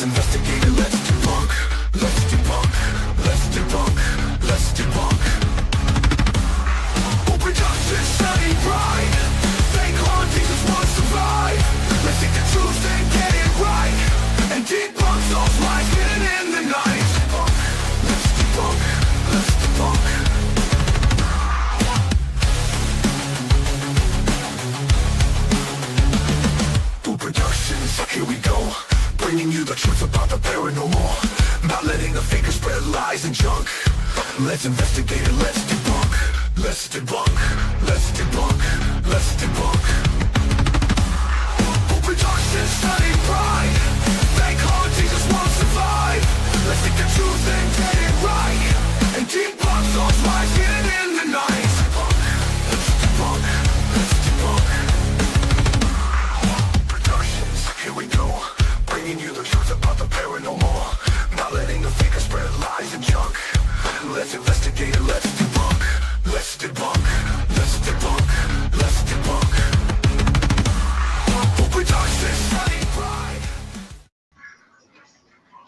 Let's investigate it, let's debunk. Let's debunk. Let's debunk. Let's debunk. Production shining bright. Fake hauntings just won't survive. Let's take the truth and get it right, and debunk those lies hidden in the night. Let's debunk. Let's debunk. Boom Productions, here we go, bringing you the truth about the paranormal, not letting the fakers spread lies and junk. Let's investigate it, let's debunk. Let's debunk. Let's debunk. Let's debunk. Boom Productions, shining bright. Fake hauntings just won't survive. Let's take the truth and get it right, and debunk those lies hidden in the night. Let's debunk. Let's debunk. Productions, here we go, bringing you the truth about the paranormal, not letting the fakers spread lies and junk. Let's investigate it, let's debunk. Let's debunk. Let's debunk. Let's debunk. Productions, shining bright.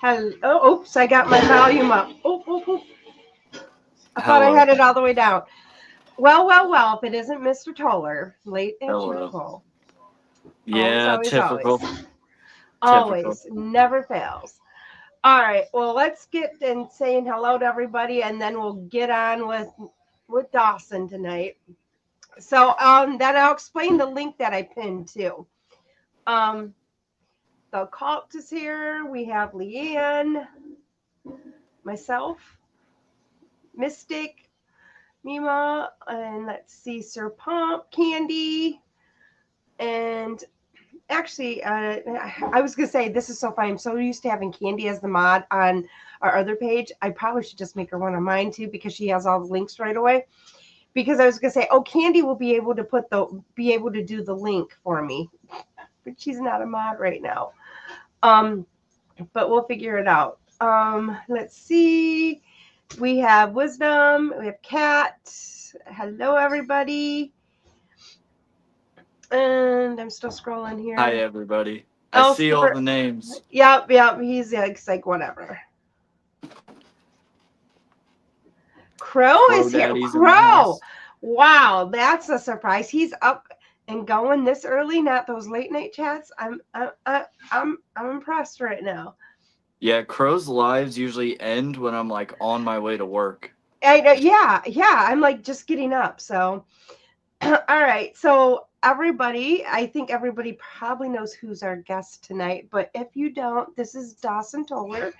Hello. Oops, I got my volume up. Oh. I thought I Hello. had it all the way down. Well, if it isn't Mr. Toller, late at Hello. Triple. Yeah, Always, typical. Always, never fails. All right, well, let's get in saying hello to everybody, and then we'll get on with Dawson tonight. So then I'll explain the link that I pinned too. The cult is here. We have Leanne, myself, Mystic, Mima, and let's see, Sir Pump, Candy, and actually, I was going to say, this is so funny. I'm so used to having Candy as the mod on our other page. I probably should just make her one of mine too, because she has all the links right away. Because I was going to say, oh, Candy will be able to do the link for me, but she's not a mod right now. But we'll figure it out. Let's see. We have Wisdom. We have Kat. Hello, everybody. And I'm still scrolling here. Hi, everybody. I see all the names. Yep. He's like whatever. Crow is here. Crow. Wow, that's a surprise. He's up and going this early. Not those late night chats. I'm impressed right now. Yeah, Crow's lives usually end when I'm like on my way to work. Yeah. I'm like just getting up. So, all right. So everybody, I think everybody probably knows who's our guest tonight. But if you don't, this is Dawson Toller.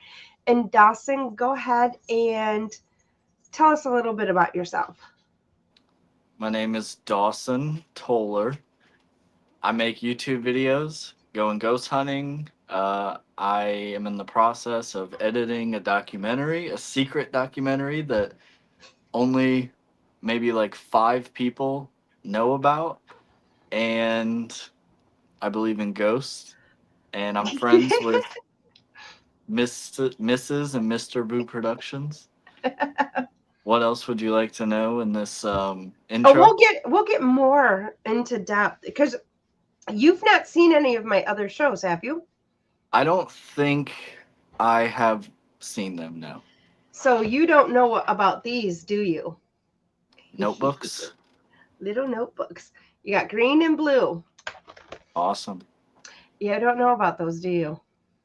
And Dawson, go ahead and tell us a little bit about yourself. My name is Dawson Toller. I make YouTube videos, going ghost hunting. I am in the process of editing a secret documentary that only maybe like 5 people know about. And I believe in ghosts. And I'm friends with Mrs. and Mr. Boo Productions. What else would you like to know in this intro? Oh, we'll get more into depth, because you've not seen any of my other shows, have you? I don't think I have seen them, no. So you don't know about these, do you? Notebooks? Little notebooks. You got green and blue. Awesome. Yeah, I don't know about those, do you?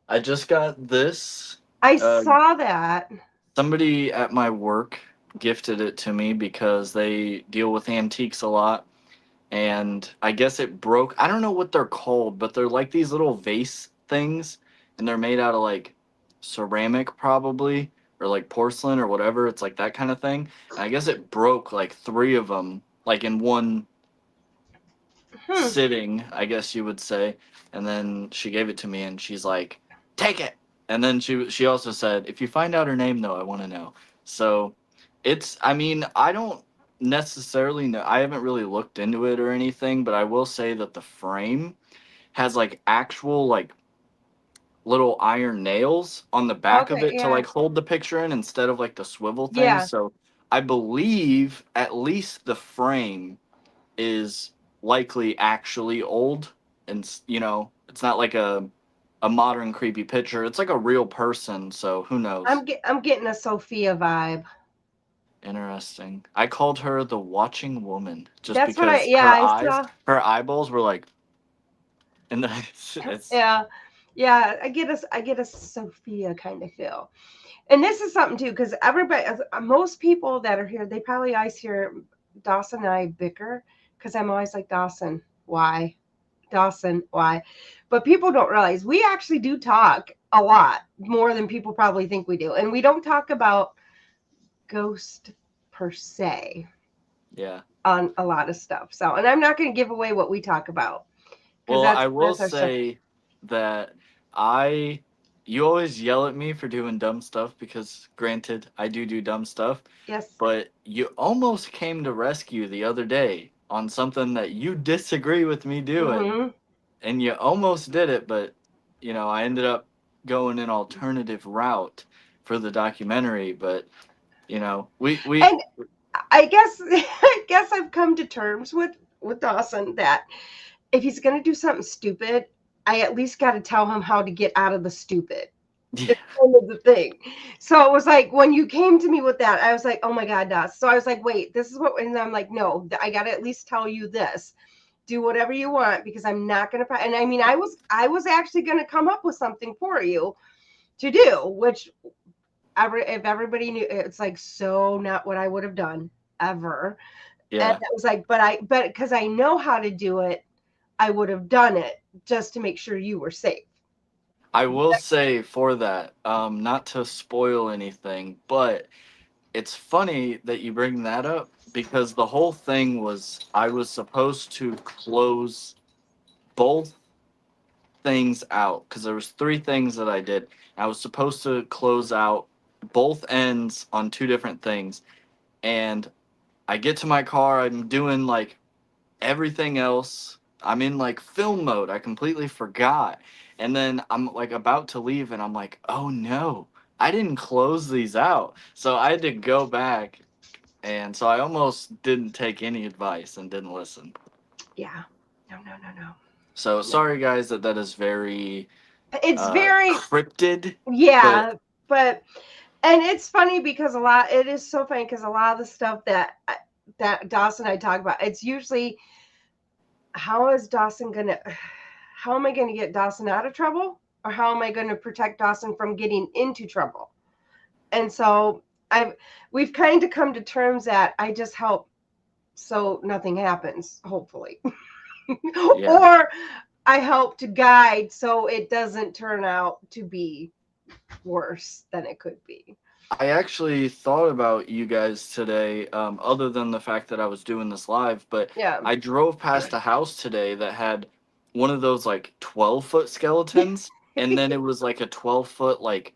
I just got this. I saw that. Somebody at my work gifted it to me because they deal with antiques a lot. And I guess it broke. I don't know what they're called, but they're like these little vase things. And they're made out of like ceramic probably, or like porcelain or whatever. It's like that kind of thing. And I guess it broke like 3 of them, like in one sitting, I guess you would say. And then she gave it to me and she's like, take it. And then she also said, if you find out her name though, I want to know. So I don't necessarily know. I haven't really looked into it or anything, but I will say that the frame has like actual like little iron nails on the back of it to like hold the picture in instead of like the swivel thing. Yeah. So I believe at least the frame is likely actually old, and it's not like a a modern creepy picture. It's like a real person, so who knows? I'm getting a Sophia vibe. Interesting. I called her the watching woman just That's what because I saw. her eyeballs were like, and then it's Yeah. Yeah, I get a Sophia kind of feel. And this is something too, because everybody, most people that are here, they probably always hear Dawson and I bicker because I'm always like, Dawson, why? Dawson, why? But people don't realize we actually do talk a lot more than people probably think we do. And we don't talk about ghost per se yeah. on a lot of stuff. So, and I'm not going to give away what we talk about because Well, I will that's our stuff. say that I you always yell at me for doing dumb stuff because granted, I do dumb stuff, Yes. but you almost came to rescue the other day on something that you disagree with me doing, Hmm. and you almost did it, but I ended up going an alternative route for the documentary, but we And I guess I guess I've come to terms with Dawson that if he's going to do something stupid, I at least got to tell him how to get out of the stupid. yeah, It's kind of the thing. So it was like when you came to me with that, I was like, oh my God, Dawson. So I was like, wait, this is what, and I'm like, no, I got to at least tell you this. Do whatever you want because I'm not going to. And I mean, I was actually going to come up with something for you to do, which if everybody knew, it's like so not what I would have done ever. And yeah. it was like, but because I know how to do it, I would have done it just to make sure you were safe. I will say for that, not to spoil anything, but it's funny that you bring that up because the whole thing was I was supposed to close both things out because there was three things that I did. I was supposed to close out both ends on two different things, and I get to my car, I'm doing like everything else. I'm in like film mode. I completely forgot. And then I'm like about to leave and I'm like, "Oh no. I didn't close these out." So I had to go back, and so I almost didn't take any advice and didn't listen. Yeah. No, no, no, no. So No. sorry guys that is very It's very, cryptid, but yeah, but and it's funny because it is so funny because a lot of the stuff that Dawson and I talk about, it's usually how is Dawson gonna how am I gonna get Dawson out of trouble? Or how am I gonna protect Dawson from getting into trouble? And so we've kind of come to terms that I just help so nothing happens, hopefully. yeah. Or I help to guide so it doesn't turn out to be worse than it could be. I actually thought about you guys today, other than the fact that I was doing this live, but Yeah. I drove past a house today that had one of those like 12-foot skeletons, and then it was like a 12-foot like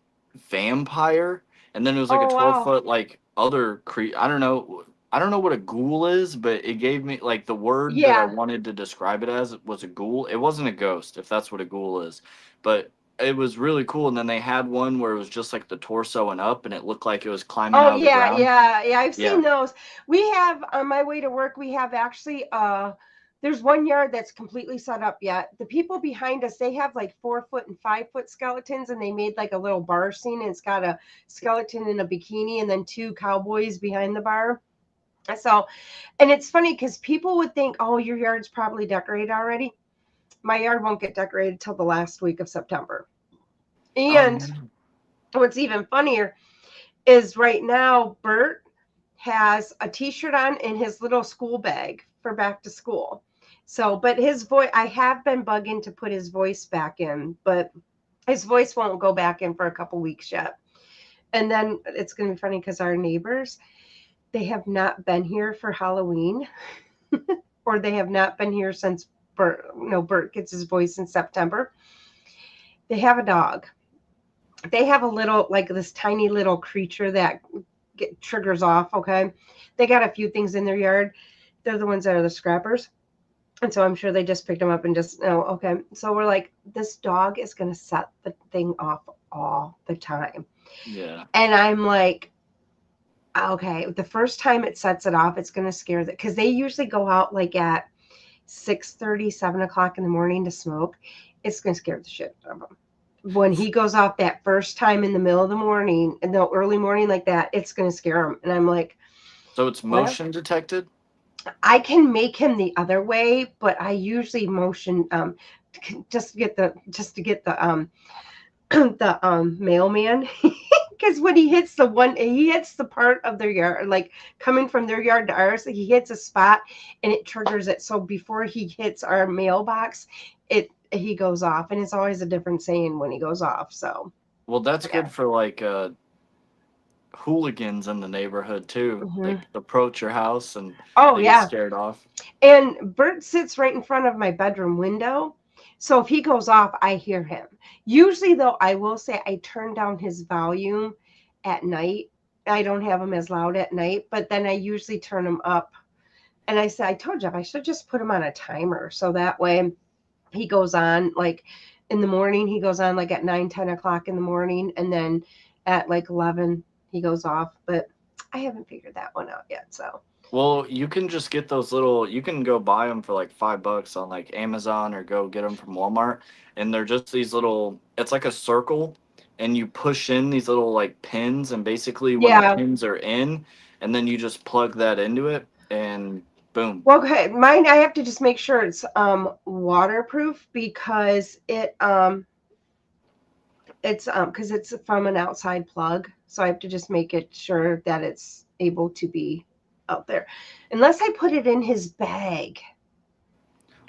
vampire, and then it was like a Oh, wow. 12-foot like other I don't know. I don't know what a ghoul is, but it gave me like the word that I Yeah. wanted to describe it as was a ghoul. It wasn't a ghost, if that's what a ghoul is, but it was really cool. And then they had one where it was just like the torso and up, and it looked like it was climbing Oh, out of the yeah, ground. yeah, yeah. I've Yeah. seen those. We have on my way to work, we have actually there's one yard that's completely set up yet. The people behind us, they have like 4-foot and 5-foot skeletons, and they made like a little bar scene, and it's got a skeleton in a bikini and then two cowboys behind the bar. So, and it's funny because people would think, oh, your yard's probably decorated already. My yard won't get decorated till the last week of September. Oh And no. what's even funnier is right now, Bert has a t-shirt on in his little school bag for back to school. So, but his voice, I have been bugging to put his voice back in, but his voice won't go back in for a couple weeks yet. And then it's going to be funny because our neighbors, they have not been here for Halloween or they have not been here since Bert gets his voice in September. They have a dog. They have a little, like this tiny little creature that triggers off. Okay. They got a few things in their yard. They're the ones that are the scrappers. And so I'm sure they just picked them up and just, oh, okay. So we're like, this dog is going to set the thing off all the time. Yeah. And I'm like, okay, the first time it sets it off, it's going to scare them because they usually go out like at 6:30, 7 o'clock in the morning to smoke. It's going to scare the shit out of them. when he goes off that first time in the middle of the morning, in the early morning like that, it's going to scare him. And I'm like, So it's well, motion detected? I can make him the other way, but I usually motion just to get the the mailman because when he hits the part of their yard, like coming from their yard to ours, he hits a spot and it triggers it. So before he hits our mailbox, he goes off, and it's always a different saying when he goes off. So Well, that's yeah. good for like hooligans in the neighborhood too. Hmm. They approach your house and Oh they get yeah. scared off. And Bert sits right in front of my bedroom window. So if he goes off, I hear him. Usually, though, I will say I turn down his volume at night. I don't have him as loud at night, but then I usually turn him up. And I said, I told Jeff I should just put him on a timer. So that way he goes on like in the morning, he goes on like at 9, 10 o'clock in the morning. And then at like 11, he goes off. But I haven't figured that one out yet. So. Well, you can just get those little. You can go buy them for like $5 on like Amazon or go get them from Walmart, and they're just these little. It's like a circle, and you push in these little like pins, and basically when the Yeah. pins are in, and then you just plug that into it, and boom. Well, okay, mine I have to just make sure it's waterproof because it's from an outside plug, so I have to just make it sure that it's able to be out there. Unless I put it in his bag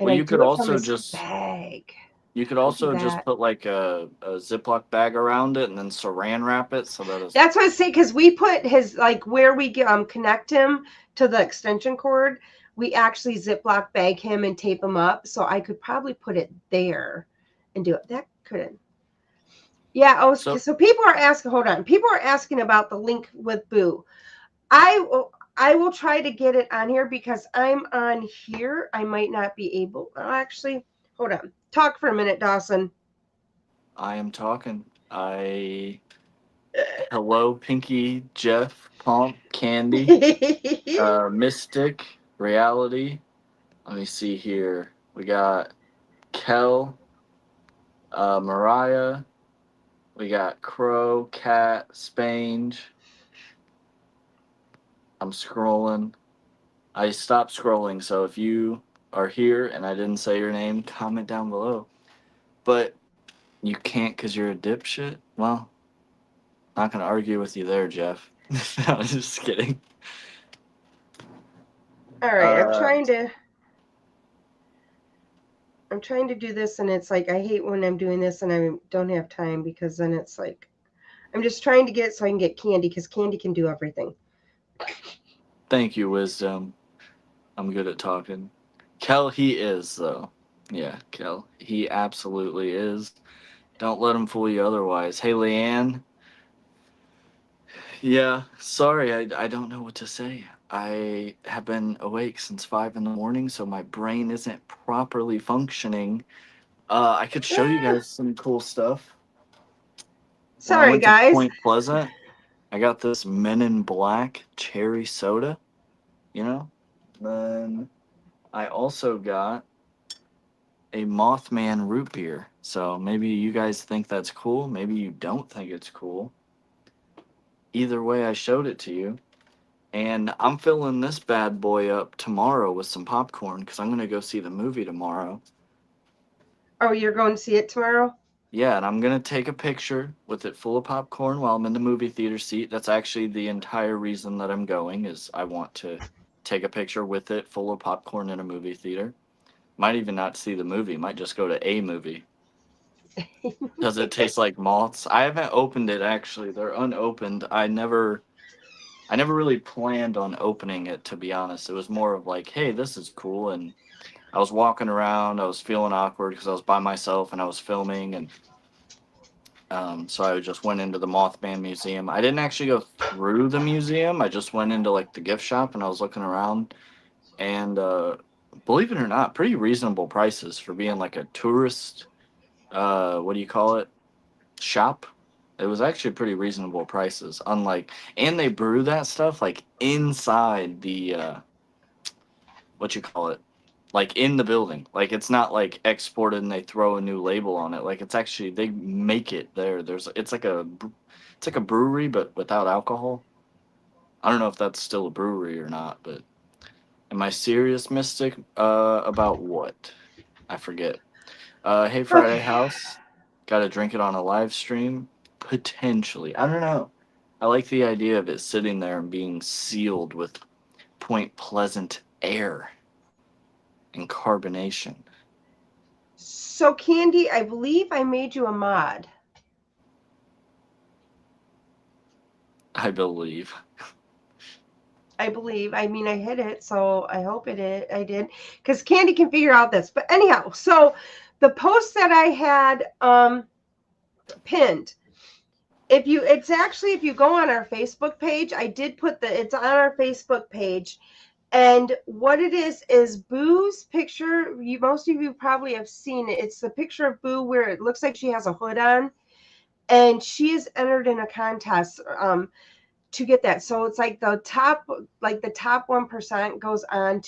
and Well, I you could do it from also his just bag. you could I could do also just that. put like a Ziploc bag around it and then saran wrap it so that it's That's what I say because we put his like where we connect him to the extension cord. We actually Ziploc bag him and tape him up, so I could probably put it there and do it. That could. Yeah. Oh, so. so people are asking. Hold on. People are asking about the link with Boo. I will try to get it on here because I'm on here. I might not be able. Actually, hold on. Talk for a minute, Dawson. I am talking. Hello, Pinky, Jeff, Pomp, Candy, Mystic, Reality. Let me see here. We got Kel, Mariah. We got Crow, Cat, Spange. I'm scrolling. I stopped scrolling, so if you are here and I didn't say your name, comment down below. But you can't because you're a dipshit? Well, not going to argue with you there, Jeff. No, I'm just kidding. All right. Uh, I'm trying to do this, and it's like I hate when I'm doing this and I don't have time because then it's like I'm just trying to get it so I can get Candy because Candy can do everything. Thank you, Wisdom. I'm good at talking. Kel, he is, though. Yeah, Kel, he absolutely is. Don't let him fool you otherwise. Hey, Leanne. Yeah, sorry, I don't know what to say. I have been awake since 5 in the morning, so my brain isn't properly functioning. I could show you guys some cool stuff. When I Sorry, went to guys. Point Pleasant, I got this Men in Black cherry soda, you know? Then I also got a Mothman root beer. So maybe you guys think that's cool. Maybe you don't think it's cool. Either way, I showed it to you. And I'm filling this bad boy up tomorrow with some popcorn because I'm going to go see the movie tomorrow. Oh, you're going to see it tomorrow? Yeah, and I'm going to take a picture with it full of popcorn while I'm in the movie theater seat. That's actually the entire reason that I'm going is I want to take a picture with it full of popcorn in a movie theater. Might even not see the movie. Might just go to a movie. Does it taste like moths? I haven't opened it actually. They're unopened. I never really planned on opening it to be honest. It was more of like, hey, this is cool and I was walking around, I was feeling awkward because I was by myself and I was filming and so I just went into the Mothman Museum. I didn't actually go through the museum. I just went into like the gift shop and I was looking around and believe it or not, pretty reasonable prices for being like a tourist what do you call it? Shop. It was actually pretty reasonable prices. Unlike, and they brew that stuff like inside the what you call it, like in the building. Like it's not like exported and they throw a new label on it. Like it's actually they make it there. It's like a brewery but without alcohol. I don't know if that's still a brewery or not, but am I serious, Mystic? About what? I forget. Hey Friday Okay. House. Gotta drink it on a live stream? Potentially. I don't know. I like the idea of it sitting there and being sealed with Point Pleasant air and carbonation. So, Candy, I believe I made you a mod. I believe. I believe. I mean, I hit it, so I hope I did, because Candy can figure out this. But anyhow, so the post that I had pinned, if you go on our Facebook page, I did put it's on our Facebook page, and what it is Boo's picture. Most of you probably have seen it. It's the picture of Boo where it looks like she has a hood on, and she is entered in a contest. To get that. So it's like the top 1% goes on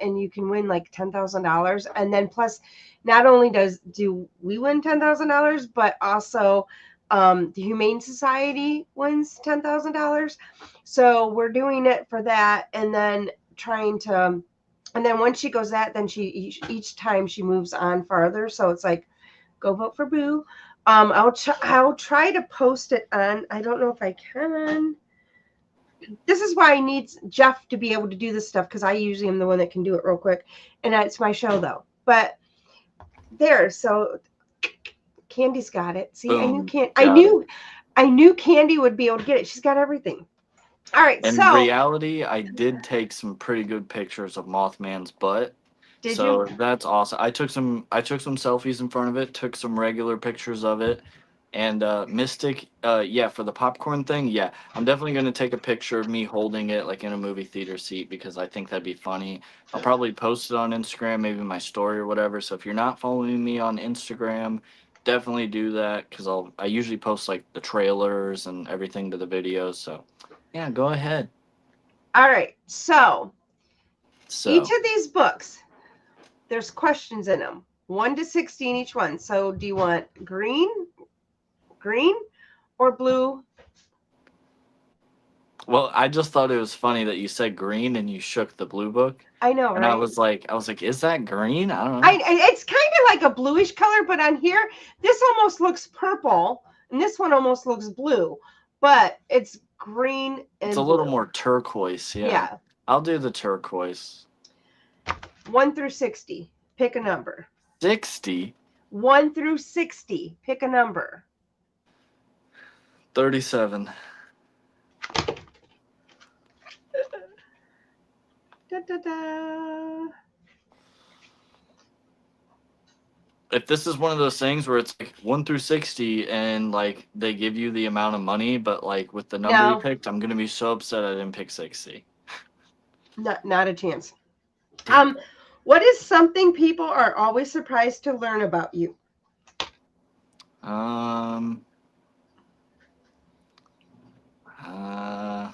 and you can win like $10,000. And then plus, not only do we win $10,000, but also the Humane Society wins $10,000. So we're doing it for that, and then and then once she goes that, then each time she moves on farther. So it's like, go vote for Boo. I'll try to post it on. I don't know if I can. This is why I need Jeff to be able to do this stuff, because I usually am the one that can do it real quick, and it's my show though. But there, so Candy's got it. See, Boom. Got it. I knew Candy would be able to get it. She's got everything. All right, In so reality, I did take some pretty good pictures of Mothman's butt. did So you? that's awesome. I took some selfies in front of it, took some regular pictures of it. And Mystic, yeah, for the popcorn thing, yeah, I'm definitely gonna take a picture of me holding it like in a movie theater seat because I think that'd be funny. I'll probably post it on Instagram, maybe my story or whatever. So if you're not following me on Instagram, definitely do that because I usually post like the trailers and everything to the videos. So yeah, go ahead. All right, so each So of these books, there's questions in them, 1 to 16 each one. So do you want green, or blue? well, I just thought it was funny that you said green and you shook the blue book. I know, And I right? was like, is that green? I don't know. It's kind of like a bluish color, but on here, this almost looks purple, and this one almost looks blue, but it's green It's and a little blue. more turquoise, yeah. Yeah, I'll do the turquoise. 1 through 60. Pick a number. 60, 1 through 60. Pick a number. 37. Da, da, da. If this is one of those things where it's like 1 through 60 and like they give you the amount of money, but like with the number you No, picked, I'm gonna be so upset I didn't pick 60. not a chance. Damn it. What is something people are always surprised to learn about you? Um. Uh.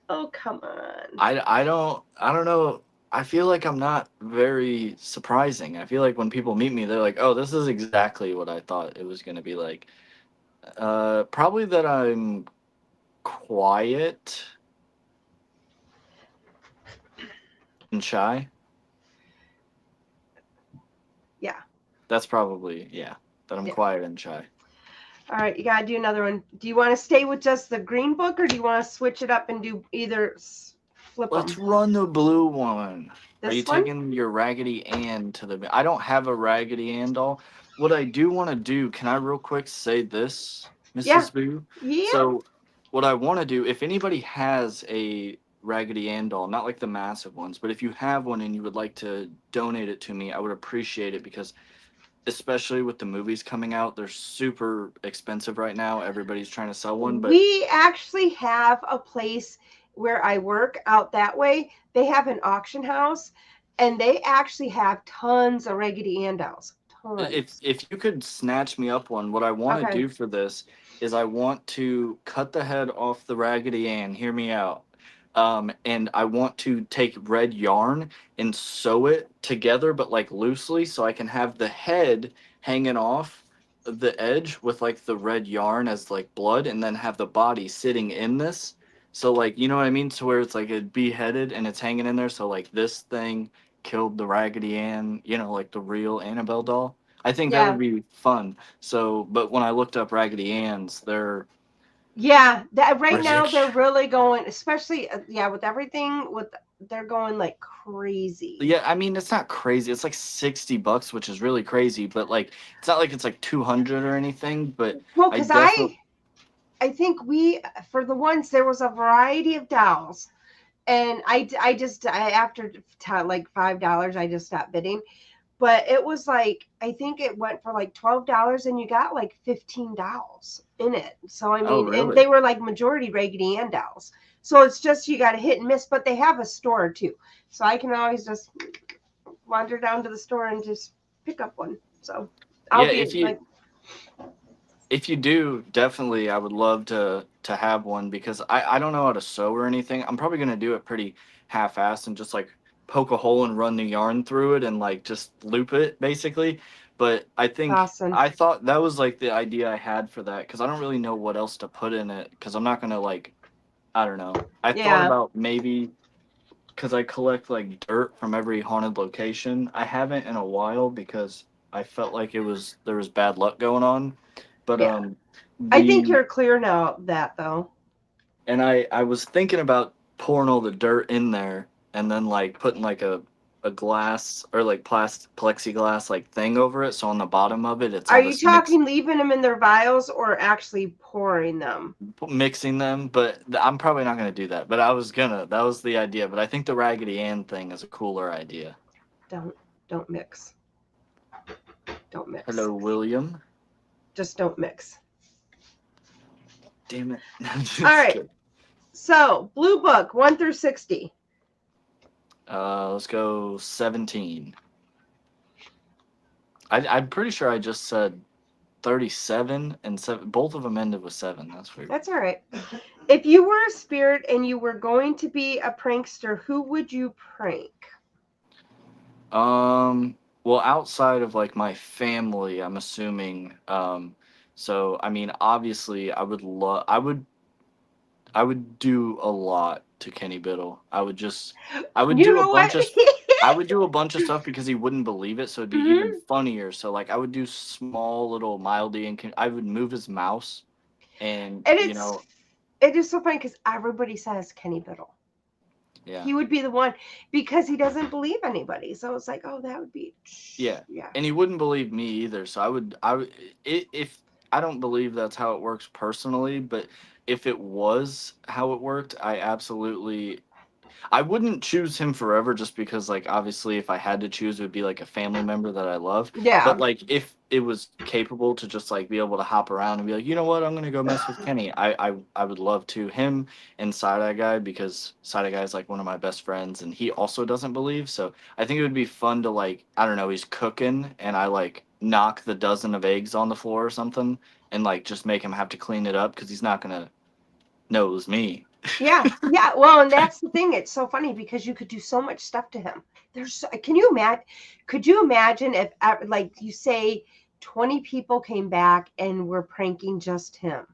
Oh, come on. I don't know. I feel like I'm not very surprising. I feel like when people meet me, they're like, "Oh, this is exactly what I thought it was gonna be like." Probably that I'm quiet and shy. Yeah. That's probably that I'm Yeah. quiet and shy. All right, you got to do another one. Do you want to stay with just the green book, or do you want to switch it up and do either flip Let's them? run the blue one. Are you This one? taking your Raggedy Ann to the? I don't have a Raggedy Ann doll. What I do want to do, can I real quick say this, Yeah. Mrs. Boo? Yeah. So, what I want to do, if anybody has a Raggedy Ann doll, not like the massive ones, but if you have one and you would like to donate it to me, I would appreciate it because, especially with the movies coming out, they're super expensive right now. Everybody's trying to sell one, but We actually have a place where I work out that way. They have an auction house, and they actually have tons of Raggedy Ann dolls. Tons. if you could snatch me up one, what I want to Okay. do for this is I want to cut the head off the Raggedy Ann. Hear me out. And I want to take red yarn and sew it together, but like loosely, so I can have the head hanging off the edge with like the red yarn as like blood, and then have the body sitting in this. So like, you know what I mean? So where it's like a beheaded and it's hanging in there. So like this thing killed the Raggedy Ann, you know, like the real Annabelle doll. I think that would Yeah. be fun. So, but when I looked up Raggedy Ann's, they're Yeah, that right now they're ridiculous. really going, especially yeah, with everything with they're going like crazy. Yeah, I mean it's not crazy. It's like $60, which is really crazy, but like it's not like it's like 200 or anything, but Well, I because definitely I think we for the ones there was a variety of dolls, and I just after like $5 I just stopped bidding. But it was like I think it went for like $12, and you got like 15 dolls in it. So I oh mean, and really? they were like majority Raggedy Ann dolls. So it's just you got to hit and miss, but they have a store too. So I can always just wander down to the store and just pick up one. So Yeah, I'll be like, if you do, definitely I would love to have one because I don't know how to sew or anything. I'm probably gonna do it pretty half-assed and just like poke a hole and run the yarn through it and like just loop it basically. But I think Dawson. I thought that was like the idea I had for that because I don't really know what else to put in it because I'm not gonna like I don't know. I thought Yeah. about maybe because I collect like dirt from every haunted location. I haven't in a while because I felt like there was bad luck going on. But Yeah. I think the you're clear now of that though. and I was thinking about pouring all the dirt in there and then like putting like a glass or like plexiglass like thing over it so on the bottom of it it's Are all you this mix talking leaving them in their vials or actually pouring them? mixing them, but I'm probably not gonna do that. But I was gonna. That was the idea. But I think the Raggedy Ann thing is a cooler idea. Don't don't mix. Don't mix. Hello, William. Just don't mix. Damn it. All Just right. kidding. So, blue book 1 through 60. Let's go 17. I'm pretty sure I just said 37 and 7. Both of them ended with 7. That's weird. That's all right. If you were a spirit and you were going to be a prankster, who would you prank? Well, outside of like my family, I'm assuming. So I mean, obviously, I would do a lot to Kenny Biddle. I would You do a know what? bunch of, I would do a bunch of stuff because he wouldn't believe it, so it'd be even Mhm. funnier. So like, I would do small little mildly, and I would move his mouse, and And you know, it is so funny because everybody says Kenny Biddle. yeah, He would be the one because he doesn't believe anybody. So it's like, oh, that would be yeah, yeah. and he wouldn't believe me either. So I would, if I don't believe that's how it works personally, but if it was how it worked, I wouldn't choose him forever just because, like, obviously, if I had to choose, it would be like a family member that I love. But Yeah. like, if it was capable to just like be able to hop around and be like, you know what, I'm gonna go mess with Kenny. I would love to him and Side Eye Guy because Side Eye Guy is like one of my best friends and he also doesn't believe. So I think it would be fun to like, I don't know, he's cooking and I like knock the dozen of eggs on the floor or something and like just make him have to clean it up because he's not gonna know it was me. Yeah. Yeah. Well, and that's the thing. It's so funny because you could do so much stuff to him. Can you imagine? Could you imagine if, like, you say 20 people came back and were pranking just him?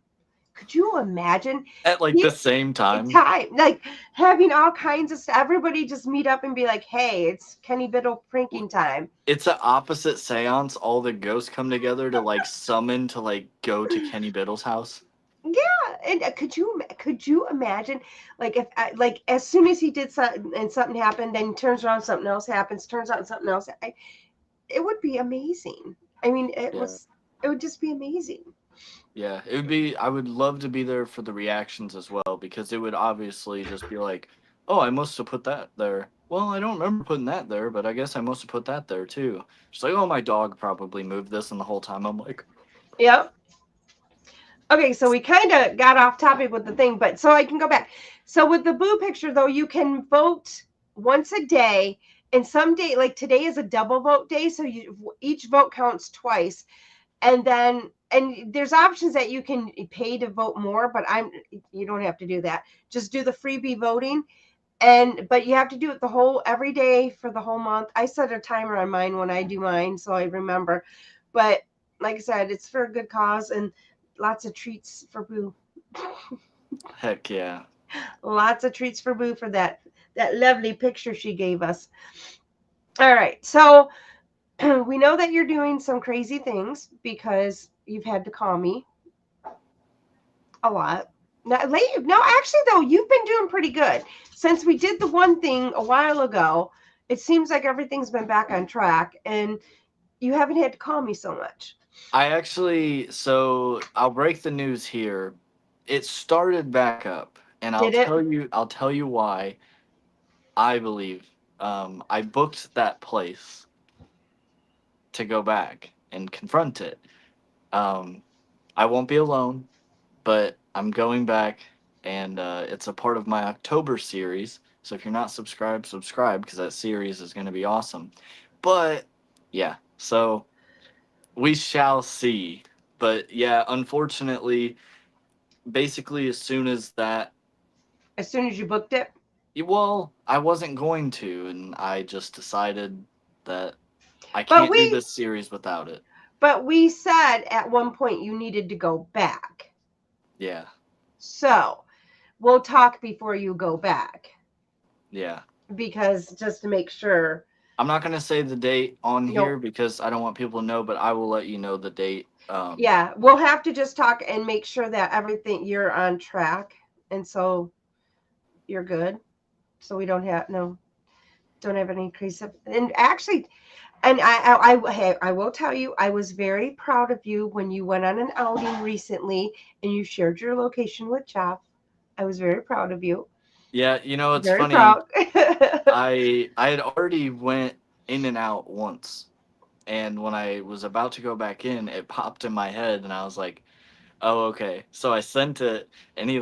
Could you imagine? At like He the same time. time like having all kinds of stuff. Everybody just meet up and be like, "Hey, it's Kenny Biddle pranking time." It's an opposite seance. All the ghosts come together to like summon to like go to Kenny Biddle's house. Yeah, and could you imagine like if like as soon as he did something and something happened, then he turns around, something else happens, turns out something else. It would be amazing. I mean, Yeah. it would just be amazing. Yeah. It would be I would love to be there for the reactions as well because it would obviously just be like, "Oh, I must have put that there." Well, I don't remember putting that there, but I guess I must have put that there too. Just like, "Oh, my dog probably moved this," and the whole time I'm like, Yep. Okay, so we kind of got off topic with the thing, but so I can go back. So with the boo picture though, you can vote once a day, and some day like today is a double vote day, so each vote counts twice. And then and there's options that you can pay to vote more, but you don't have to do that. Just do the freebie voting. But you have to do it every day for the whole month. I set a timer on mine when I do mine, so I remember. But like I said, it's for a good cause and lots of treats for Boo. Heck yeah. Lots of treats for Boo for that lovely picture she gave us. All right, so we know that you're doing some crazy things because you've had to call me a lot. No, actually, though, you've been doing pretty good. Since we did the one thing a while ago, it seems like everything's been back on track, and you haven't had to call me so much. So I'll break the news here. It started back up, and Did it? I'll tell you why. I believe I booked that place to go back and confront it. I won't be alone, but I'm going back, and it's a part of my October series. So if you're not subscribed, subscribe, because that series is going to be awesome. But yeah, so we shall see. But yeah, unfortunately, basically as soon as you booked it? well, I wasn't going to, and I just decided that I But can't do this series without it. But we said at one point you needed to go back. Yeah. So we'll talk before you go back. Yeah. Because just to make sure. I'm not going to say the date on here because I don't want people to know, but I will let you know the date. Yeah, we'll have to just talk and make sure that you're on track. And so you're good. So we don't have any increase of, and actually, and I will tell you, I was very proud of you when you went on an outing recently and you shared your location with Jeff. I was very proud of you. Yeah, it's very funny. Proud. I had already went in and out once, and when I was about to go back in, it popped in my head, and I was like, "Oh, okay." So I sent it, and he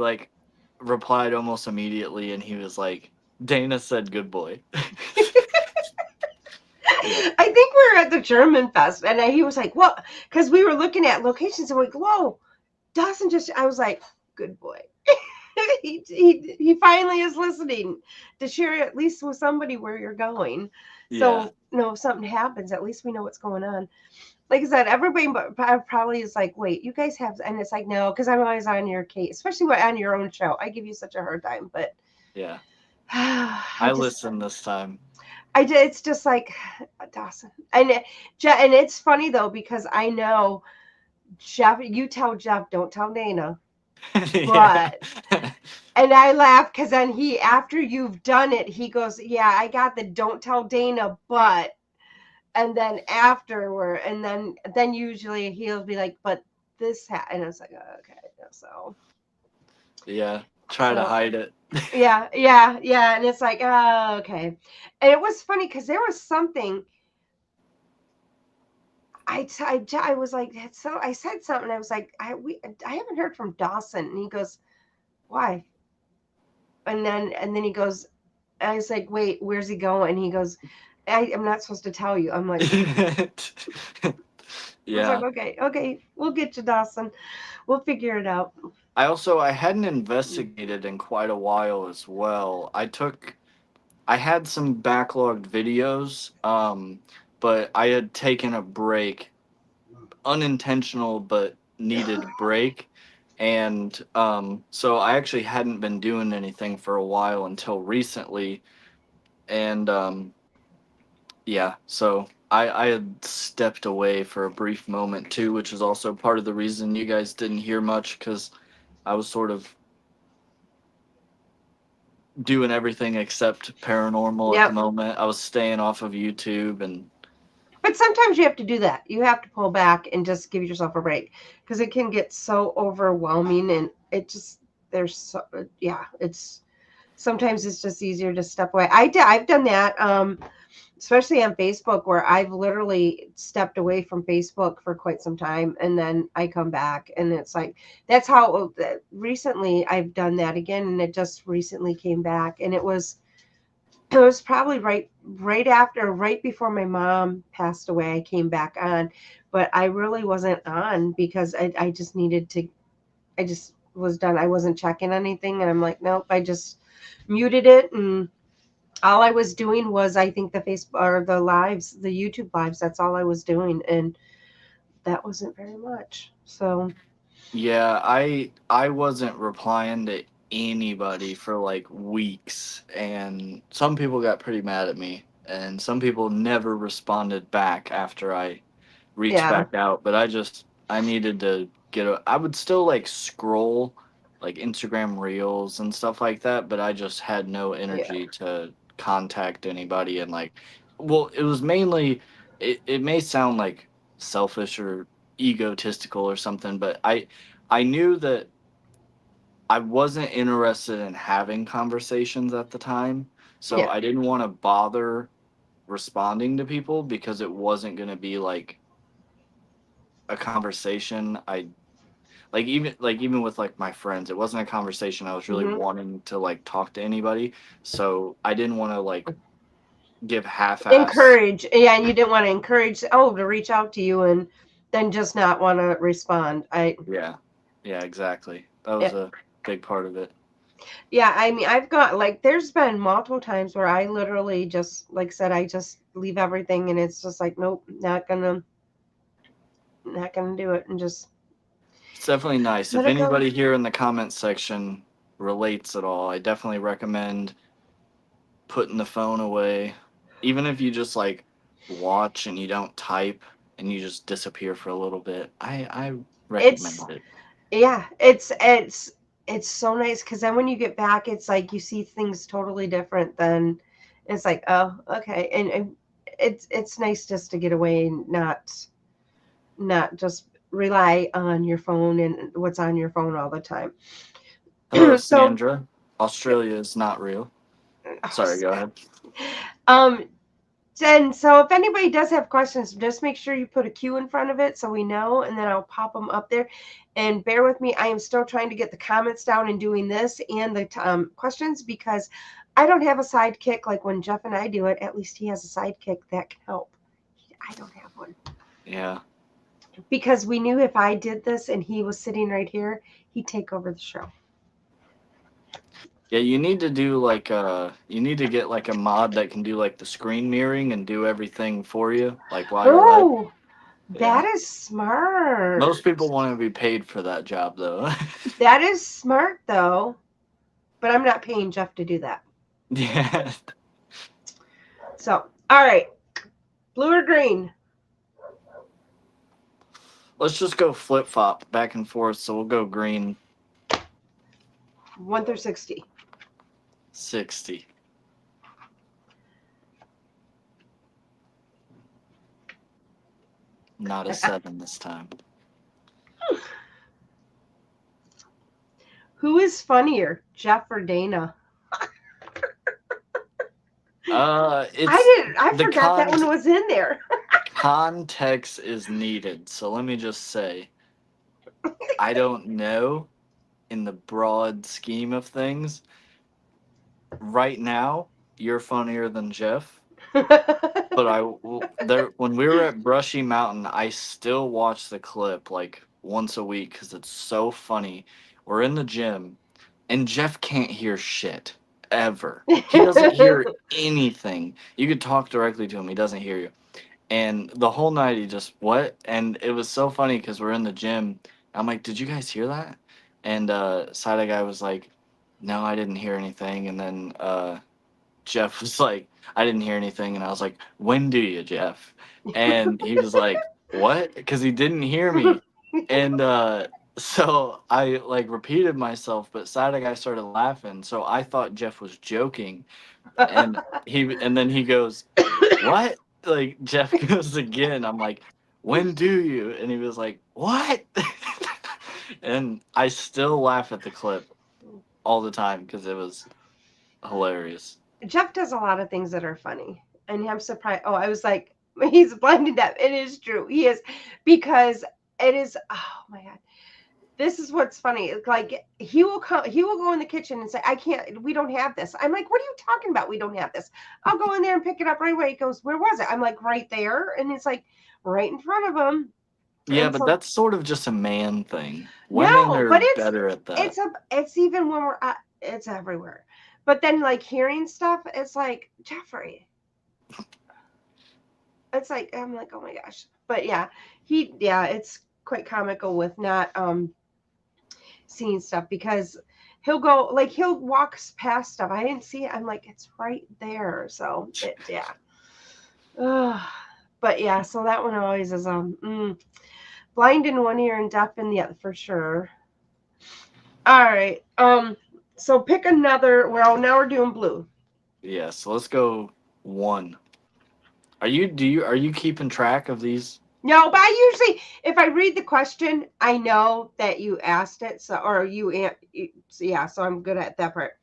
replied almost immediately, and he was like, "Dana said good boy." Yeah. I think we were at the German Fest, and he was like, "What?" Because we were looking at locations, and we're like, "Whoa, Dawson just." I was like, "Good boy." he finally is listening to share at least with somebody where you're going. So if something happens, at least we know what's going on. Like I said, everybody probably is like, "Wait, you guys have," and it's like, no, because I'm always on your case, especially on your own show. I give you such a hard time, but yeah, I listen this time. I did. It's just like Dawson, and it's funny though because I know Jeff. You tell Jeff, don't tell Dana. But and I laugh because then after you've done it, he goes, "Yeah, I got the don't tell Dana, but," and then afterward, and then usually he'll be like, "But this," and it's like, oh, okay, so yeah, try to hide it. yeah, and it's like, oh, okay, and it was funny because there was something. I was like, so I said something. I was like, I haven't heard from Dawson, and he goes, why? And then he goes, I was like, wait, where's he going? And he goes, I'm not supposed to tell you. I'm like, yeah. I was like, okay, we'll get you, Dawson. We'll figure it out. I hadn't investigated in quite a while as well. I had some backlogged videos, but I had taken a break, unintentional but needed break, and so I actually hadn't been doing anything for a while until recently, and yeah, so I had stepped away for a brief moment too, which is also part of the reason you guys didn't hear much, because I was sort of doing everything except paranormal at the moment. I was staying off of YouTube, but sometimes you have to do that. You have to pull back and just give yourself a break because it can get so overwhelming, and it's sometimes it's just easier to step away. I've done that. Especially on Facebook, where I've literally stepped away from Facebook for quite some time, and then I come back, and it's like, that's how recently I've done that again, and it just recently came back, and it was it was probably right before my mom passed away. I came back on, but I really wasn't on because I just needed to. I just was done. I wasn't checking anything, and I'm like, nope. I just muted it, and all I was doing was, I think, the Facebook or the lives, the YouTube lives. That's all I was doing, and that wasn't very much. So Yeah, I wasn't replying to anybody for like weeks, and some people got pretty mad at me, and some people never responded back after I reached yeah, back out. But I needed to I would still like scroll like Instagram Reels and stuff like that, but I just had no yeah, energy to contact anybody. And like, well, it was mainly, it may sound like selfish or egotistical or something, but I knew that I wasn't interested in having conversations at the time, so yeah, I didn't want to bother responding to people because it wasn't going to be like a conversation I even with like my friends, it wasn't a conversation I was really hmm wanting to like talk to anybody, so I didn't want to like give half-ass. encourage. Yeah, and you didn't want to encourage. Oh, to reach out to you and then just not want to respond. Yeah, yeah, exactly, that was Yeah, a big part of it. yeah. I mean, I've got like, there's been multiple times where I literally just, like I said, I just leave everything, and it's just like, nope, not gonna do it, and just It's definitely nice. let If it go. anybody here in the comments section relates at all, I definitely recommend putting the phone away. Even if you just like watch and you don't type and you just disappear for a little bit, I It's recommend it. Yeah, it's so nice because then when you get back, it's like you see things totally different. Than it's like, oh, okay, and it's nice just to get away and not just rely on your phone and what's on your phone all the time. Hello, So, Sandra. Australia is not real. Sorry, go ahead. um, and so if anybody does have questions, just make sure you put a Q in front of it so we know, and then I'll pop them up there. And bear with me, I am still trying to get the comments down and doing this and the questions, because I don't have a sidekick like when Jeff and I do it. At least he has a sidekick that can help. I don't have one, Yeah. because we knew if I did this and he was sitting right here, he'd take over the show. Yeah, you need to do like you need to get like a mod that can do like the screen mirroring and do everything for you, like while you're live. Oh, that Yeah. is smart. Most people want to be paid for that job though. That is smart, though. But I'm not paying Jeff to do that. Yeah. So, all right. Blue or green? Let's just go flip flop back and forth. So we'll go green 1 through 60. 60. Not a 7 this time. Who is funnier, Jeff or Dana? It's I the forgot that one was in there. context is needed. So let me just say, I don't know in the broad scheme of things. Right now, you're funnier than Jeff. But when we were at Brushy Mountain, I still watch the clip like once a week because it's so funny. We're in the gym, and Jeff can't hear shit ever. He doesn't hear anything. You could talk directly to him, he doesn't hear you. And the whole night he just what? And it was so funny because we're in the gym. I'm like, "Did you guys hear that?" And side guy was like, "No, I didn't hear anything." And then Jeff was like, I didn't hear anything. And I was like, when do you, Jeff? And he was like, what? Because he didn't hear me. And so I like repeated myself, but side guy started laughing. So I thought Jeff was joking. And then he goes, what? Like Jeff goes again. I'm like, when do you? And he was like, what? And I still laugh at the clip all the time because it was hilarious. Jeff does a lot of things that are funny. And I'm surprised. Oh, I was like, he's blind and deaf. It is true. He is, because it is, oh my God. this is what's funny. It's like he will go in the kitchen and say, I can't, we don't have this. I'm like, what are you talking about? We don't have this. I'll go in there and pick it up right away. He goes, where was it? I'm like, right there. And it's like right in front of him. Yeah, And but so that's sort of just a man thing. Women no, are but better at that. it's even when we're at, it's everywhere. But then like hearing stuff, it's like, Jeffrey, it's like, I'm like, oh my gosh. But yeah, it's quite comical with not seeing stuff, because he'll walk past stuff. I didn't see it. I'm like, it's right there. So yeah. Ugh. But yeah, so that one always is blind in one ear and deaf in the other for sure. All right. So pick another. Well, now we're doing blue. Yeah, so let's go one. Are you keeping track of these? No, but I usually, if I read the question, I know that you asked it. So, or so yeah, so I'm good at that part.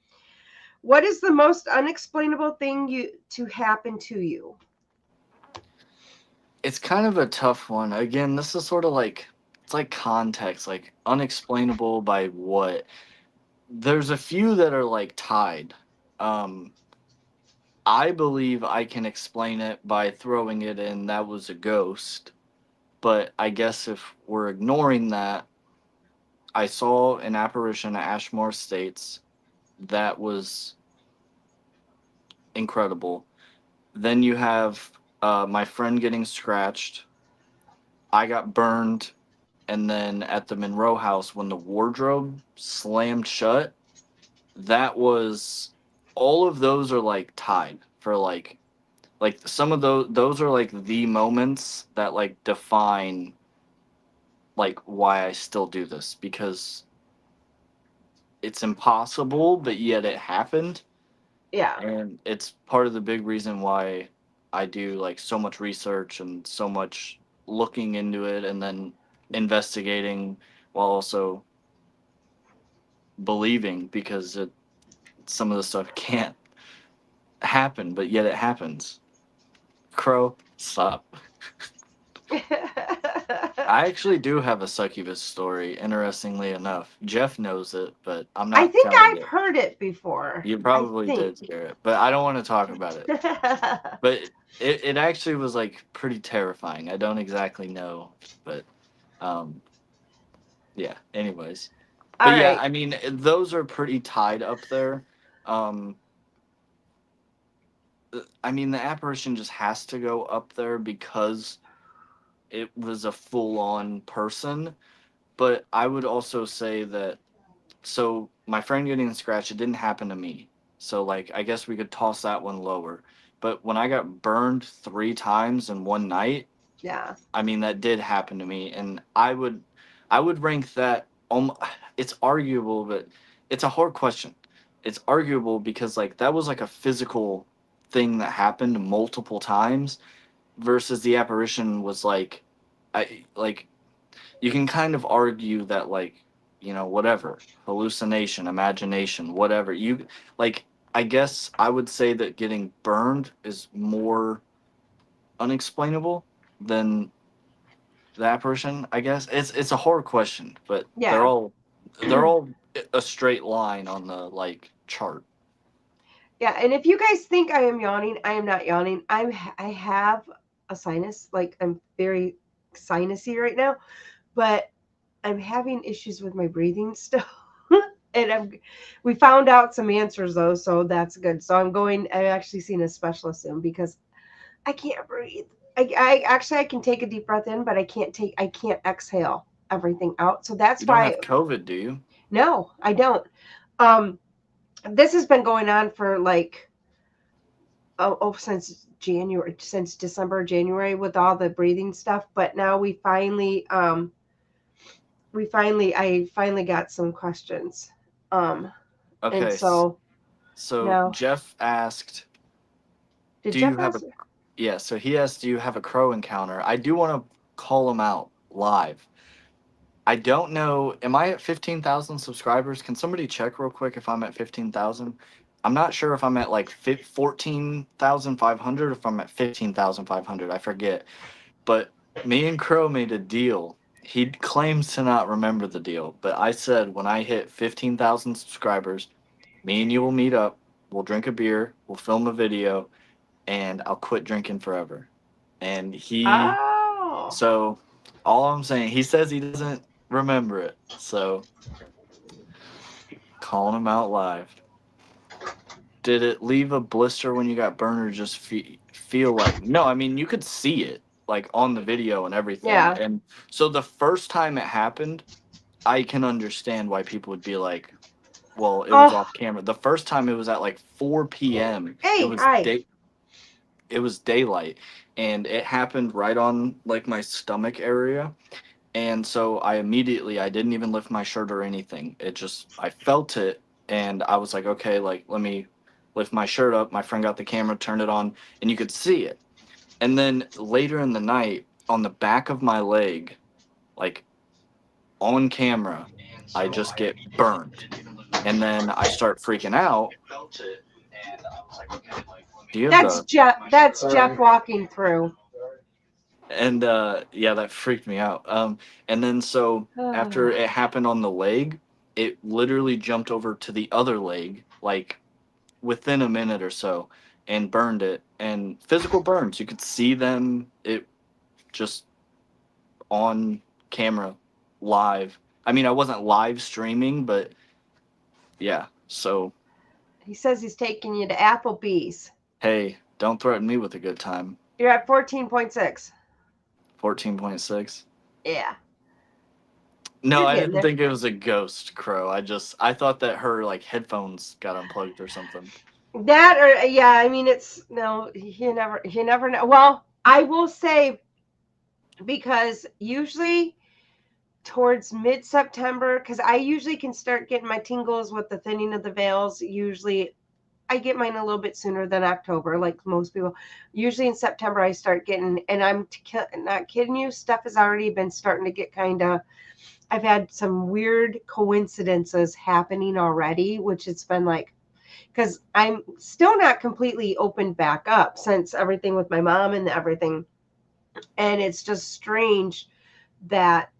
What is the most unexplainable thing to happen to you? It's kind of a tough one. Again, this is sort of like it's like context, like unexplainable by what. There's a few that are like tied. Um, I believe I can explain it by throwing it in that was a ghost. But I guess if we're ignoring that, I saw an apparition at Ashmore Estates that was incredible. Then you have my friend getting scratched. I got burned. And then at the Monroe house, when the wardrobe slammed shut, that was all of those are like tied for like some of those are like the moments that like define like why I still do this, because it's impossible but yet it happened, Yeah. and it's part of the big reason why I do like so much research and so much looking into it and then investigating while also believing, because some of the stuff can't happen but yet it happens. Crow, stop. I actually do have a succubus story, interestingly enough. Jeff knows it, but I'm I not think telling I've it. heard it before. You I probably think. did hear it, but I don't want to talk about it. But it actually was like pretty terrifying. I don't exactly know, but um yeah, anyways. All But yeah, right. I mean those are pretty tied up there. Um I mean the apparition just has to go up there because it was a full-on person. But I would also say that, so my friend getting scratched, it didn't happen to me. So like I guess we could toss that one lower. But when I got burned 3 times in one night, Yeah. I mean that did happen to me, and I would rank that it's arguable, but it's a hard question. It's arguable because like that was like a physical thing that happened multiple times versus the apparition was like I like you can kind of argue that like whatever, hallucination, imagination, whatever you like. I guess I would say that getting burned is more unexplainable than the apparition. I guess it's a hard question, but they're Yeah. all a straight line on the like chart. Yeah. And if you guys think I am yawning, I am not yawning. I have a sinus. Like I'm very sinusy right now, but I'm having issues with my breathing still. And we found out some answers though, so that's good. So I'm actually seeing a specialist soon because I can't breathe. I actually I can take a deep breath in, but I can't exhale everything out. So that's You don't why have COVID, do you? no, I don't. Um, this has been going on for like since January, since December, January with all the breathing stuff. But now I finally got some questions. And Okay, so now Jeff asked, did do Jeff you have a ask? yeah, so he asked, do you have a crow encounter? I do want to call him out live. I don't know. Am I at 15,000 subscribers? Can somebody check real quick if I'm at 15,000? I'm not sure if I'm at like 14,500 or if I'm at 15,500. I forget. But me and Crow made a deal he claims to not remember the deal, but I said when I hit 15,000 subscribers, me and you will meet up. We'll drink a beer. We'll film a video, and I'll quit drinking forever. And Oh. so all I'm saying, he says he doesn't remember it. So calling him out live. Did it leave a blister when you got burned, or just feel like? No, I mean you could see it like on the video and everything. Yeah. And so the first time it happened, I can understand why people would be like, well, it was Oh. off camera. The first time it was at like 4 p.m. It Hey, was hi. it was daylight, and it happened right on like my stomach area. And so I didn't even lift my shirt or anything. It just, I felt it, and I was like, okay, like let me lift my shirt up. My friend got the camera, turned it on, and you could see it. And then later in the night, on the back of my leg, like on camera, I just get burned. And then I start freaking out. Do you have That's the Jeff. That's Jeff walking through. and yeah, that freaked me out. And then so after it happened on the leg, it literally jumped over to the other leg like within a minute or so and burned it. And physical burns, you could see them, it just on camera, live. I mean, I wasn't live streaming, but yeah. So He says he's taking you to Applebee's. hey, don't threaten me with a good time. You're at 14.6. 14.6. Yeah. No, You're I getting didn't there. think it was a ghost crow. I thought that her like headphones got unplugged or something. That or yeah, I mean it's no, you never know. Well, I will say because usually towards mid-September, because I usually can start getting my tingles with the thinning of the veils. Usually I get mine a little bit sooner than October, like most people. Usually in September I start getting, and I'm not kidding you, stuff has already been starting to get kind of, I've had some weird coincidences happening already, which it's been like, because I'm still not completely opened back up since everything with my mom and everything. And it's just strange that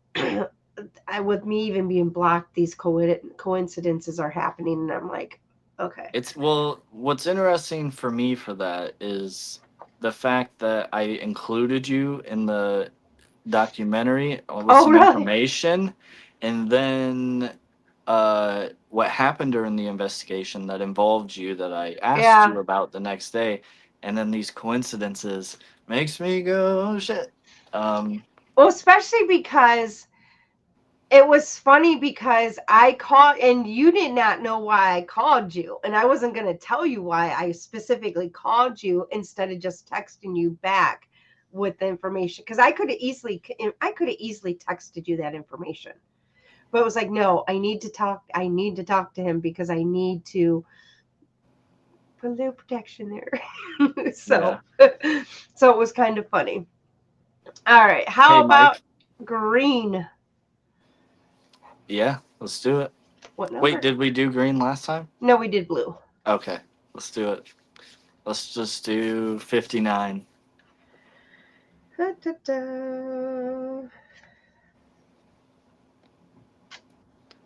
with me even being blocked, these coincidences are happening. And I'm like, okay. It's well, what's interesting for me for that is the fact that I included you in the documentary with Oh, some really? information, and then what happened during the investigation that involved you that I asked Yeah. you about the next day, and then these coincidences makes me go, oh shit. Well, especially because it was funny because I called and you did not know why I called you. And I wasn't going to tell you why I specifically called you instead of just texting you back with the information. Because I could have easily texted you that information. But it was like, no, I need to talk to him because I need to put a little protection there. So so it was kind of funny. All right. How Hey, about Mike. green? Yeah, let's do it. What number? Wait, did we do green last time? No, we did blue. Okay, let's do it. Let's just do 59. Da, da, da.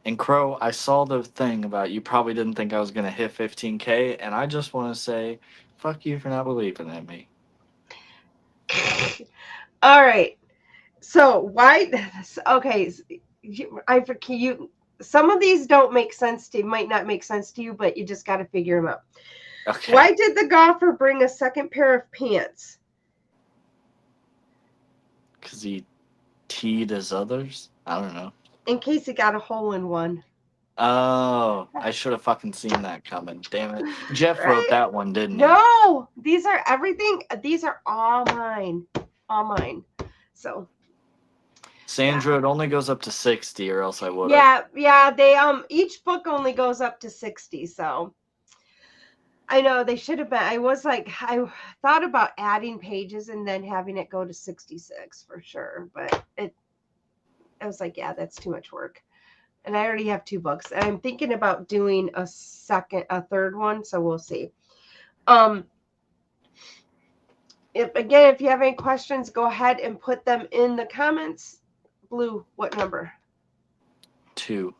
And Crow, I saw the thing about you probably didn't think I was going to hit 15K, and I just want to say, fuck you for not believing in me. All right. So why? Okay, I forget you. Some of these don't make sense to you, might not make sense to you, but you just got to figure them out. Okay. Why did the golfer bring a second pair of pants? Because he teed as others? I don't know. In case he got a hole in one. Oh, I should have fucking seen that coming. Damn it. Jeff Right? wrote that one, didn't he? No, these are everything. These are all mine. All mine. So Sandra, it only goes up to 60, or else I would have. yeah, they each book only goes up to 60, so I know they should have been. I thought about adding pages and then having it go to 66 for sure, but I was like, yeah, that's too much work. And I already have 2 books. And I'm thinking about doing a third one, so we'll see. If you have any questions, go ahead and put them in the comments blue, what number? 2.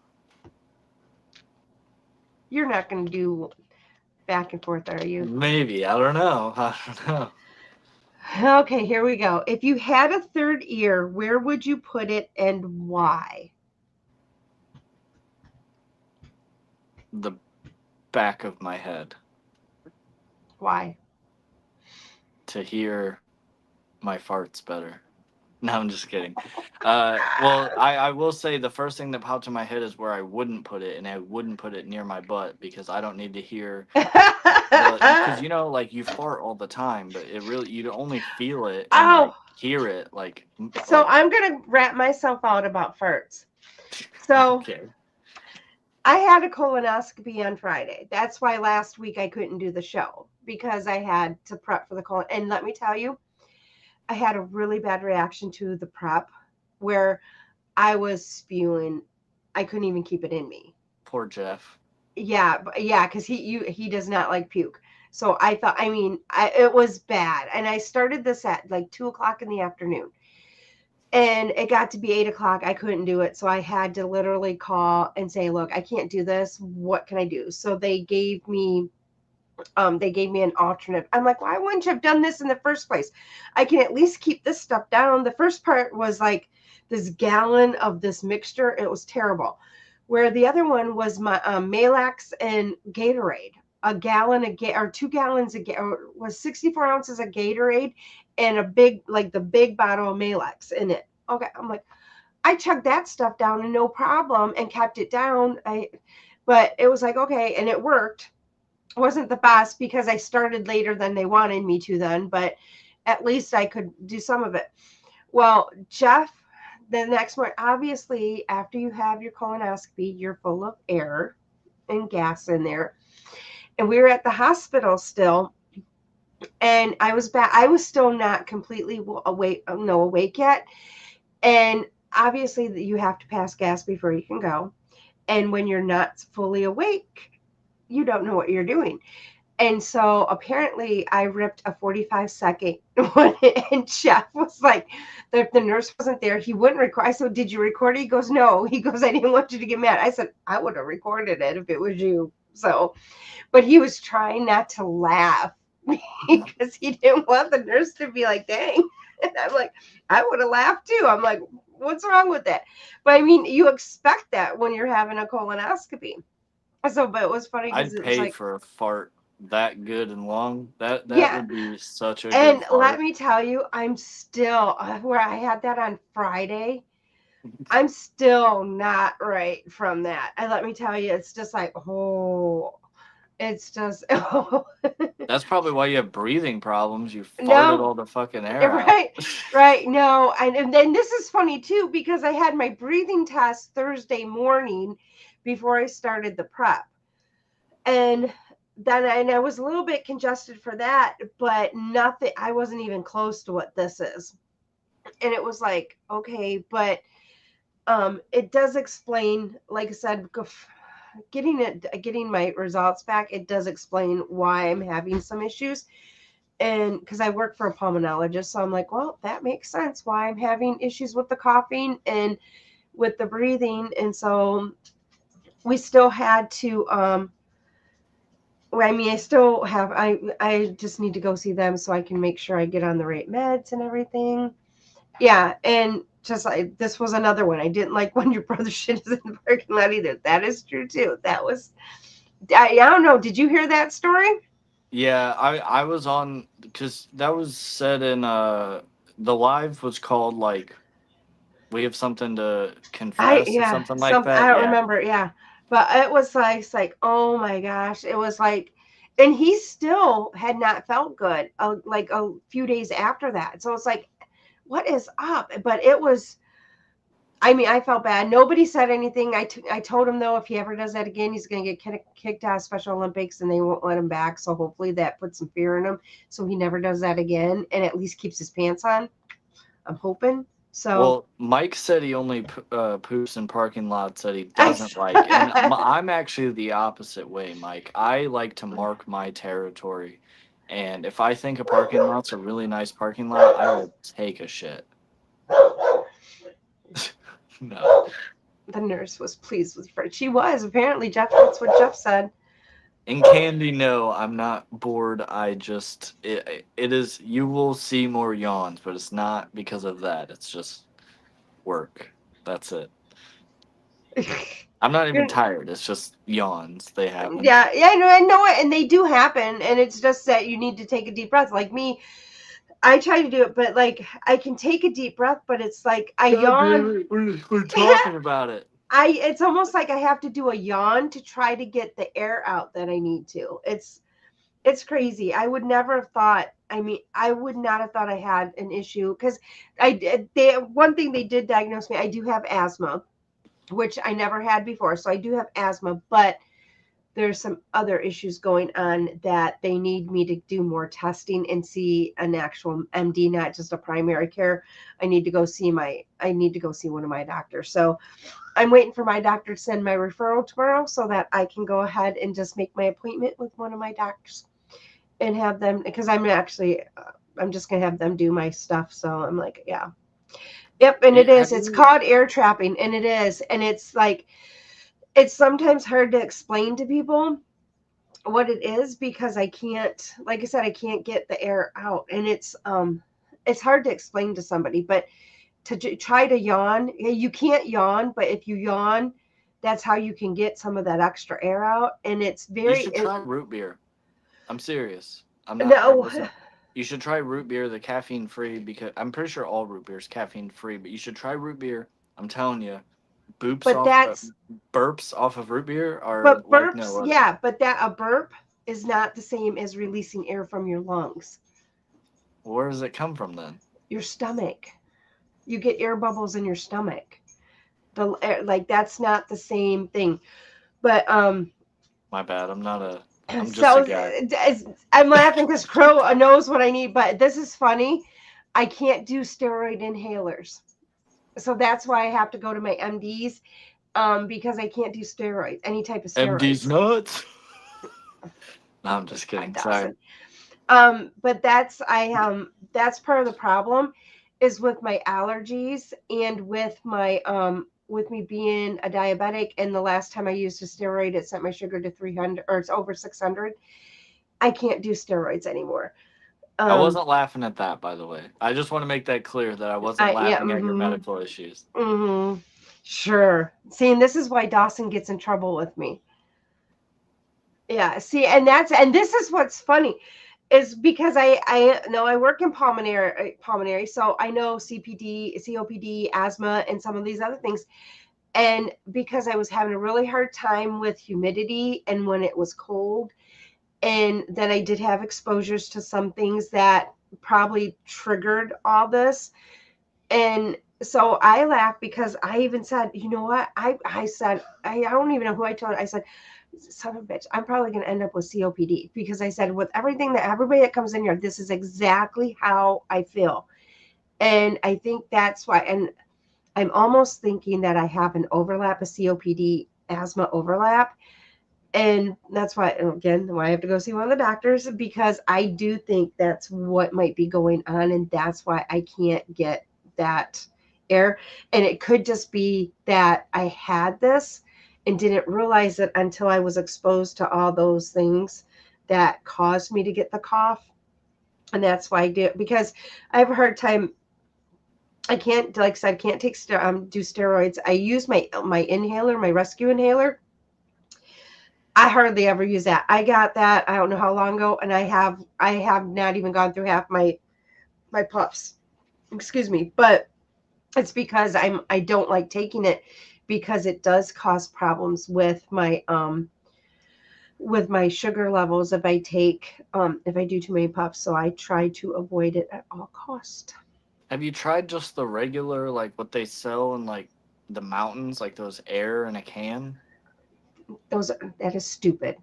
You're not going to do back and forth, are you? Maybe. I don't know. I don't know. Okay, here we go. If you had a third ear, where would you put it and why? The back of my head. Why? To hear my farts better. No, I'm just kidding. Well, I will say the first thing that popped in my head is where I wouldn't put it, and I wouldn't put it near my butt because I don't need to hear because like you fart all the time, but it really you'd only feel it and like Oh, hear it like so I'm going to wrap myself out about farts. So okay. I had a colonoscopy on Friday. That's why last week I couldn't do the show because I had to prep for the colon. And let me tell you, I had a really bad reaction to the prep where I was spewing. I couldn't even keep it in me. Poor Jeff. Yeah, because he does not like puke. So I thought, it was bad. And I started this at like 2:00 in the afternoon. And it got to be 8:00. I couldn't do it. So I had to literally call and say, look, I can't do this. What can I do? So they gave me an alternate. I'm like, why wouldn't you have done this in the first place? I can at least keep this stuff down. The first part was like this gallon of this mixture. It was terrible. Where the other one was my Malax and Gatorade. A gallon or 2 gallons was 64 ounces of Gatorade and the big bottle of Malax in it. Okay, I'm like, I chugged that stuff down and no problem and kept it down. But it was like, okay, and it worked. It wasn't the best because I started later than they wanted me to then, but at least I could do some of it. Well, Jeff, the next morning, obviously, after you have your colonoscopy, you're full of air and gas in there. And we were at the hospital still. And I was back. I was still not completely awake yet. And obviously, you have to pass gas before you can go. And when you're not fully awake, you don't know what you're doing. And so apparently I ripped a 45-second one, and Jeff was like, if the nurse wasn't there, he wouldn't record. I said, did you record it? He goes, no. He goes, I didn't want you to get mad. I said, I would have recorded it if it was you. So, but he was trying not to laugh because he didn't want the nurse to be like, dang. And I'm like, I would have laughed too. I'm like, what's wrong with that? But I mean, you expect that when you're having a colonoscopy. So, but it was funny because I'd it was pay like, for a fart that good and long. That yeah. would be such a And good fart. let me tell you, I'm still where I had that on Friday. I'm still not right from that. And let me tell you, it's just like, oh, it's just, oh. That's probably why you have breathing problems. You farted No. all the fucking air Right, out. right. No, and then this is funny too because I had my breathing test Thursday morning before I started the prep, and then I was a little bit congested for that, but nothing. I wasn't even close to what this is, and it was like, okay, but it does explain, like I said, getting my results back. It does explain why I'm having some issues. And because I work for a pulmonologist, so I'm like, well, that makes sense why I'm having issues with the coughing and with the breathing. And so we still had to I just need to go see them so I can make sure I get on the right meds and everything. Yeah, and just like this was another one. I didn't like when your brother shit is in the parking lot either. That is true too. That was I don't know. Did you hear that story? Yeah, I was on because that was said in the live was called like we have something to confess or something like I that. don't Yeah. remember. Yeah, but it was like, it's like, oh my gosh, it was like, and he still had not felt good. Like a few days after that, so it's like, what is up? But it was. I mean, I felt bad. Nobody said anything. I told him though, if he ever does that again, he's going to get kicked out of Special Olympics, and they won't let him back. So hopefully that puts some fear in him, so he never does that again, and at least keeps his pants on. I'm hoping. So Well, Mike said he only poops in parking lots that he doesn't like, and I'm actually the opposite way, Mike. I like to mark my territory, and if I think a parking lot's a really nice parking lot, I will take a shit. No. The nurse was pleased with Fred. She was, apparently, Jeff. That's what Jeff said. In Candy, no, I'm not bored. It is, you will see more yawns, but it's not because of that. It's just work. That's it. I'm not even tired. It's just yawns. They happen. Yeah, I know it, and they do happen, and it's just that you need to take a deep breath. Like me, I try to do it, but like I can take a deep breath, but it's like I yawn. We're talking about it. It's almost like I have to do a yawn to try to get the air out that I need to. It's crazy. I would never have thought. I mean, I would not have thought I had an issue because one thing they did diagnose me. I do have asthma, which I never had before. So I do have asthma, but there's some other issues going on that they need me to do more testing and see an actual MD, not just a primary care. I need to go see one of my doctors. So I'm waiting for my doctor to send my referral tomorrow so that I can go ahead and just make my appointment with one of my doctors and have them, because I'm just going to have them do my stuff. So I'm like, yeah. Yep. And it's called air trapping, and it is. And it's like, it's sometimes hard to explain to people what it is because I can't, like I said, I can't get the air out, and it's hard to explain to somebody, but to try to yawn, you can't yawn, but if you yawn, that's how you can get some of that extra air out. And it's You should try root beer. I'm serious. I'm not. No. You should try root beer, the caffeine free, because I'm pretty sure all root beer is caffeine free, but you should try root beer. I'm telling you. Burps off of root beer are but burps, like no other. Yeah, but a burp is not the same as releasing air from your lungs. Where does it come from then? Your stomach. You get air bubbles in your stomach. That's not the same thing. But my bad. I'm just a guy. I'm laughing because Crow knows what I need, but this is funny. I can't do steroid inhalers. So that's why I have to go to my MDs, because I can't do steroids, any type of steroids. MD's nuts. No, I'm just kidding. Sorry. But that's part of the problem is with my allergies and with my with me being a diabetic. And the last time I used a steroid, it sent my sugar to 300, or it's over 600. I can't do steroids anymore. I wasn't laughing at that, by the way. I just want to make that clear that I wasn't laughing at your medical issues. Mm-hmm. Sure. See, and this is why Dawson gets in trouble with me. Yeah. See, and this is what's funny, is because I know I work in pulmonary, so I know COPD, asthma, and some of these other things. And because I was having a really hard time with humidity and when it was cold, and then I did have exposures to some things that probably triggered all this. And so I laughed because I even said, you know what? I said, I don't even know who I told. I said, son of a bitch, I'm probably going to end up with COPD, because I said, with everything that everybody that comes in here, this is exactly how I feel. And I think that's why. And I'm almost thinking that I have an overlap, a COPD asthma overlap. And that's why, again, why I have to go see one of the doctors, because I do think that's what might be going on. And that's why I can't get that air. And it could just be that I had this and didn't realize it until I was exposed to all those things that caused me to get the cough. And that's why I do it, because I have a hard time. I can't, like I said, can't do steroids. I use my inhaler, my rescue inhaler. I hardly ever use that. I got that, I don't know how long ago, and I have not even gone through half my puffs. Excuse me. But it's because I don't like taking it, because it does cause problems with my sugar levels if I do too many puffs. So I try to avoid it at all cost. Have you tried just the regular, like what they sell in like the mountains, like those air in a can? That is stupid.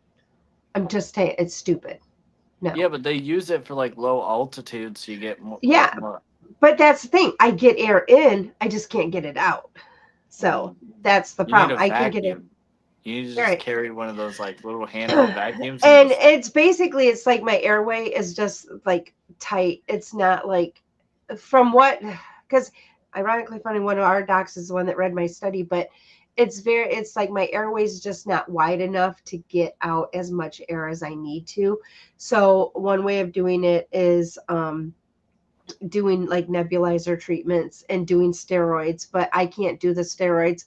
I'm just saying, it's stupid. No. Yeah, but they use it for like low altitude, so you get more. Yeah, but that's the thing. I get air in, I just can't get it out. So that's the problem. I can get it. You need to just carry one of those like little handheld vacuums. And it's like my airway is just like tight. It's not like, from what, because ironically funny, one of our docs is the one that read my study, but it's like my airways just not wide enough to get out as much air as I need to. So one way of doing it is doing like nebulizer treatments and doing steroids, but I can't do the steroids.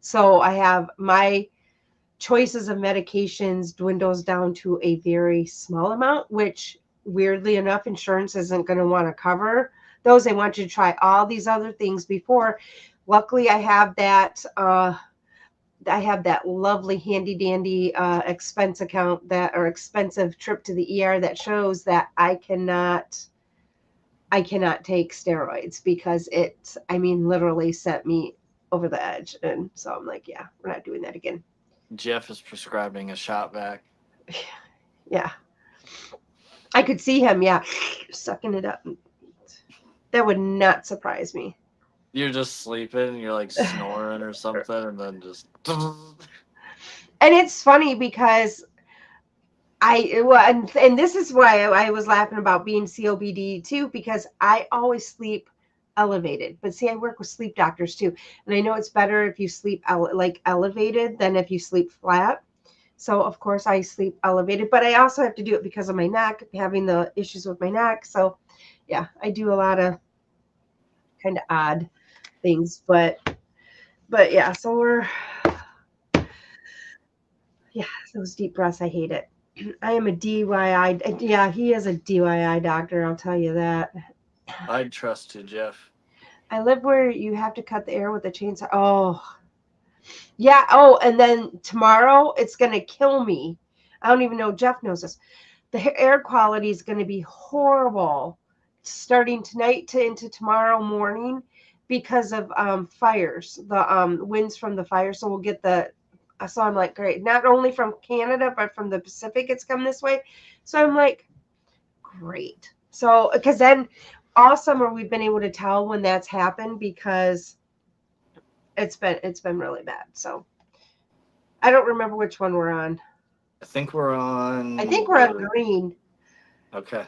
So I have my choices of medications dwindles down to a very small amount, which weirdly enough, insurance isn't going to want to cover those. They want you to try all these other things before. Luckily, I have that lovely handy dandy expense account that or expensive trip to the ER that shows that I cannot take steroids because literally sent me over the edge. And so I'm like, yeah, we're not doing that again. Jeff is prescribing a shot back. Yeah. I could see him, yeah, sucking it up. That would not surprise me. You're just sleeping and you're like snoring or something, and then just. And it's funny because and this is why I was laughing about being COPD too, because I always sleep elevated. But see, I work with sleep doctors too, and I know it's better if you sleep elevated than if you sleep flat. So of course I sleep elevated, but I also have to do it because of my neck, having the issues with my neck. So yeah, I do a lot of kind of odd things, but yeah, so those deep breaths, I hate it. I am a DIY. Yeah, he is a DIY doctor. I'll tell you that. I'd trust you, Jeff. I live where you have to cut the air with a chainsaw. Oh, yeah. Oh, and then tomorrow it's gonna kill me. I don't even know. Jeff knows this. The air quality is going to be horrible starting tonight to into tomorrow morning because of fires, the winds from the fire. So we'll get so I'm like, great. Not only from Canada, but from the Pacific, it's come this way. So I'm like, great. So, because then all summer we've been able to tell when that's happened because it's been really bad. So I don't remember which one we're on. I think we're on. I think we're on green. Okay.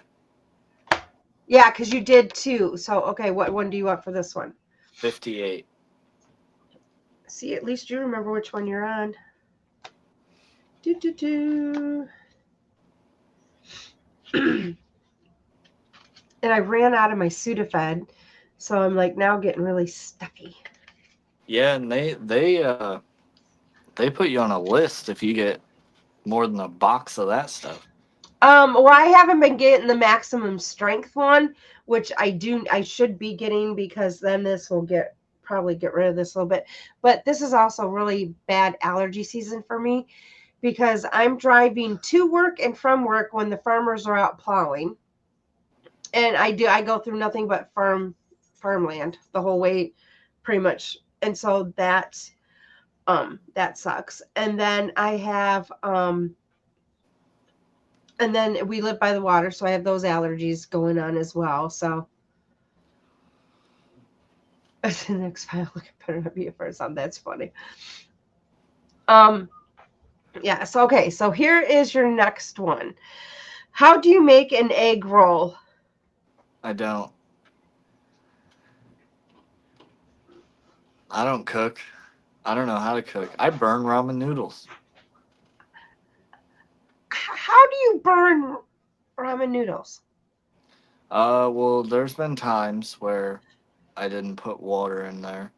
Yeah, because you did too. So, okay, what one do you want for this one? 58. See, at least you remember which one you're on. And I ran out of my Sudafed, so I'm like now getting really stuffy. Yeah, and they put you on a list if you get more than a box of that stuff. Well, I haven't been getting the maximum strength one, which I should be getting because then this will probably get rid of this a little bit. But this is also really bad allergy season for me because I'm driving to work and from work when the farmers are out plowing. And I go through nothing but farmland the whole way pretty much. And so that sucks. And then I have and then we live by the water, so I have those allergies going on as well. So the next file look better not be a first on. That's funny. Yeah, so okay, so here is your next one. How do you make an egg roll? I don't cook. I don't know how to cook. I burn ramen noodles. How do you burn ramen noodles? Well, there's been times where I didn't put water in there.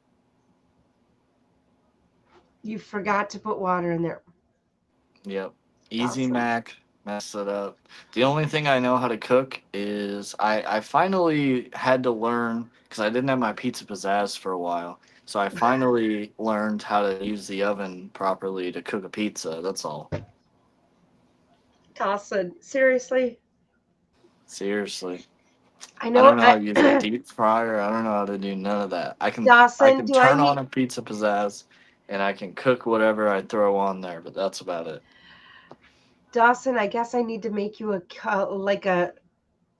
You forgot to put water in there. Yep. Easy Awesome. Mac messed it up. The only thing I know how to cook is I finally had to learn because I didn't have my pizza pizzazz for a while. So I finally learned how to use the oven properly to cook a pizza. That's all. Dawson, seriously? Seriously. I I know. don't know how to use a deep fryer. I don't know how to do none of that. I can Dawson, turn on a pizza pizzazz and I can cook whatever I throw on there, but that's about it. Dawson, I guess I need to make you a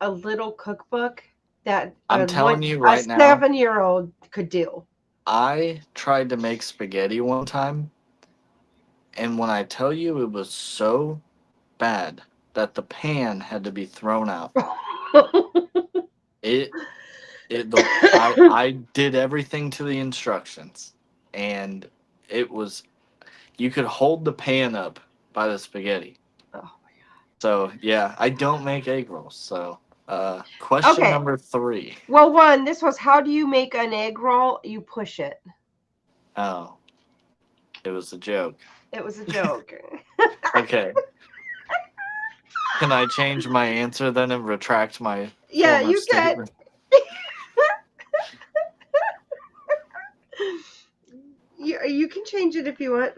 little cookbook that I'm telling you right now, 7-year-old could do. I tried to make spaghetti one time, and when I tell you it was so bad that the pan had to be thrown out. It I did everything to the instructions, and it was you could hold the pan up by the spaghetti. Oh. So yeah, I don't make egg rolls. So question Okay. number 3. Well, this was how do you make an egg roll? You push it. Oh, it was a joke. It was a joke. Okay. Can I change my answer then and retract my Yeah, former you can. statement? You can change it if you want.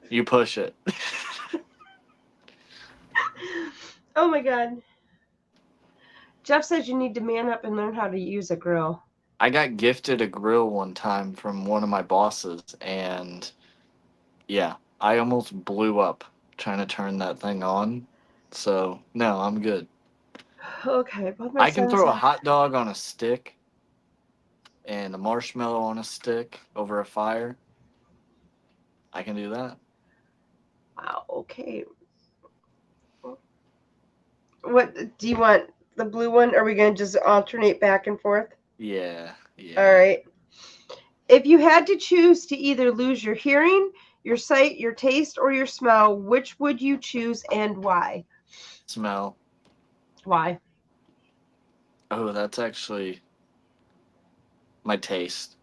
You push it. Oh my God. Jeff says you need to man up and learn how to use a grill. I got gifted a grill one time from one of my bosses, and yeah, I almost blew up trying to turn that thing on. So, no, I'm good. Okay, both my I can sons throw a have. hot dog on a stick and a marshmallow on a stick over a fire. I can do that. Wow, okay. What do you want? The blue one? Are we going to just alternate back and forth? Yeah, All yeah. right. If you had to choose to either lose your hearing, your sight, your taste, or your smell, which would you choose and why? Smell. Why? Oh, that's actually my taste.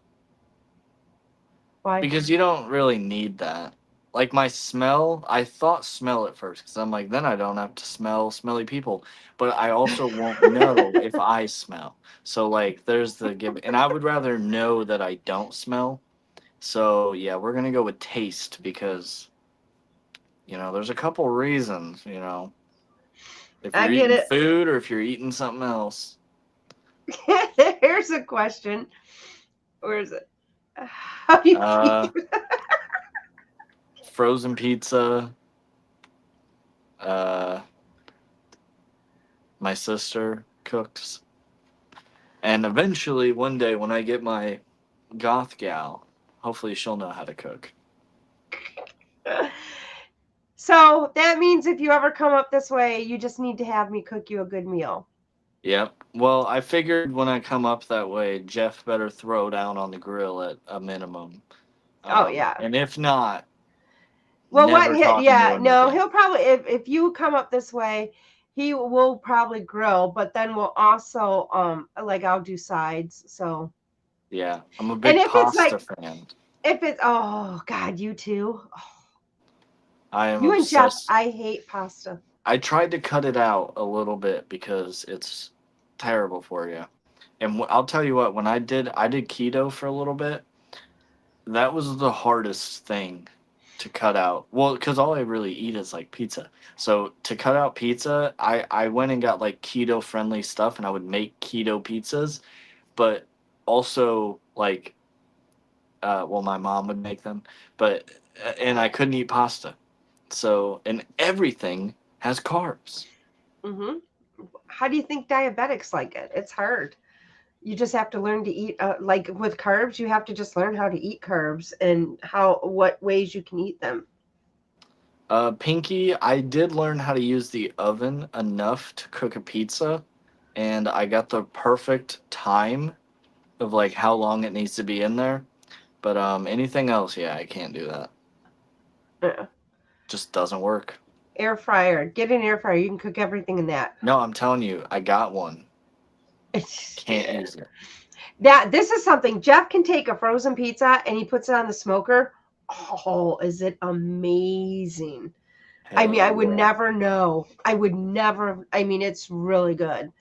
Why? Because you don't really need that. Like my smell, I thought smell at first because I'm like, then I don't have to smell smelly people. But I also won't know if I smell. So like, there's the give, and I would rather know that I don't smell. So yeah, we're gonna go with taste because there's a couple reasons. If I you're get eating it. food or if you're eating something else. Here's a question. Where is it? How do you Uh, keep? frozen pizza. Uh, my sister cooks. And eventually, one day, when I get my goth gal, hopefully she'll know how to cook. So that means if you ever come up this way, you just need to have me cook you a good meal. Yep. Well, I figured when I come up that way, Jeff better throw down on the grill at a minimum. Oh yeah. And if not, Well, never talking to yeah, him no, again. he'll probably if you come up this way, he will probably grill, but then we'll also like I'll do sides. So Yeah, I'm a and big if it's pasta like fan. if it's oh God, you too. I am You and Jeff, obsessed. I hate pasta. I tried to cut it out a little bit because it's terrible for you. And I'll tell you what, when I did keto for a little bit. That was the hardest thing to cut out. Well, because all I really eat is like pizza. So to cut out pizza, I went and got like keto friendly stuff and I would make keto pizzas, but also like, well, my mom would make them, but, and I couldn't eat pasta. So, and everything has carbs. Hmm. How do you think diabetics like it? It's hard. You just have to learn to eat like with carbs, you have to just learn how to eat carbs and what ways you can eat them. Pinky, I did learn how to use the oven enough to cook a pizza, and I got the perfect time of like how long it needs to be in there. But anything else, yeah, I can't do that. Uh, Just doesn't work. Air fryer. Get an air fryer. You can cook everything in that. No, I'm telling you, I got one. Can't use it. This is something Jeff can take a frozen pizza and he puts it on the smoker. Oh, is it amazing? I mean, Hell I would yeah. never know. I would never. I mean, it's really good.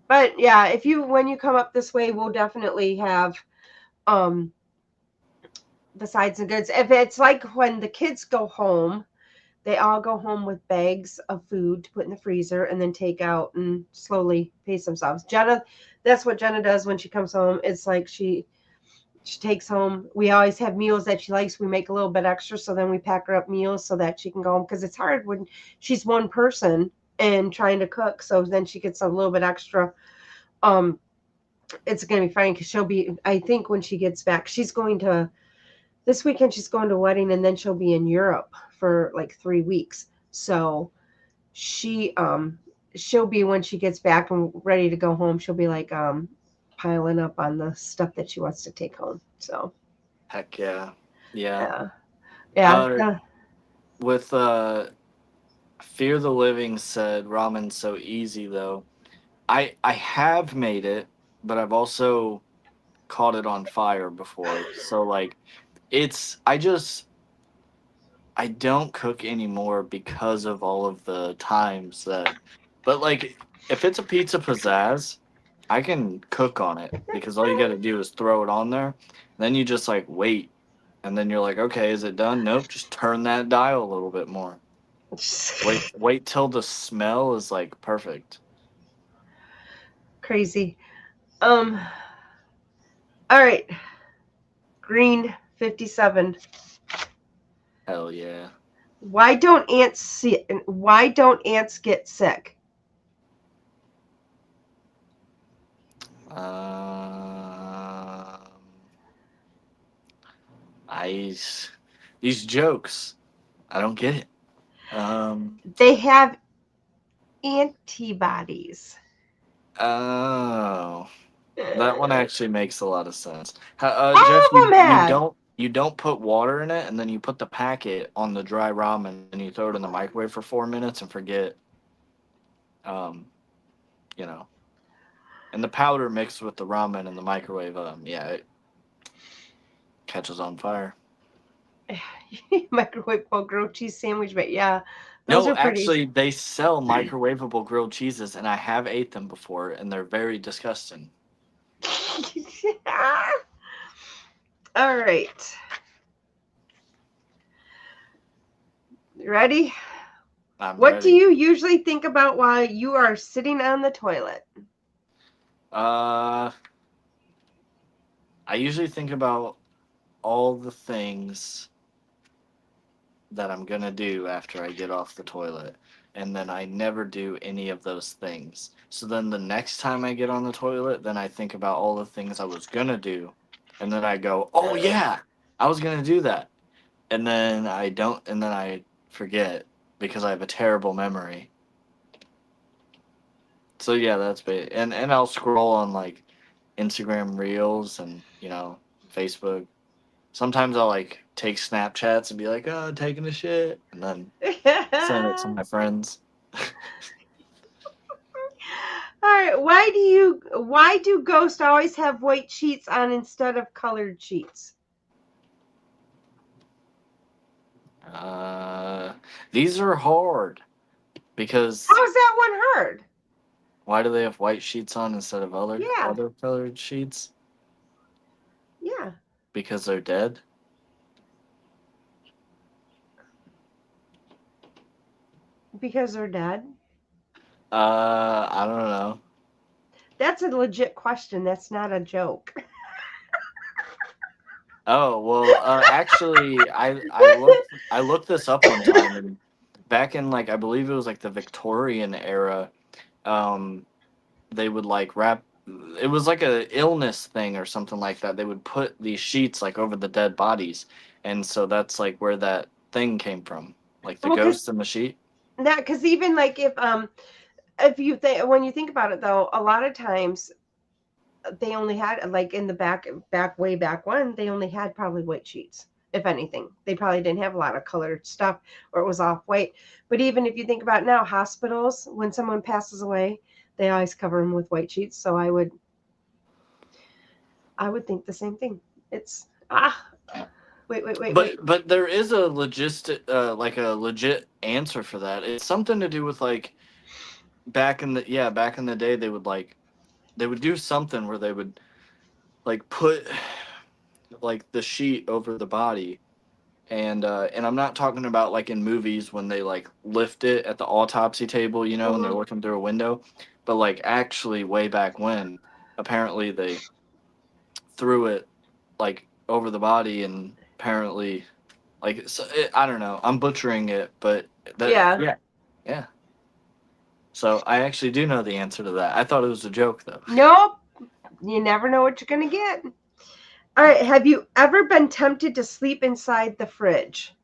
But yeah, if you when you come up this way, we'll definitely have um the sides and goods. If it's like when the kids go home, they all go home with bags of food to put in the freezer and then take out and slowly pace themselves. Jenna, that's what Jenna does when she comes home. It's like she takes home. We always have meals that she likes. We make a little bit extra, so then we pack her up meals so that she can go home because it's hard when she's one person and trying to cook. So then she gets a little bit extra. It's gonna be fine because she'll be. I think when she gets back, she's going to this weekend. She's going to a wedding and then she'll be in Europe for like 3 weeks. So she she'll be, when she gets back and ready to go home, she'll be like piling up on the stuff that she wants to take home. So Heck yeah. Yeah. yeah, yeah. With Fear the Living said ramen's so easy though. I have made it, but I've also caught it on fire before. So like I don't cook anymore because of all of the times that, but like if it's a pizza pizzazz, I can cook on it because all you got to do is throw it on there. Then you just like wait, and then you're like, okay, is it done? Nope, just turn that dial a little bit more. Wait till the smell is like perfect. Crazy. All right. Green 57. Hell yeah. Why don't ants get sick? I these jokes, I don't get it. They have antibodies. Oh, that one actually makes a lot of sense. All Jeff, of them have. you don't put water in it, and then you put the packet on the dry ramen, and you throw it in the microwave for 4 minutes and forget, um, you know, and the powder mixed with the ramen in the microwave, yeah, it catches on fire. Microwave grilled cheese sandwich, but yeah, those No, are pretty. actually, they sell microwavable grilled cheeses, and I have ate them before, and they're very disgusting. All right. Ready? I'm What do ready. you usually think about while you are sitting on the toilet? I usually think about all the things that I'm gonna do after I get off the toilet, and then I never do any of those things. So then the next time I get on the toilet, then I think about all the things I was gonna do, and then I go, "Oh yeah, I was gonna do that," and then I don't, and then I forget because I have a terrible memory. So yeah, that's big. And I'll scroll on like Instagram Reels and Facebook. Sometimes I'll like take Snapchats and be like, "Oh, taking a shit," and then send it to my friends. All right. Why do ghosts always have white sheets on instead of colored sheets? These are hard because How is that one hard? why do they have white sheets on instead of Yeah. other colored sheets? Yeah. Because they're dead. Because they're dead. I don't know. That's a legit question. That's not a joke. Oh well, actually, I looked this up one time, and back in like I believe it was like the Victorian era, um, they would like wrap. It was like a illness thing or something like that. They would put these sheets like over the dead bodies, and so that's like where that thing came from, like the Well, ghost in the sheet. because even like if you think, when you think about it though, a lot of times they only had, like, in the way back when, they only had probably white sheets. If anything, they probably didn't have a lot of colored stuff, or it was off white. But even if you think about now, hospitals, when someone passes away, they always cover them with white sheets. So I would think the same thing. It's wait. But there is a like a legit answer for that. It's something to do with like back in the day they would do something where they would like put like the sheet over the body, and I'm not talking about like in movies when they like lift it at the autopsy table, and they're Mhm. looking through a window, but like actually way back when, apparently they threw it like over the body, and apparently like I don't know, I'm butchering it, but Yeah. yeah. So I actually do know the answer to that. I thought it was a joke though. Nope. You never know what you're gonna get. All right. Have you ever been tempted to sleep inside the fridge?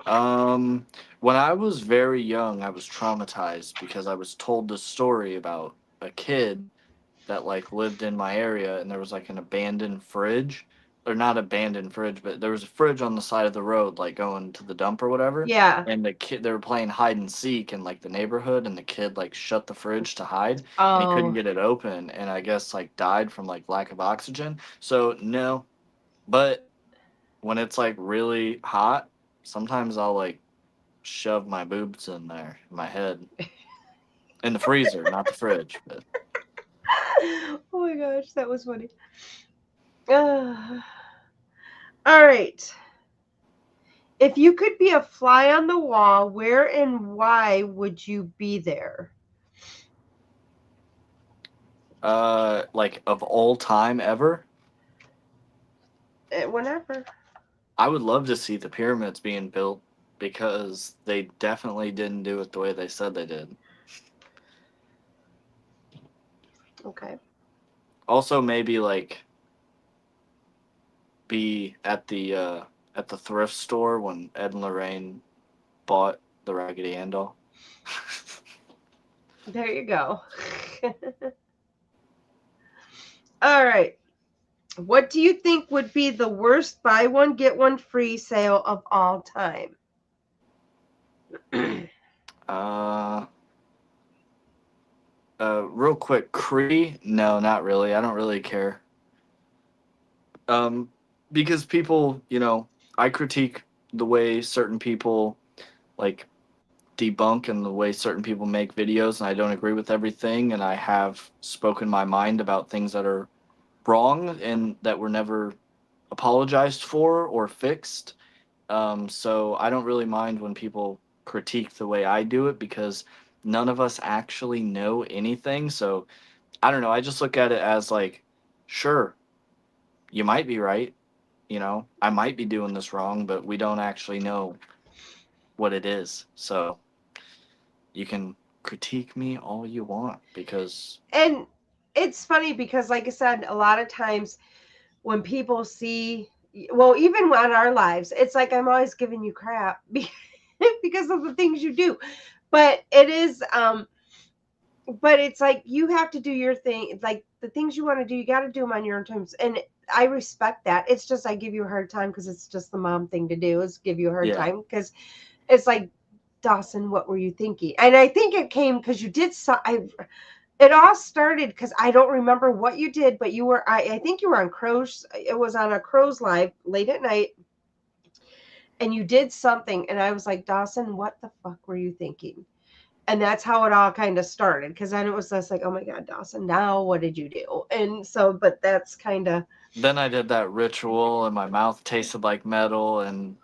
When I was very young, I was traumatized because I was told this story about a kid that like lived in my area, and there was like an abandoned fridge, or not abandoned fridge, but there was a fridge on the side of the road, like going to the dump or whatever. Yeah. And the kid, they were playing hide and seek in like the neighborhood, and the kid like shut the fridge to hide, and he couldn't Oh, get it open, and I guess like died from like lack of oxygen. So no, but when it's like really hot, sometimes I'll like shove my boobs in there, in my head, in the freezer, not the fridge. But oh my gosh, that was funny. All right. If you could be a fly on the wall, where and why would you be there? like of all time ever, Whenever. I would love to see the pyramids being built because they definitely didn't do it the way they said they did. Okay. Also, maybe like be at the thrift store when Ed and Lorraine bought the Raggedy Ann doll. There you go. All right. What do you think would be the worst buy one, get one free sale of all time? uh, Real quick, Cree? No, not really. I don't really care. Um, because people, I critique the way certain people like debunk and the way certain people make videos, and I don't agree with everything, and I have spoken my mind about things that are wrong and that were never apologized for or fixed. So I don't really mind when people critique the way I do it because none of us actually know anything. So I don't know. I just look at it as like, sure, you might be right. I might be doing this wrong, but we don't actually know what it is. So you can critique me all you want because And it's funny because, like I said, a lot of times when people see, well, even on our lives, it's like I'm always giving you crap because of the things you do. But it is, but it's like you have to do your thing. Like the things you want to do, you got to do them on your own terms. And I respect that. It's just I give you a hard time because it's just the mom thing to do is give you a hard yeah. time because it's like, Dawson, what were you thinking? And I think it came because you did so. It all started because I don't remember what you did, but you were. I think you were on Crows. It was on a Crows live late at night, and you did something, and I was like, Dawson, what the fuck were you thinking? And that's how it all kind of started. Because then it was just like, oh my god, Dawson, now what did you do? And so, but that's kind of. Then I did that ritual and my mouth tasted like metal and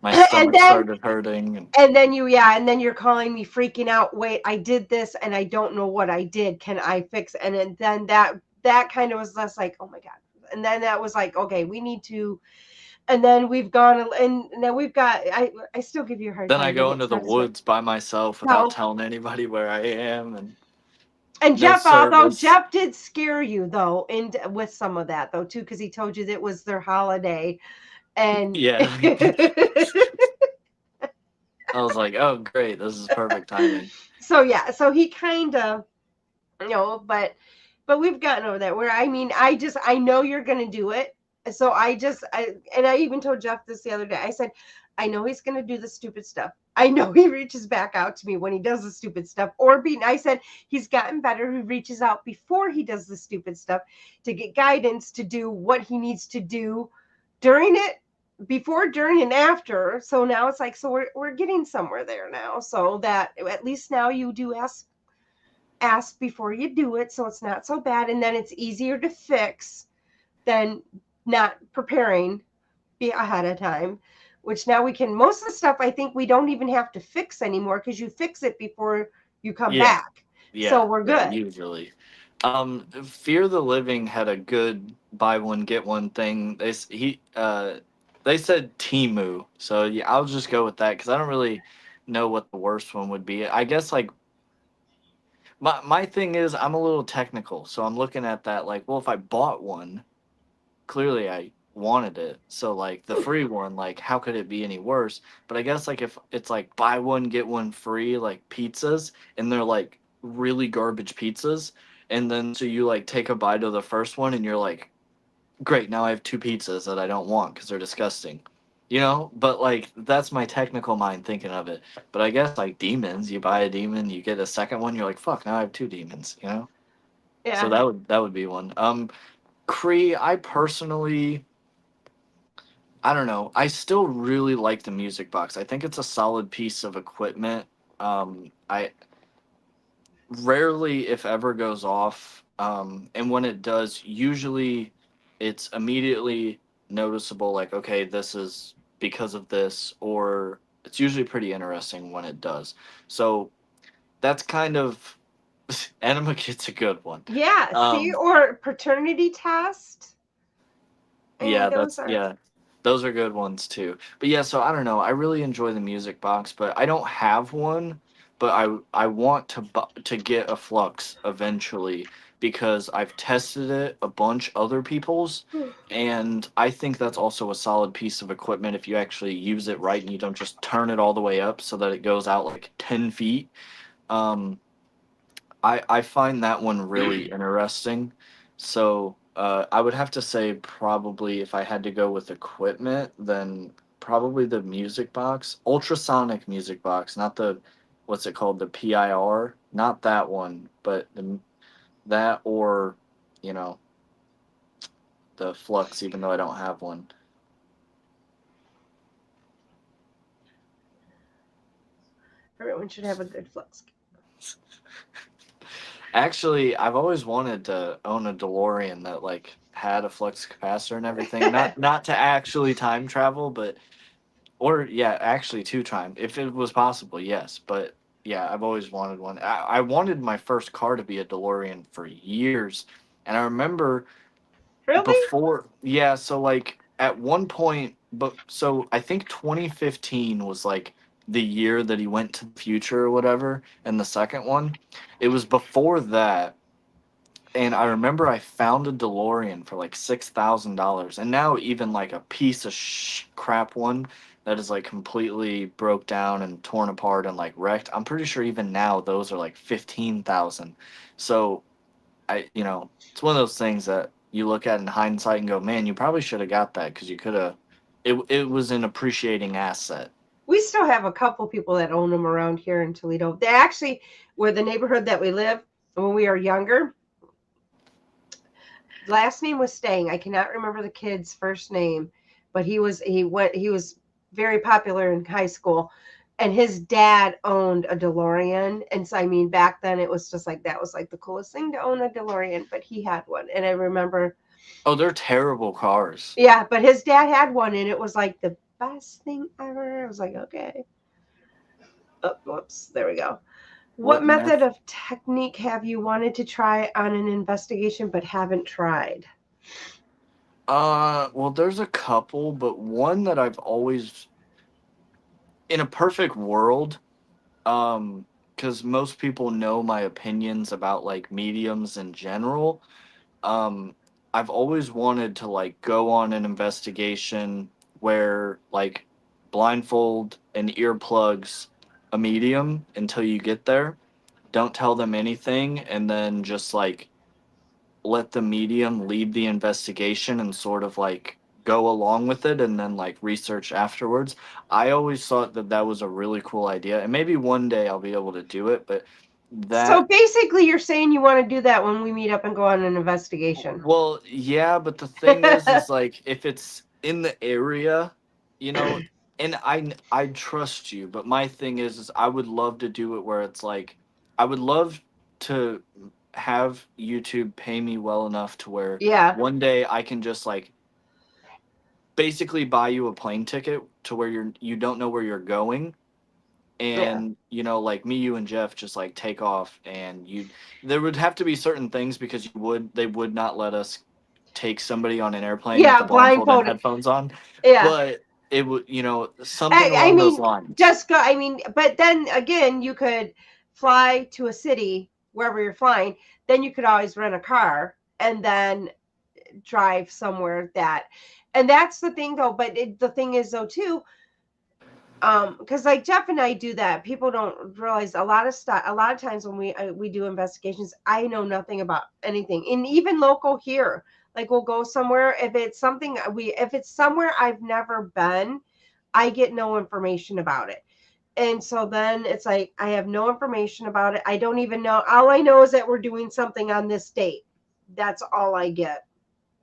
my And stomach then started hurting and and then you're calling me freaking out. Wait, I did this and I don't know what I did. Can I fix it? And then that kind of was less like, oh my god. And then that was like, okay, we need to. And then we've gone and now we've got. I still give you a hard then I time to go get into the started. woods by myself without No. telling anybody where I am and And no Jeff, although service. Jeff did scare you though, and with some of that though too, because he told you that it was their holiday, and Yeah. I was like, "Oh, great. This is perfect timing." so yeah, so he kind of, but we've gotten over that. Where I mean, I know you're gonna do it, so and I even told Jeff this the other day. I said, I know he's gonna do the stupid stuff. I know he reaches back out to me when he does the stupid stuff, or being. I said he's gotten better. He reaches out before he does the stupid stuff to get guidance to do what he needs to do during it, before, during, and after. So now it's like, so we're getting somewhere there now. So that at least now you do ask before you do it, so it's not so bad, and then it's easier to fix than not preparing be ahead of time. Which now we can, most of the stuff I think we don't even have to fix anymore because you fix it before you come Yeah. back. So Yeah. we're Yeah, good. usually. Fear the Living had a good buy one get one thing. They said Timu. So yeah, I'll just go with that cuz I don't really know what the worst one would be. I guess like my thing is I'm a little technical. So I'm looking at that like, well, if I bought one, clearly I wanted it. So like the free one, like how could it be any worse? But I guess like if it's like buy one get one free like pizzas and they're like really garbage pizzas, and then so you like take a bite of the first one and you're like, great, now I have two pizzas that I don't want because they're disgusting. You know, but like that's my technical mind thinking of it. But I guess like demons, you buy a demon, you get a second one, you're like, fuck, now I have two demons, you know? So Yeah. that would be one. Cree, I personally, I don't know. I still really like the music box. I think it's a solid piece of equipment. I rarely, if ever, goes off. And when it does, usually it's immediately noticeable, like, okay, this is because of this, or it's usually pretty interesting when it does. So that's kind of Enema Kit's a good one. Yeah. See, Um, or paternity test. I mean, Yeah, those are. those are good ones too. But yeah, so I don't know. I really enjoy the music box, but I don't have one. But I want to get a Flux eventually because I've tested it a bunch other people's, and I think that's also a solid piece of equipment if you actually use it right and you don't just turn it all the way up so that it goes out like 10 feet. Um, I find that one really interesting. So I would have to say probably if I had to go with equipment, then probably the music box, ultrasonic music box, not the what's it called, the PIR, not that one, but that or you know the Flux, even though I don't have one. Everyone should have a good flux. Actually, I've always wanted to own a DeLorean that like had a flux capacitor and everything. Not to actually time travel, but or yeah, actually to time if it was possible, yes. But yeah, I've always wanted one. I wanted my first car to be a DeLorean for years, and I remember Really? before, yeah, so like at one point, but so I think 2015 was like the year that he went to the future or whatever, and the second one. It was before that, and I remember I found a DeLorean for like $6,000, and now even like a piece of crap one that is like completely broke down and torn apart and like wrecked. I'm pretty sure even now those are like 15,000. So it's one of those things that you look at in hindsight and go, man, you probably should have got that because you could have. It was an appreciating asset. We still have a couple people that own them around here in Toledo. They actually, where the neighborhood that we live, when we were younger, last name was Stang. I cannot remember the kid's first name, but he was very popular in high school, and his dad owned a DeLorean. And so I mean, back then it was just like that was like the coolest thing to own a DeLorean. But he had one, and I remember, Oh, they're terrible cars. yeah. But his dad had one, and it was like the best thing ever. I was like, okay. Oh, whoops. There we go. What What method meth? of technique have you wanted to try on an investigation but haven't tried? Well, there's a couple, but one that I've always, in a perfect world, because most people know my opinions about like mediums in general. Um, I've always wanted to like go on an investigation where like blindfold and earplugs a medium until you get there. Don't tell them anything, and then just like let the medium lead the investigation and sort of like go along with it and then like research afterwards. I always thought that that was a really cool idea, and maybe one day I'll be able to do it, but So that basically, you're saying you want to do that when we meet up and go on an investigation. well, yeah, but the thing is like if it's in the area, you know, and I trust you, but my thing is I would love to do it where it's like I would love to have YouTube pay me well enough to where Yeah, one day I can just like basically buy you a plane ticket to where you don't know where you're going, yeah, and like me, you and Jeff just like take off, and there would have to be certain things because they would not let us take somebody on an airplane with yeah. the blindfold and Blindfolded. headphones on, Yeah. but it would something I along those mean, lines. just go. I mean, but then again, you could fly to a city wherever you're flying. Then you could always rent a car and then drive somewhere that And that's the thing though, but the thing is though too, because like Jeff and I do that. People don't realize a lot of stuff. A lot of times when we do investigations, I know nothing about anything, and even local here. Like we'll go somewhere if it's something if it's somewhere I've never been, I get no information about it. And so then it's like I have no information about it. I don't even know. All I know is that we're doing something on this date. That's all I get.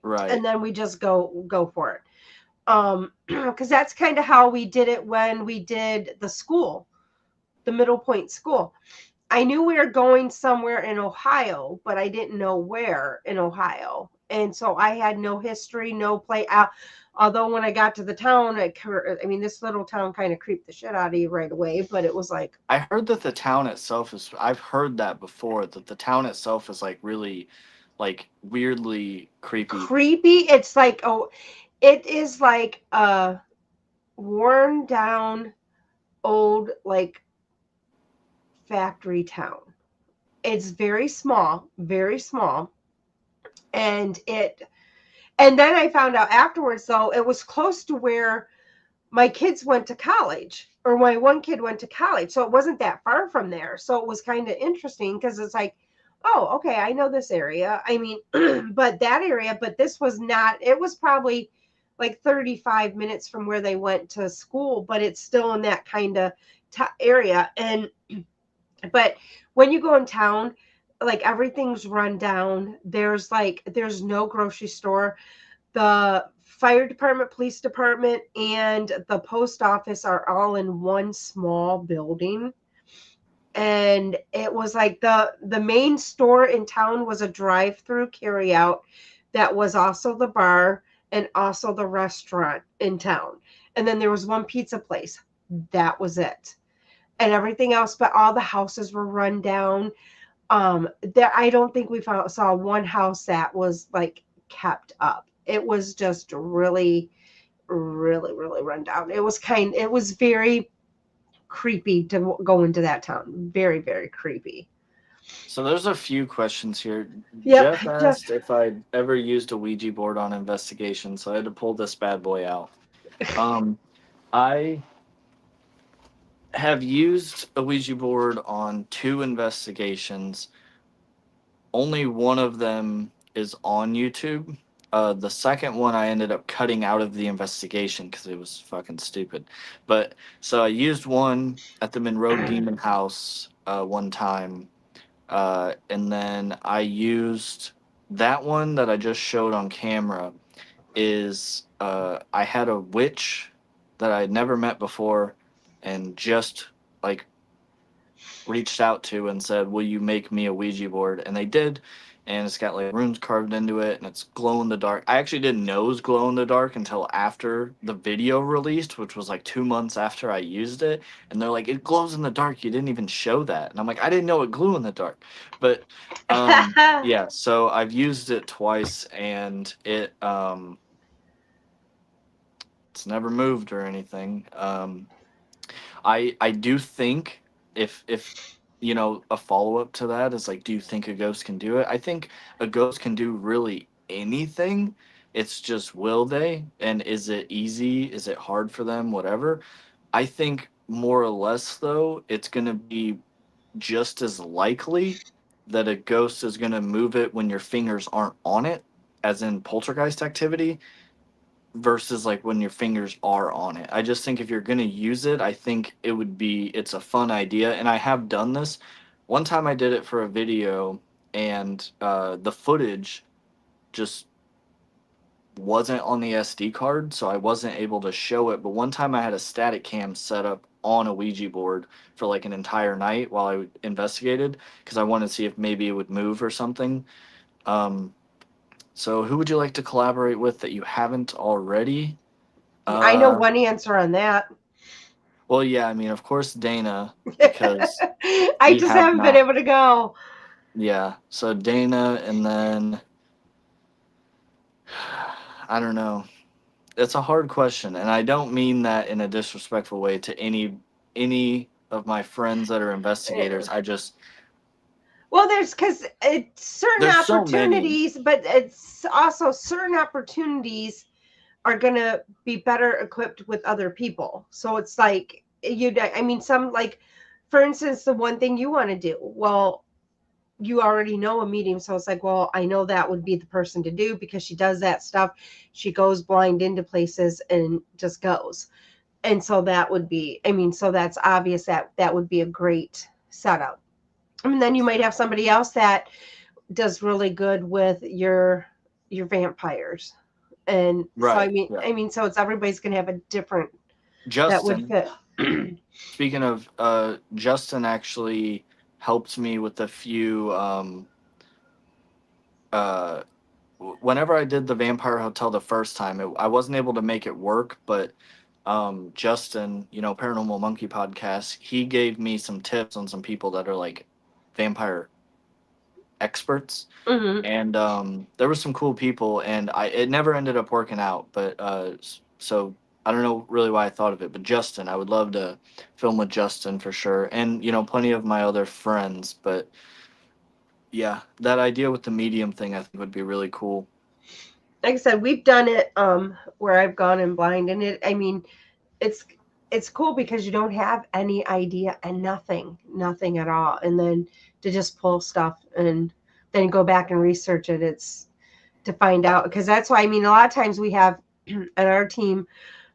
Right. And then we just go for it. Because that's kind of how we did it when we did the school, the Middle Point school. I knew we were going somewhere in Ohio, but I didn't know where in Ohio. And so I had no history, no play out. Although when I got to the town, I mean, this little town kind of creeped the shit out of you right away, but it was like, I heard that the town itself is. I've heard that before. That the town itself is like really, like weirdly creepy. It's like, oh, it is like a worn down old, like, factory town. It's very small, very small. And then I found out afterwards though, it was close to where my kids went to college, or my one kid went to college. So it wasn't that far from there. So it was kind of interesting because it's like, oh, okay, I know this area. I mean, but that area, but this was not, it was probably like 35 minutes from where they went to school, but it's still in that kind of area. And but when you go in town, like everything's run down. There's no grocery store. The fire department, police department, and the post office are all in one small building. And it was like the main store in town was a drive-through carry out that was also the bar and also the restaurant in town. And then there was one pizza place. That was it. And everything else, but all the houses were run down. There, I don't think we saw one house that was like kept up. It was just really, really, really run down. It was very creepy to go into that town. Very, very creepy. So there's a few questions here. Yep. Jeff asked if I'd ever used a Ouija board on investigation, so I had to pull this bad boy out. I have used a Ouija board on 2 investigations. Only one of them is on YouTube. The second one I ended up cutting out of the investigation because it was fucking stupid. But so I used one at the Monroe Demon House one time, and then I used that one that I just showed on camera. I had a witch that I had never met before, and just like reached out to and said, "Will you make me a Ouija board?" And they did, and it's got like runes carved into it, and it's glow in the dark. I actually didn't know it was glow in the dark until after the video released, which was like 2 months after I used it. And they're like, "It glows in the dark. You didn't even show that." And I'm like, "I didn't know it glue in the dark." But yeah, so I've used it twice, and it's never moved or anything. I do think if a follow up to that is like, do you think a ghost can do it? I think a ghost can do really anything. It's just, will they? And is it easy? Is it hard for them? Whatever. I think more or less though, it's gonna be just as likely that a ghost is gonna move it when your fingers aren't on it, as in poltergeist activity, versus like when your fingers are on it. I just think if you're going to use it, I think it's a fun idea. And I have done this. One time I did it for a video, and the footage just wasn't on the SD card, so I wasn't able to show it. But one time I had a static cam set up on a Ouija board for like an entire night while I investigated, because I wanted to see if maybe it would move or something. So who would you like to collaborate with that you haven't already? I know one answer on that. Well, yeah, I mean, of course, Dana, because I just haven't been able to go. Yeah, so Dana, and then I don't know. It's a hard question, and I don't mean that in a disrespectful way to any of my friends that are investigators. Well, because it's certain There's so many. opportunities, but it's also certain opportunities are going to be better equipped with other people. So it's like, I mean, some like, for instance, the one thing you want to do, well, you already know a medium. So it's like, well, I know that would be the person to do because she does that stuff. She goes blind into places and just goes. And so that would be, I mean, so that's obvious that that would be a great setup. And then you might have somebody else that does really good with your vampires. And so Right. Yeah. I mean, so it's everybody's gonna have a different that would Justin, fit. speaking of Justin actually helped me with a few uh whenever I did the Vampire Hotel the first time, I wasn't able to make it work, but Justin, Paranormal Monkey Podcast, he gave me some tips on some people that are like vampire experts, Hmm. and there were some cool people, and it never ended up working out, but so I don't know really why I thought of it, but Justin, I would love to film with Justin for sure, and plenty of my other friends, but yeah, that idea with the medium thing I think would be really cool. Like I said, we've done it where I've gone in blind, and I mean, it's it's cool because you don't have any idea and nothing at all, and then to just pull stuff and then go back and research it. It's to find out, because that's why, I mean, a lot of times we have on our team,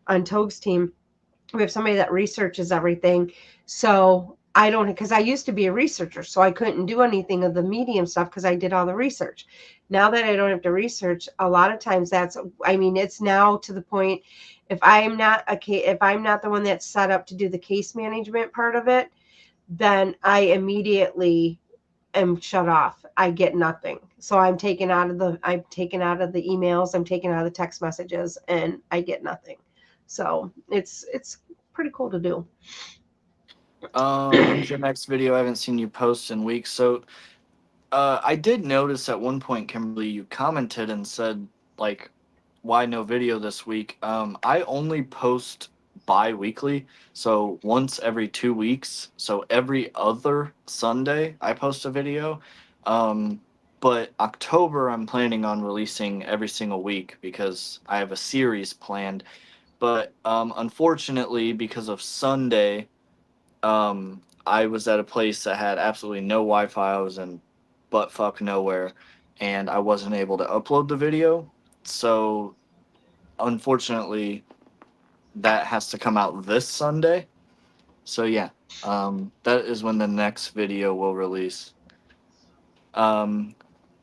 on Toge's team, we have somebody that researches everything. So I don't, because I used to be a researcher, so I couldn't do anything of the medium stuff because I did all the research. Now that I don't have to research, a lot of times that's, I mean, it's now to the point, if I'm not the one that's set up to do the case management part of it, then I immediately am shut off. I get nothing. So I'm taken out of the emails, I'm taken out of the text messages, and I get nothing. So it's pretty cool to do. When's your next video? I haven't seen you post in weeks. So, I did notice at one point, Kimberly, you commented and said, like, why no video this week? I only post bi-weekly, so once every 2 weeks. So every other Sunday, I post a video. Um, but October, I'm planning on releasing every single week because I have a series planned. But unfortunately, because of Sunday, I was at a place that had absolutely no Wi-Fi. I was in butt fuck nowhere, and I wasn't able to upload the video. So unfortunately, that has to come out this Sunday. So yeah, that is when the next video will release. Um,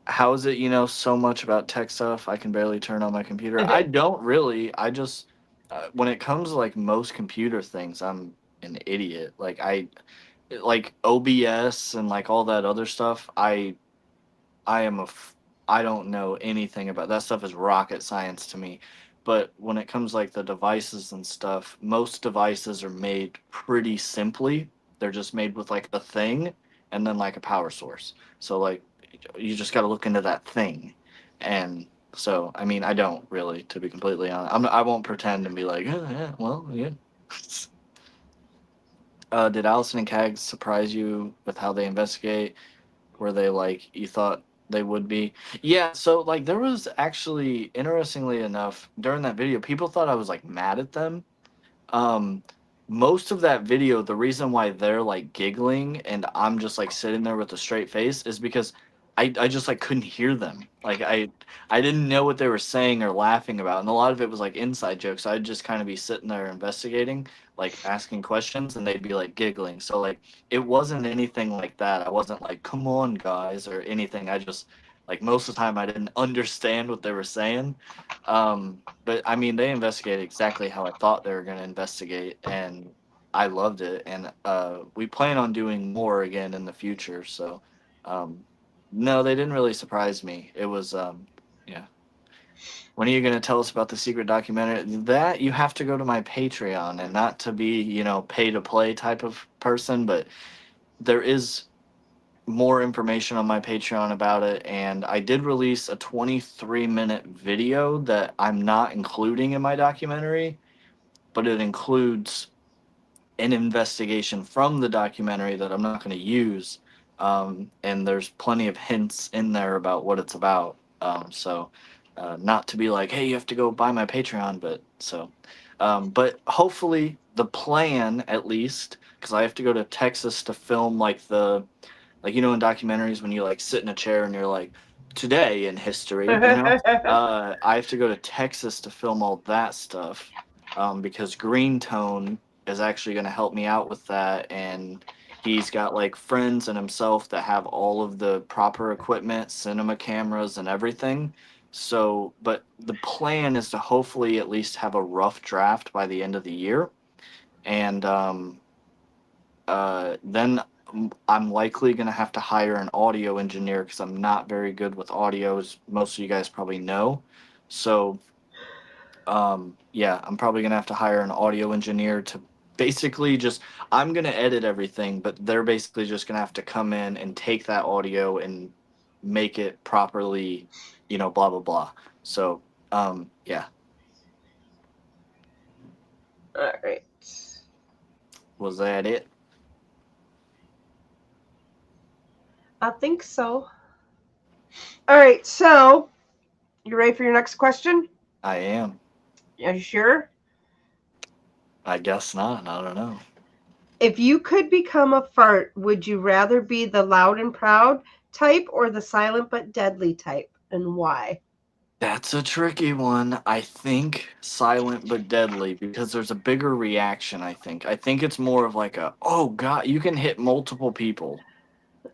how is it you know so much about tech stuff? I can barely turn on my computer. I don't really. I just when it comes to like most computer things, I'm an idiot. Like OBS and like all that other stuff. I am I don't know anything about that stuff. Is rocket science to me. But when it comes like the devices and stuff, most devices are made pretty simply. They're just made with like a thing and then like a power source. So like you just got to look into that thing. And so I mean I don't really, to be completely honest. I won't pretend and be like, oh, yeah, well, yeah. Did Allison and Cags surprise you with how they investigate? Were they like you thought they would be? Yeah, so like there was actually, interestingly enough, during that video, people thought I was like mad at them. um, Most of that video, the reason why they're like giggling and I'm just like sitting there with a straight face is because I just like couldn't hear them. Like I didn't know what they were saying or laughing about, and a lot of it was like inside jokes. I'd just kind of be sitting there investigating, like asking questions, and they'd be like giggling. So like it wasn't anything like that. I wasn't like, "Come on, guys," or anything. I just like most of the time I didn't understand what they were saying. But I mean, they investigated exactly how I thought they were going to investigate, and I loved it. And we plan on doing more again in the future. So, um, no, they didn't really surprise me. It was, yeah. When are you going to tell us about the secret documentary? That you have to go to my Patreon, and not to be, pay to play type of person, but there is more information on my Patreon about it, and I did release a 23-minute video that I'm not including in my documentary, but it includes an investigation from the documentary that I'm not going to use. And there's plenty of hints in there about what it's about. So not to be like, hey, you have to go buy my Patreon, but so, but hopefully the plan at least, because I have to go to Texas to film like like in documentaries when you like sit in a chair and you're like, today in history, I have to go to Texas to film all that stuff, because Green Tone is actually going to help me out with that, and he's got like friends and himself that have all of the proper equipment, cinema cameras, and everything. So, but the plan is to hopefully at least have a rough draft by the end of the year, and then I'm likely going to have to hire an audio engineer because I'm not very good with audio, as most of you guys probably know. So, yeah, I'm probably going to have to hire an audio engineer to basically just, I'm going to edit everything, but they're basically just going to have to come in and take that audio and make it properly, blah, blah, blah. So, yeah, All right. was that it? I think so. All right. So, you ready for your next question? I am. Are you sure? I guess not. I don't know. If you could become a fart, would you rather be the loud and proud type or the silent but deadly type, and why? That's a tricky one. I think silent but deadly because there's a bigger reaction, I think. I think it's more of like oh god, you can hit multiple people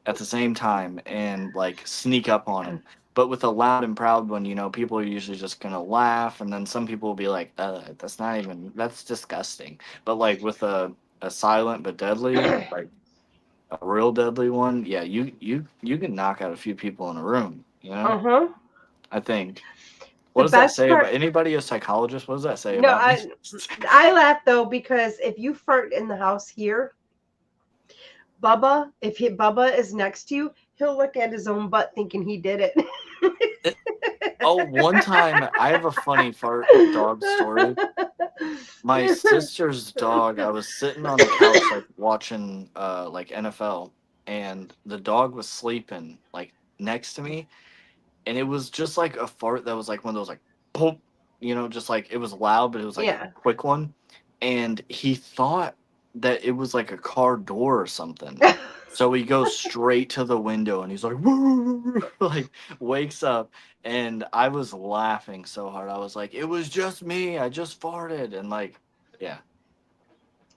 at the same time and like sneak up on them. But with a loud and proud one, people are usually just going to laugh, and then some people will be like, that's disgusting. But like with a silent but deadly, like a real deadly one, yeah, you can knock out a few people in a room. Uh-huh. I think. The What does that best say about part, anybody a psychologist? What does that say no, about me? I laugh though because if you fart in the house here, Bubba is next to you, he'll look at his own butt thinking he did it. Oh, one time I have a funny fart dog story. My sister's dog, I was sitting on the couch like watching like NFL, and the dog was sleeping like next to me, and it was just like a fart that was like one of those like boom, just like it was loud, but it was like a Yeah. quick one, and he thought that it was like a car door or something. So he goes straight to the window and he's like, "Woo," like wakes up, and I was laughing so hard. I was like, "It was just me. I just farted," and like, yeah,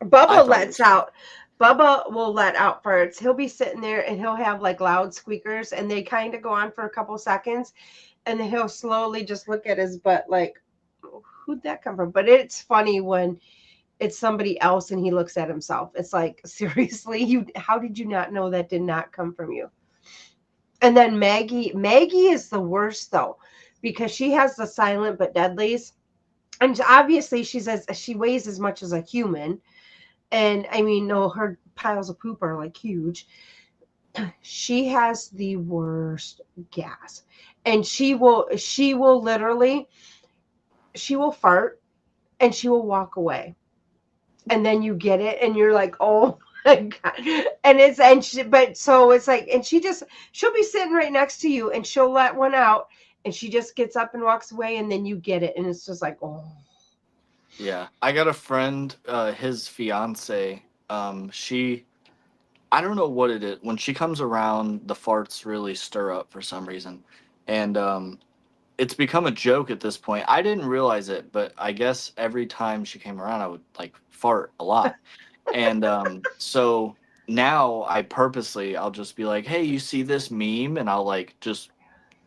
I Bubba thought it lets was funny. out. Bubba will let out farts. He'll be sitting there and he'll have like loud squeakers and they kind of go on for a couple seconds and then he'll slowly just look at his butt like, who'd that come from? But it's funny when it's somebody else and he looks at himself. It's like, seriously, how did you not know that did not come from you? And then Maggie is the worst though, because she has the silent but deadlies. And obviously she weighs as much as a human. And I mean, no, her piles of poop are like huge. She has the worst gas. And she will literally, she will fart and she will walk away. And then you get it and you're like, oh my God. But so it's like, and she'll be sitting right next to you and she'll let one out and she just gets up and walks away and then you get it. And it's just like, oh. Yeah, I got a friend, his fiance. She, I don't know what it is. When she comes around, the farts really stir up for some reason, and it's become a joke at this point. I didn't realize it, but I guess every time she came around, I would like fart a lot. And so now I'll just be like, "Hey, you see this meme?" And I'll like just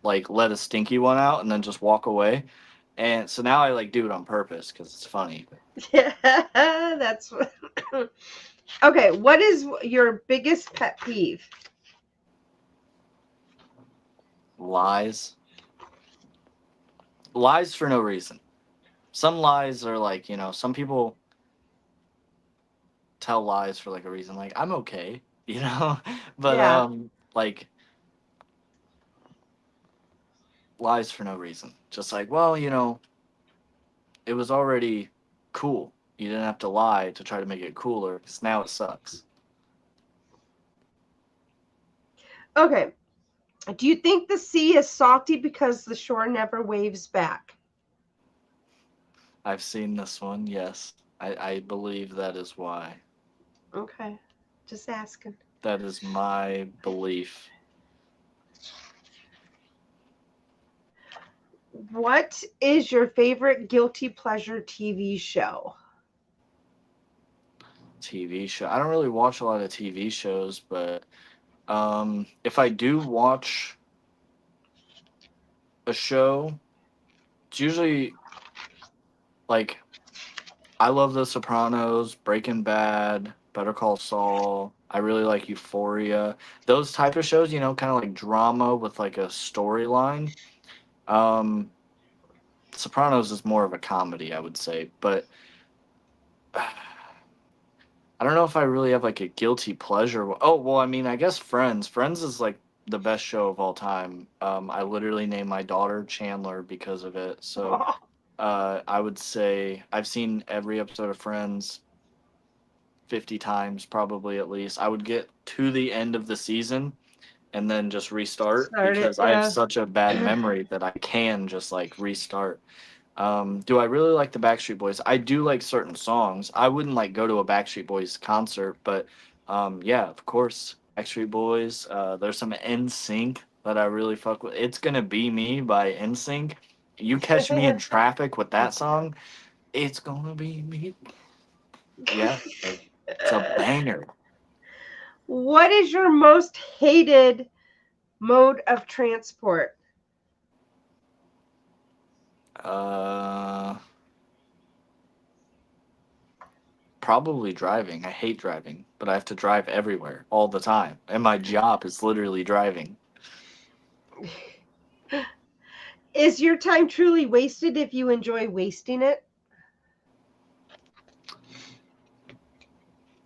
like let a stinky one out and then just walk away. And so now I like do it on purpose because it's funny. Yeah, that's what. Okay, what is your biggest pet peeve? Lies, lies for no reason. Some lies are like, some people tell lies for like a reason. Like I'm okay, but Yeah. like lies for no reason. Just like, well, it was already cool. You didn't have to lie to try to make it cooler because now it sucks. Okay. Do you think the sea is salty because the shore never waves back? I've seen this one. Yes, I believe that is why. Okay, just asking. That is my belief. What is your favorite guilty pleasure TV show? TV show. I don't really watch a lot of TV shows, but if I do watch a show, it's usually like I love The Sopranos, Breaking Bad, Better Call Saul. I really like Euphoria. Those type of shows, kind of like drama with like a storyline. Um, Sopranos is more of a comedy, I would say, but I don't know if I really have like a guilty pleasure. Oh, well, I mean, I guess Friends. Friends is like the best show of all time. I literally named my daughter Chandler because of it. So I would say I've seen every episode of Friends 50 times, probably at least. I would get to the end of the season and then just restart Start it, because I have yeah. such a bad memory that I can just like restart. Do I really like the Backstreet Boys? I do like certain songs. I wouldn't like go to a Backstreet Boys concert, but yeah, of course, Backstreet Boys. There's some NSYNC that I really fuck with. It's Gonna Be Me by NSYNC. You catch me in traffic with that song, it's gonna be me. Yeah, like, it's a banger. What is your most hated mode of transport? Uh, Probably driving. I hate driving, but I have to drive everywhere all the time, and my job is literally driving. Is your time truly wasted if you enjoy wasting it?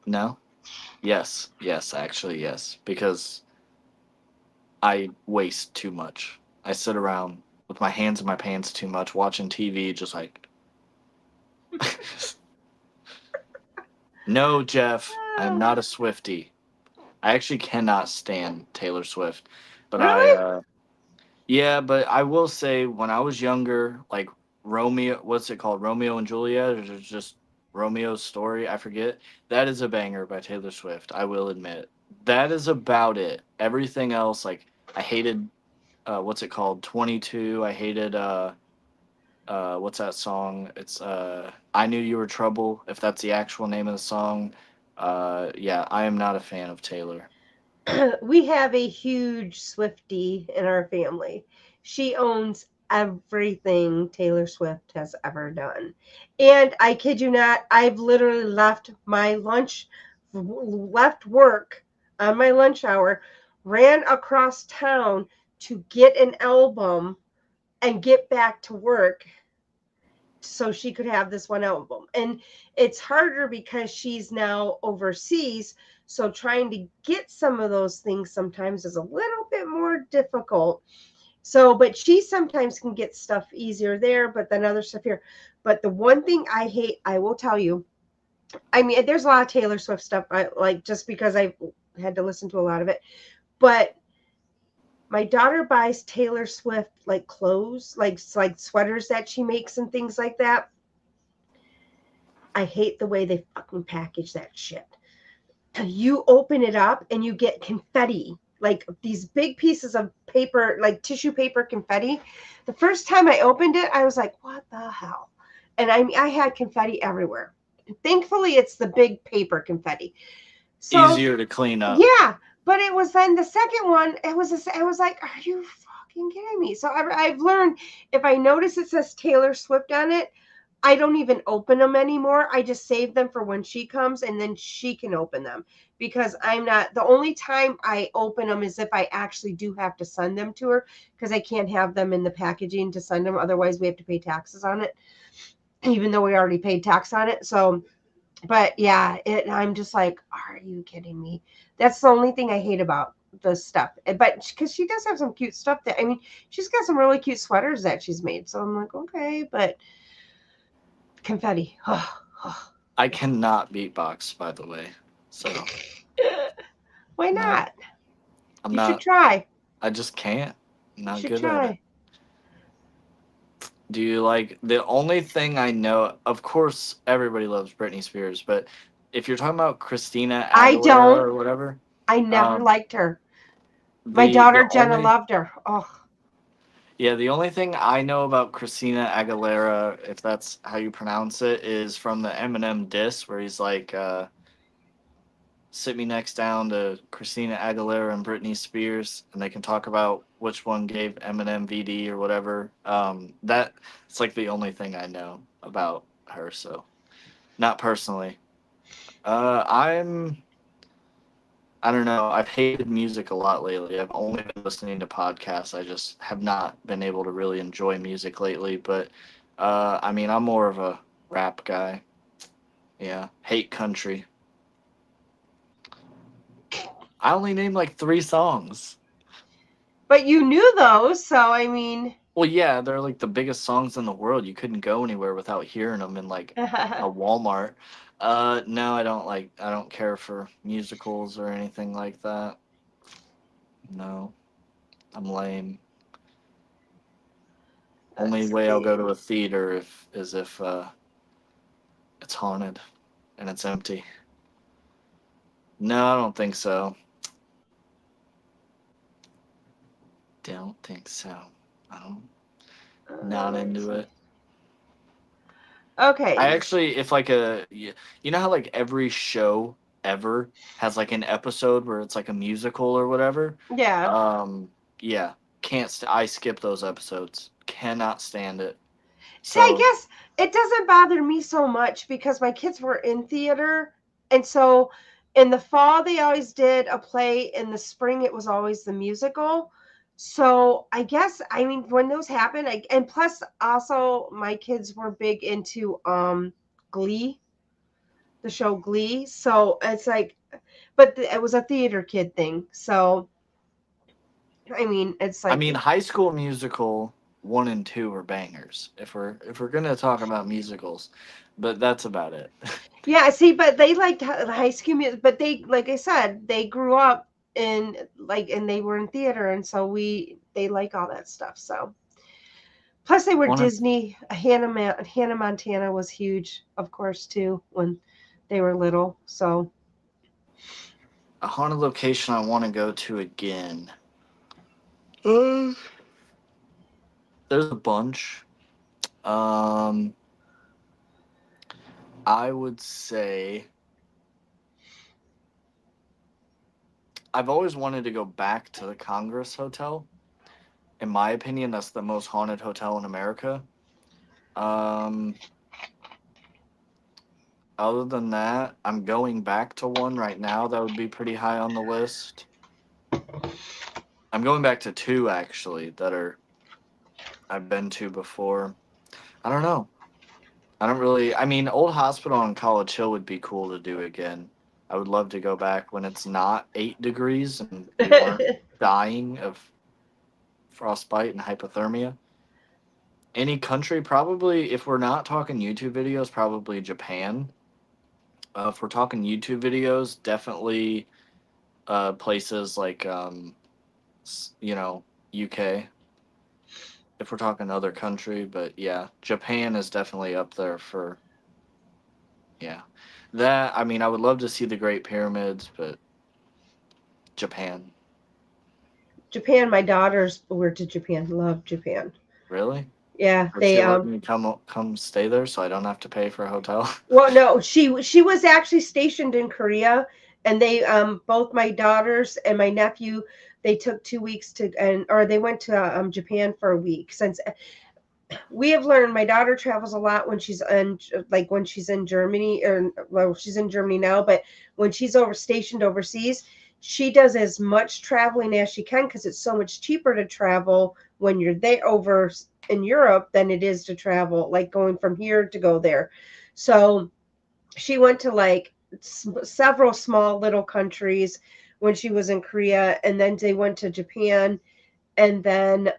No? Yes, actually, yes, because I waste too much. I sit around with my hands in my pants too much, watching TV, just like, no, Jeff, I'm not a Swiftie. I actually cannot stand Taylor Swift, but Really? yeah, but I will say when I was younger, like Romeo, what's it called? Romeo and Juliet, or just Romeo's Story? I forget. That is a banger by Taylor Swift, I will admit. That is about it. Everything else, like, I hated, what's it called? 22. I hated, what's that song? It's, I Knew You Were Trouble, if that's the actual name of the song. Yeah, I am not a fan of Taylor. We have a huge Swiftie in our family. She owns everything Taylor Swift has ever done. And I kid you not, I've literally left work on my lunch hour, ran across town to get an album and get back to work so she could have this one album. And it's harder because she's now overseas. So trying to get some of those things sometimes is a little bit more difficult. So, but she sometimes can get stuff easier there, but then other stuff here. But the one thing I hate, I will tell you, I mean, there's a lot of Taylor Swift stuff I like just because I had to listen to a lot of it. But my daughter buys Taylor Swift like clothes, like sweaters that she makes and things like that. I hate the way they fucking package that shit. You open it up and you get confetti, like these big pieces of paper, like tissue paper confetti. The first time I opened it, I was like, what the hell? And I had confetti everywhere. Thankfully, it's the big paper confetti. So, Easier to clean up. yeah, but it was then the second one, I was like, are you fucking kidding me? So I've learned if I notice it says Taylor Swift on it, I don't even open them anymore. I just save them for when she comes and then she can open them because I'm not the only time I open them is if I actually do have to send them to her because I can't have them in the packaging to send them. Otherwise, we have to pay taxes on it, even though we already paid tax on it. So, but yeah, I'm just like, are you kidding me? That's the only thing I hate about the stuff. But because she does have some cute stuff that, I mean, she's got some really cute sweaters that she's made. So I'm like, okay, but confetti. I cannot beatbox, by the way. So Why no, not? I'm You should not. try. I just can't. You Not should good at it. try. Do you like the only thing I know? Of course, everybody loves Britney Spears, but if you're talking about Christina I Aguilera don't. or whatever, I never um, liked her. My the daughter Jenna only loved her. Oh, yeah, the only thing I know about Christina Aguilera, if that's how you pronounce it, is from the Eminem diss where he's like, "Sit me next down to Christina Aguilera and Britney Spears, and they can talk about which one gave Eminem VD or whatever." That it's like the only thing I know about her. So not personally. I'm. I don't know. I've hated music a lot lately. I've only been listening to podcasts. I just have not been able to really enjoy music lately. But I mean, I'm more of a rap guy. Yeah, hate country. I only named like 3 songs. but you knew those, so I mean. Well, yeah, they're like the biggest songs in the world. You couldn't go anywhere without hearing them in like a Walmart. No, I don't like. I don't care for musicals or anything like that. No, I'm lame. Only Let's way I'll go see. to a theater if it's haunted and it's empty. No, I don't think so. Don't think so. I don't. Not Let me into see. it. I Okay. actually, if like you know how like every show ever has like an episode where it's like a musical or whatever. Yeah. Um, yeah, I skip those episodes. Cannot stand it. See, I So guess it doesn't bother me so much because my kids were in theater. And so in the fall, they always did a play. In the spring, it was always the musical. So I guess, I mean, when those happen, and plus also my kids were big into Glee, the show Glee. So it's like, but it was a theater kid thing. So, I mean, it's I like, mean, High School Musical 1 and 2 are bangers. If we're gonna talk about musicals, but that's about it. yeah, see, but they liked High School Music, but they, like I said, they grew up in like, and they were in theater, and so they like all that stuff. So plus they were One of Disney. Hannah Montana was huge, of course, too, when they were little. So a haunted location I want to go to again. Uh, there's a bunch. Um, I would say I've always wanted to go back to the Congress Hotel. In my opinion, that's the most haunted hotel in America. Um, other than that, I'm going back to one right now that would be pretty high on the list. I'm going back to 2 actually that are I've been to before. I don't know. I don't really. I mean, Old Hospital on College Hill would be cool to do again. I would love to go back when it's not 8 degrees and we weren't dying of frostbite and hypothermia. Any country, probably, if we're not talking YouTube videos, probably Japan. If we're talking YouTube videos, definitely places like, you know, UK. If we're talking other country, but yeah, Japan is definitely up there for, yeah. That, I mean, I would love to see the Great Pyramids, but Japan. Japan, my daughters were to Japan, loved Japan. Really? Yeah, Would they she let me come stay there so I don't have to pay for a hotel? well, no, she was actually stationed in Korea, and they both my daughters and my nephew, they took 2 weeks to, and or they went to Japan for a week. Since we have learned, my daughter travels a lot when she's in, like when she's in Germany, or well, she's in Germany now, but when she's stationed overseas, she does as much traveling as she can because it's so much cheaper to travel when you're there over in Europe than it is to travel like going from here to go there. So she went to like several small little countries when she was in Korea, and then they went to Japan, and then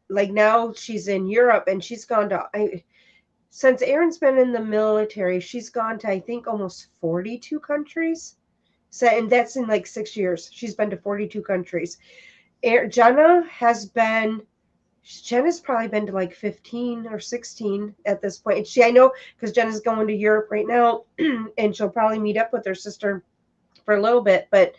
like now she's in Europe, and she's gone to since Erin's been in the military, she's gone to I think almost 42 countries. So, and that's in like 6 years. She's been to 42 countries. Jenna has been. Jenna's probably been to like 15 or 16 at this point. I know because Jenna's going to Europe right now, and she'll probably meet up with her sister for a little bit. But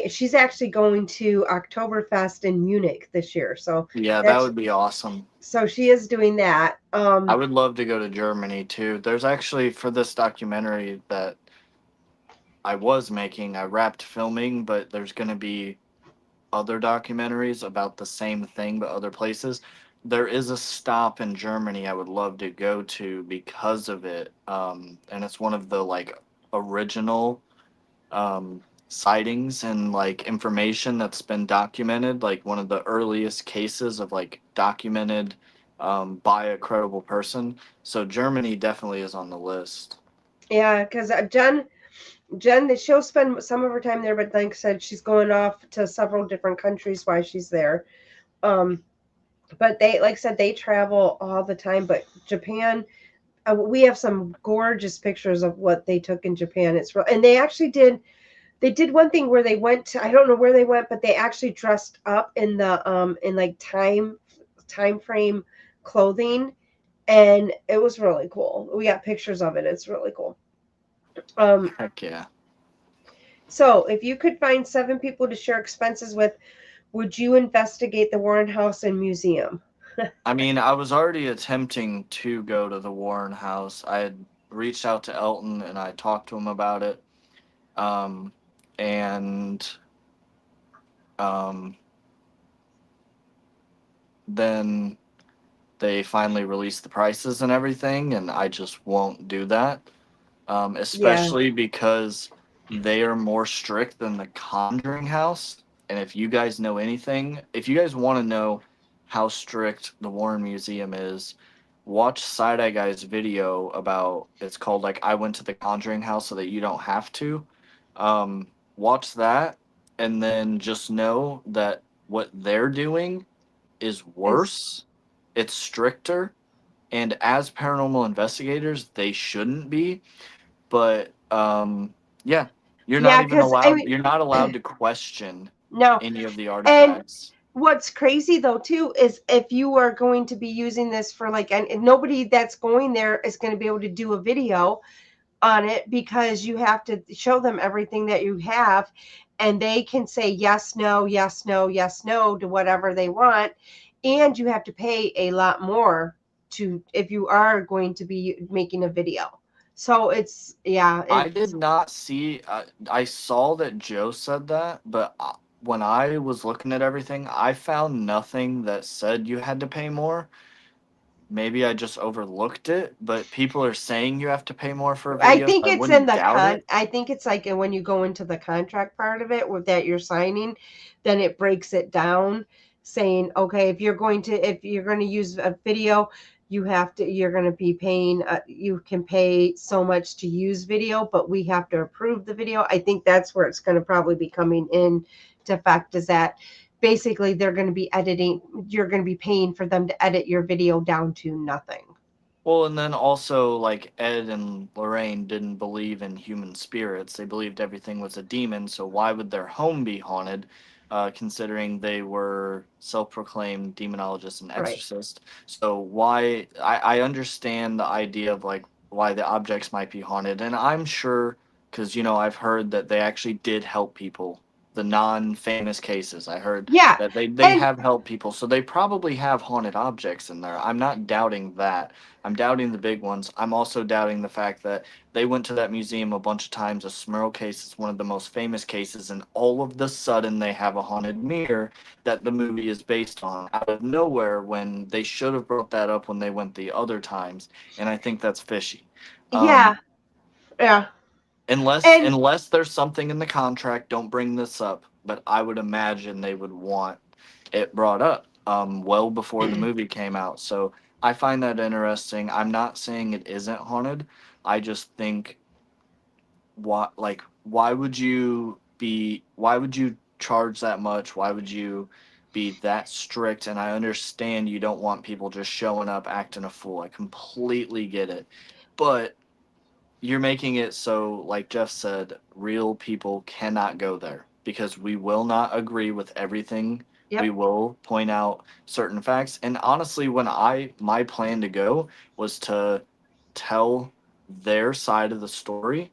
she's actually going to Oktoberfest in Munich this year. Yeah, that would be awesome. So she is doing that. I would love to go to Germany too. There's actually, for this documentary that I was making, I wrapped filming, but there's going to be other documentaries about the same thing but other places. There is a stop in Germany I would love to go to because of it. And it's one of the like original sightings and like information that's been documented, like one of the earliest cases of like documented by a credible person. So Germany definitely is on the list. Yeah, because Jen, she'll spend some of her time there, but like I said, she's going off to several different countries while she's there. Um, but they, like I said, they travel all the time. But Japan, we have some gorgeous pictures of what they took in Japan. It's real, and they actually did. They did one thing where they went to, I don't know where they went, but they actually dressed up in the in like time frame clothing, and it was really cool. We got pictures of it. It's really cool. Um, Heck yeah. so if you could find 7 people to share expenses with, would you investigate the Warren House and Museum? I mean, I was already attempting to go to the Warren House. I had reached out to Elton and I talked to him about it. Um, and um, then they finally released the prices and everything, and I just won't do that. Yeah. Especially because they are more strict than the Conjuring House. And if you guys know anything, if you guys want to know how strict the Warren Museum is, watch Side Eye Guy's video about, it's called like I went to the Conjuring House so that you don't have to. Watch that, and then just know that what they're doing is Is worse. It's stricter, and as paranormal investigators, they shouldn't be. But yeah, yeah, because I mean, you're not allowed to question no. any of the And artifacts. what's crazy though too is if you are going to be using this for like, and nobody that's going there is going to be able to do a video on it because you have to show them everything that you have, and they can say yes, no, yes, no, yes, no to whatever they want, and you have to pay a lot more to if you are going to be making a video. So it's, yeah, I did it's, not see. I saw that Joe said that, but when I was looking at everything, I found nothing that said you had to pay more. Maybe I just overlooked it, but people are saying you have to pay more for a I video, so think I it's in wouldn't the doubt it. I think it's like when you go into the contract part of it with that you're signing, then it breaks it down saying, okay, if you're going to use a video, you're going to be paying, you can pay so much to use video, but we have to approve the video. I think that's where it's going to probably be coming in to effect, is that basically you're going to be paying for them to edit your video down to nothing. Well, and then also, like, Ed and Lorraine didn't believe in human spirits. They believed everything was a demon, so why would their home be haunted, considering they were self proclaimed demonologists and Right. exorcists? So, why? I understand the idea of, like, why the objects might be haunted, and I'm sure, because, I've heard that they actually did help people. The non famous cases, I heard Yeah. that they And have helped people, so they probably have haunted objects in there. I'm not doubting that. I'm doubting the big ones. I'm also doubting the fact that they went to that museum a bunch of times. A Smurl case is one of the most famous cases, and all of the sudden they have a haunted mirror that the movie is based on out of nowhere when they should have brought that up when they went the other times. And I think that's fishy. yeah, Um, yeah. unless And unless there's something in the contract, don't bring this up. But I would imagine they would want it brought up well before the movie came out. So I find that interesting. I'm not saying it isn't haunted. I just think why would you charge that much? Why would you be that strict? And I understand you don't want people just showing up acting a fool. I completely get it. But you're making it so, like Jeff said, real people cannot go there because we will not agree with everything we Yep. will point out certain facts. And honestly, when my plan to go was to tell their side of the story,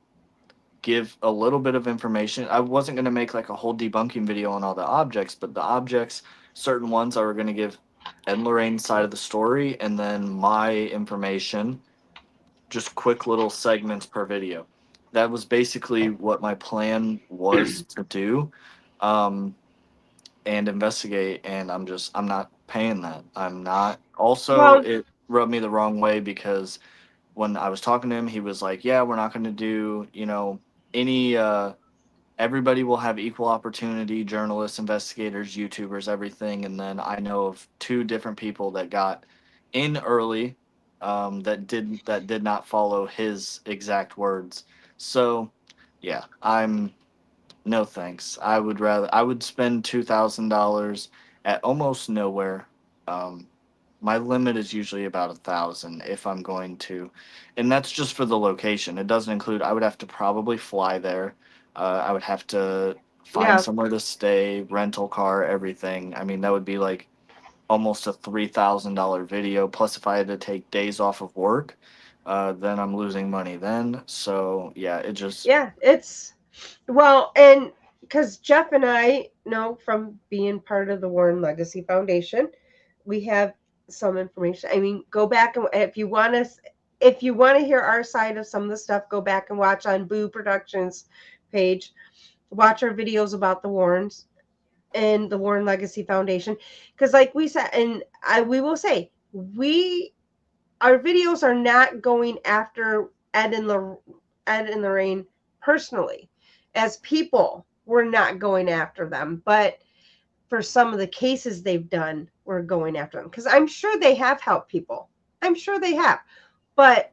give a little bit of information. I wasn't going to make like a whole debunking video on all the objects, but the objects, certain ones I were going to give Ed and Lorraine's side of the story, and then my information, just quick little segments per video. That was basically what my plan was to do. Um, and investigate, and I'm not paying that. I'm not. Also, Well, it rubbed me the wrong way because when I was talking to him, he was like, "Yeah, we're not going to do, any everybody will have equal opportunity, journalists, investigators, YouTubers, everything." And then I know of two different people that got in early, that did not follow his exact words. So, yeah, I'm no thanks. I would spend $2,000 at almost nowhere. Um, my limit is usually about 1,000 if I'm going to, and that's just for the location. It doesn't include. I would have to probably fly there. I would have to find yeah. somewhere to stay, rental car, everything. I mean, that would be like almost a $3,000 video. Plus, if I had to take days off of work, then I'm losing money. Then, so yeah, it just Yeah, it's well, and because Jeff and I know from being part of the Warren Legacy Foundation, we have some information. I mean, go back and if you want to hear our side of some of the stuff, go back and watch on Boo Productions page. Watch our videos about the Warrens and the Warren Legacy Foundation, because like we said, and we will say we our videos are not going after Ed and Lorraine personally. As people, we're not going after them, but for some of the cases they've done, we're going after them because I'm sure they have helped people. I'm sure they have, but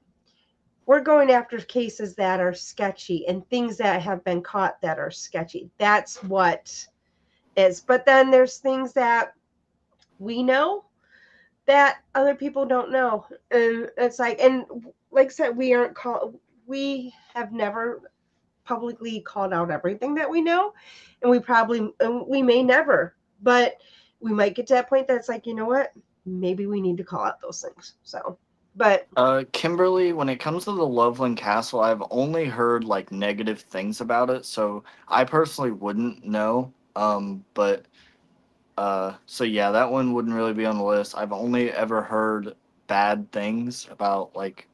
we're going after cases that are sketchy and things that have been caught that are sketchy. That's what is. But then there's things that we know that other people don't know. And it's like, and like I said, we have never publicly called out everything that we know. And we may never, but we might get to that point that's like, you know what? Maybe we need to call out those things. So, but Kimberly, when it comes to the Loveland Castle, I've only heard like negative things about it, so I personally wouldn't know. But so yeah, that one wouldn't really be on the list. I've only ever heard bad things about like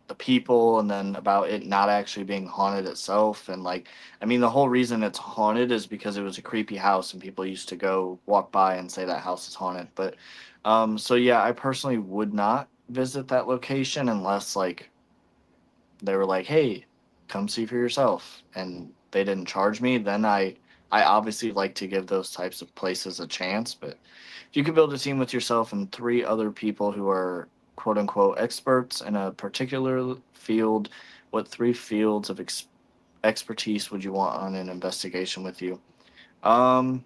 the people, and then about it not actually being haunted itself. And like, I mean, the whole reason it's haunted is because it was a creepy house and people used to go walk by and say that house is haunted. But so yeah, I personally would not visit that location unless like they were like, "Hey, come see for yourself," and they didn't charge me. Then I obviously like to give those types of places a chance. But if you could build a team with yourself and three other people who are quote unquote experts in a particular field, what three fields of expertise would you want on an investigation with you? Um,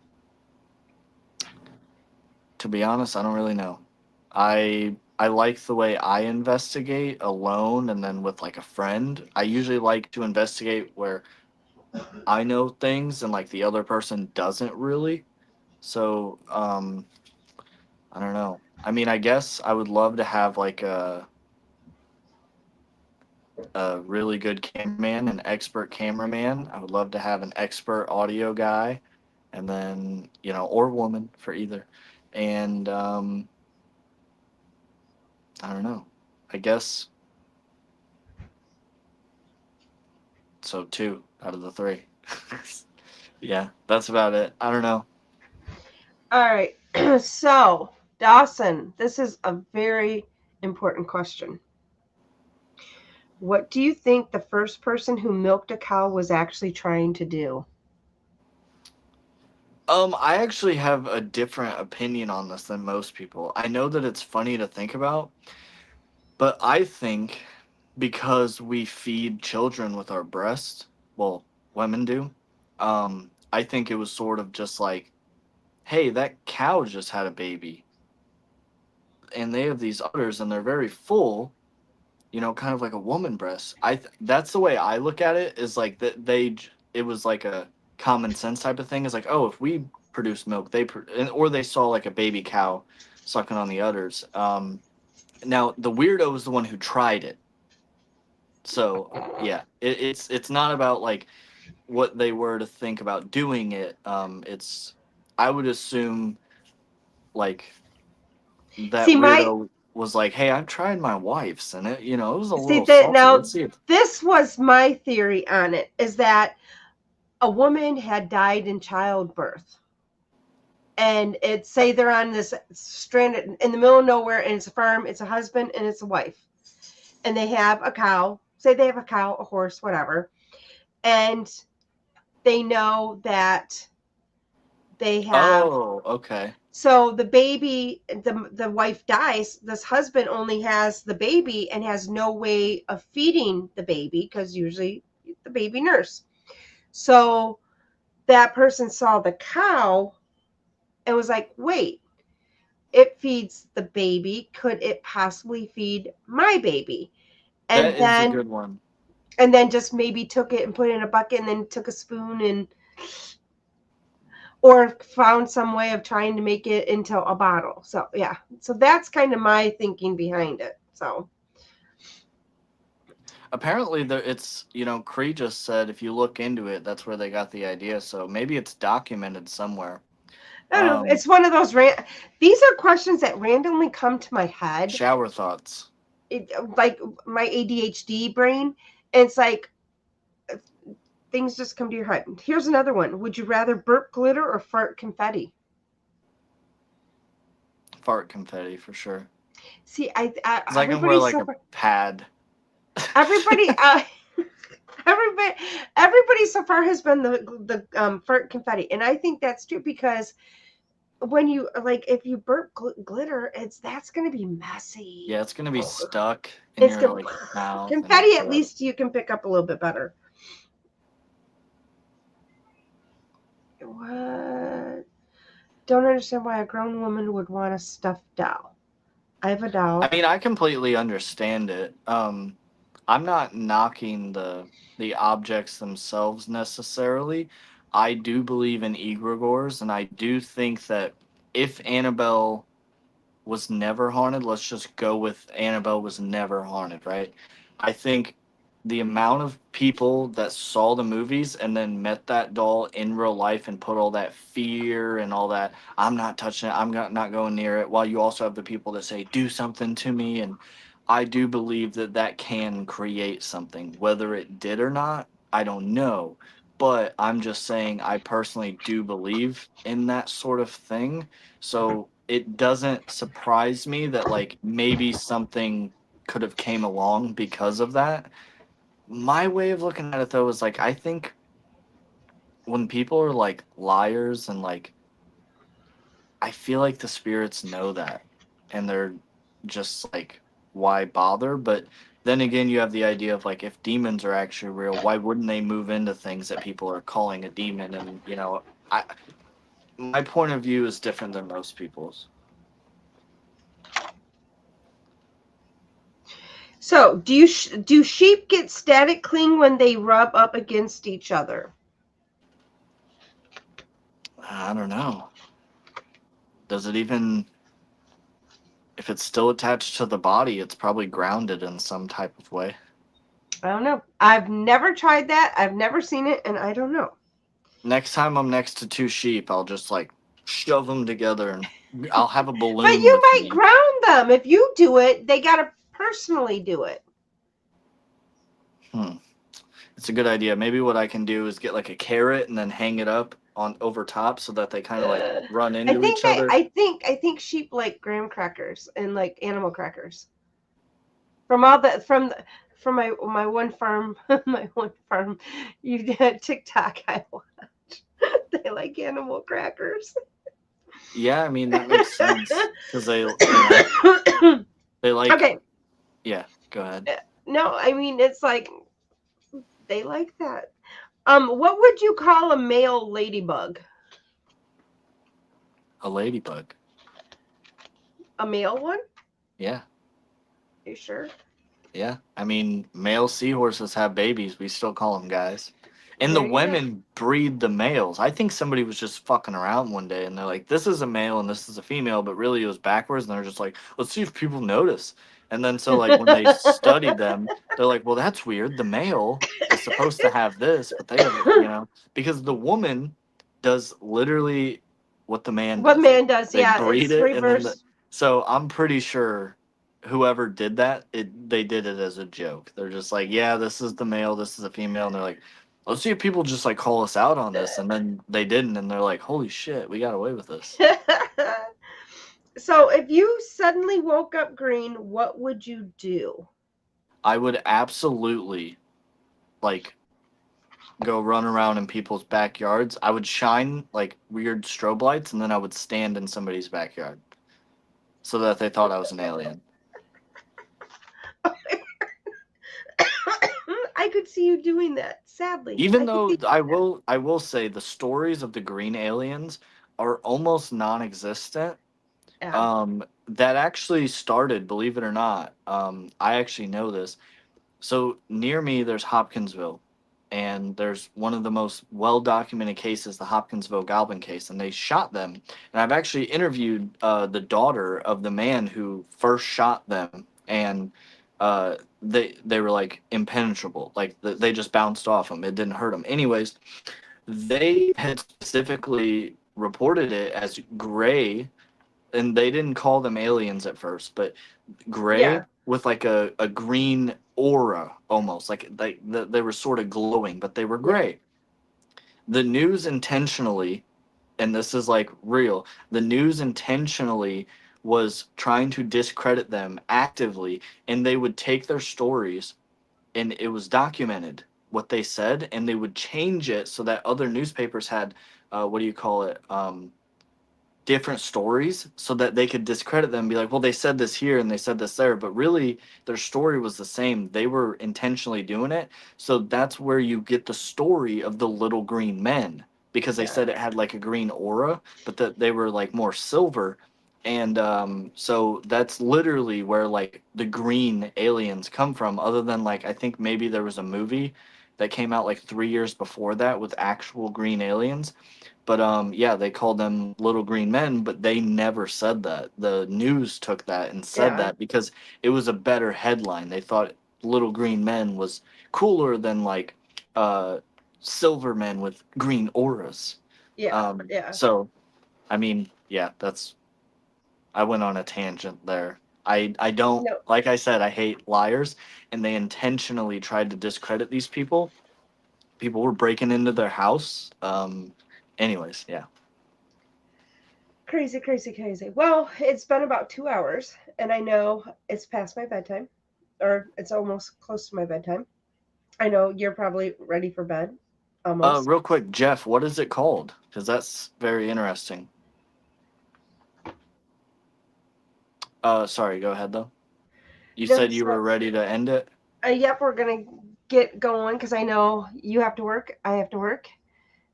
to be honest, I don't really know. I like the way I investigate alone and then with like a friend. I usually like to investigate where I know things and like the other person doesn't really. So, I don't know. I mean, I guess I would love to have like a really good cameraman, an expert cameraman. I would love to have an expert audio guy, and then, or woman for either. And I don't know. I guess so, two out of the three. Yeah, that's about it. I don't know. all right. So, Dawson, this is a very important question. What do you think the first person who milked a cow was actually trying to do? I actually have a different opinion on this than most people. I know that it's funny to think about, but I think because we feed children with our breast, well, women do, I think it was sort of just like, hey, that cow just had a baby, and they have these udders, and they're very full, kind of like a woman breast. That's the way I look at it. Is like that it was like a common sense type of thing. Is like, oh, if we produce milk. Or they saw like a baby cow sucking on the udders. Now the weirdo is the one who tried it. So yeah, it's not about like what they were to think about doing it. It's I would assume like that See, my weirdo was like, "Hey, I'm trying my wife's, and it it was a see little that salty. now. Let's see if This was my theory on it: is that a woman had died in childbirth, and it's say they're on this strand in the middle of nowhere, and it's a farm. It's a husband and it's a wife, and they have a cow. Say they have a cow, a horse, whatever, and they know that they have. Oh, okay. So the baby, the wife dies. This husband only has the baby and has no way of feeding the baby because usually the baby nurse. So that person saw the cow and was like, wait, it feeds the baby. Could it possibly feed my baby? That And is a then good one. just maybe took it and put it in a bucket and then took a spoon and or found some way of trying to make it into a bottle. So yeah. So that's kind of my thinking behind it. So Apparently, it's Cree just said if you look into it, that's where they got the idea. So maybe it's documented somewhere. I don't know. It's one of those these are questions that randomly come to my head. Shower thoughts. Like my ADHD brain. It's like things just come to your head. Here's another one. Would you rather burp glitter or fart confetti? Fart confetti for sure. See, Cause I can wear like a pad. Everybody, everybody so far has been the fart confetti, and I think that's true because when you like if you burp glitter, that's gonna be messy. Yeah, it's gonna be stuck in It's your mouth. confetti. At least you can pick up a little bit better. What? Don't understand why a grown woman would want a stuffed doll. I have a doll. I mean, I completely understand it. I'm not knocking the objects themselves necessarily. I do believe in egregores, and I do think that if Annabelle was never haunted, let's just go with Annabelle was never haunted, right? I think the amount of people that saw the movies and then met that doll in real life and put all that fear and all that, I'm not touching it, not going near it, while you also have the people that say, do something to me. And I do believe that that can create something. Whether it did or not, I don't know. But I'm just saying, I personally do believe in that sort of thing. So it doesn't surprise me that like maybe something could have came along because of that. My way of looking at it though is like I think when people are like liars and like I feel like the spirits know that and they're just like why bother? But then again you have the idea of like if demons are actually real, why wouldn't they move into things that people are calling a demon? And I my point of view is different than most people's. So, do sheep get static cling when they rub up against each other? I don't know. Does it even if it's still attached to the body, it's probably grounded in some type of way. I don't know. I've never tried that. I've never seen it, and I don't know. Next time I'm next to two sheep, I'll just like shove them together and I'll have a balloon. But you with might me. ground them. If you do it, they got to personally do it. It's a good idea. Maybe what I can do is get like a carrot and then hang it up on over top so that they kind of like run into each other. I think sheep like graham crackers and like animal crackers. From my one farm, you did TikTok I watch. They like animal crackers. Yeah, I mean that makes sense because they like. Okay. Yeah, go ahead. No, I mean it's like they like that. What would you call a male ladybug? A ladybug. A male one? Yeah. You sure? Yeah, I mean, male seahorses have babies. We still call them guys. And the There you go. women breed the males. I think somebody was just fucking around one day and they're like, this is a male and this is a female, but really it was backwards. And they're just like, let's see if people notice. And then so like when they studied them, they're like, well, that's weird. The male is supposed to have this, but they have, because the woman does literally what the man What does. Like man does? they Yeah, breed it's it and then reverse. so I'm pretty sure whoever did that, they did it as a joke. They're just like, yeah, this is the male, this is the female, and they're like, let's see if people just like call us out on this, and then they didn't, and they're like, holy shit, we got away with this. So, if you suddenly woke up green, what would you do? I would absolutely like go run around in people's backyards. I would shine like weird strobe lights, and then I would stand in somebody's backyard so that they thought I was an alien. I could see you doing that. Sadly, Even I could though see. I will say the stories of the green aliens are almost non-existent. Yeah, That actually started, believe it or not. I actually know this. So near me, there's Hopkinsville, and there's one of the most well-documented cases, the Hopkinsville Galvin case, and they shot them. And I've actually interviewed the daughter of the man who first shot them, and they were like impenetrable, like they just bounced off them. It didn't hurt them. Anyways, they had specifically reported it as gray, and they didn't call them aliens at first, but gray yeah, with like a green aura almost like they were sort of glowing, but they were yeah, gray. The news intentionally, and this is like real, the news intentionally was trying to discredit them actively, and they would take their stories and it was documented what they said, and they would change it so that other newspapers had what do you call it, different stories so that they could discredit them and be like, well, they said this here and they said this there, but really their story was the same. They were intentionally doing it. So that's where you get the story of the little green men, because they yeah, said it had like a green aura, but that they were like more silver. And so that's literally where like the green aliens come from, other than like I think maybe there was a movie that came out like 3 years before that with actual green aliens. But yeah, they called them little green men, but they never said that. The news took that and said yeah, that because it was a better headline. They thought little green men was cooler than like uh silver men with green auras. yeah, yeah. So I mean, yeah, that's I went on a tangent there. I don't, No, like I said, I hate liars, and they intentionally tried to discredit these people. People were breaking into their house. Anyways, yeah. crazy, crazy, crazy. Well, it's been about 2 hours, and I know it's past my bedtime, or it's almost close to my bedtime. I know you're probably ready for bed, almost. Real quick, Jeff, what is it called? Because that's very interesting. Sorry, go ahead though. You No, said you so, were ready to end it. yep, we're gonna get going because I know you have to work. I have to work.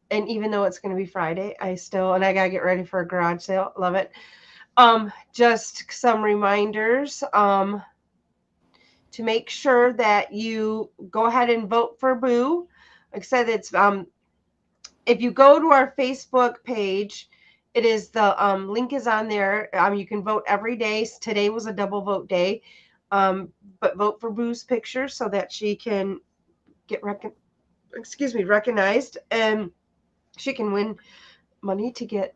And even though it's going to be Friday, and I got to get ready for a garage sale. Love it. Just some reminders, to make sure that you go ahead and vote for Boo. Like I said, it's, if you go to our Facebook page, it is the, link is on there. You can vote every day. Today was a double vote day. But vote for Boo's picture so that she can get recognized, and she can win money to get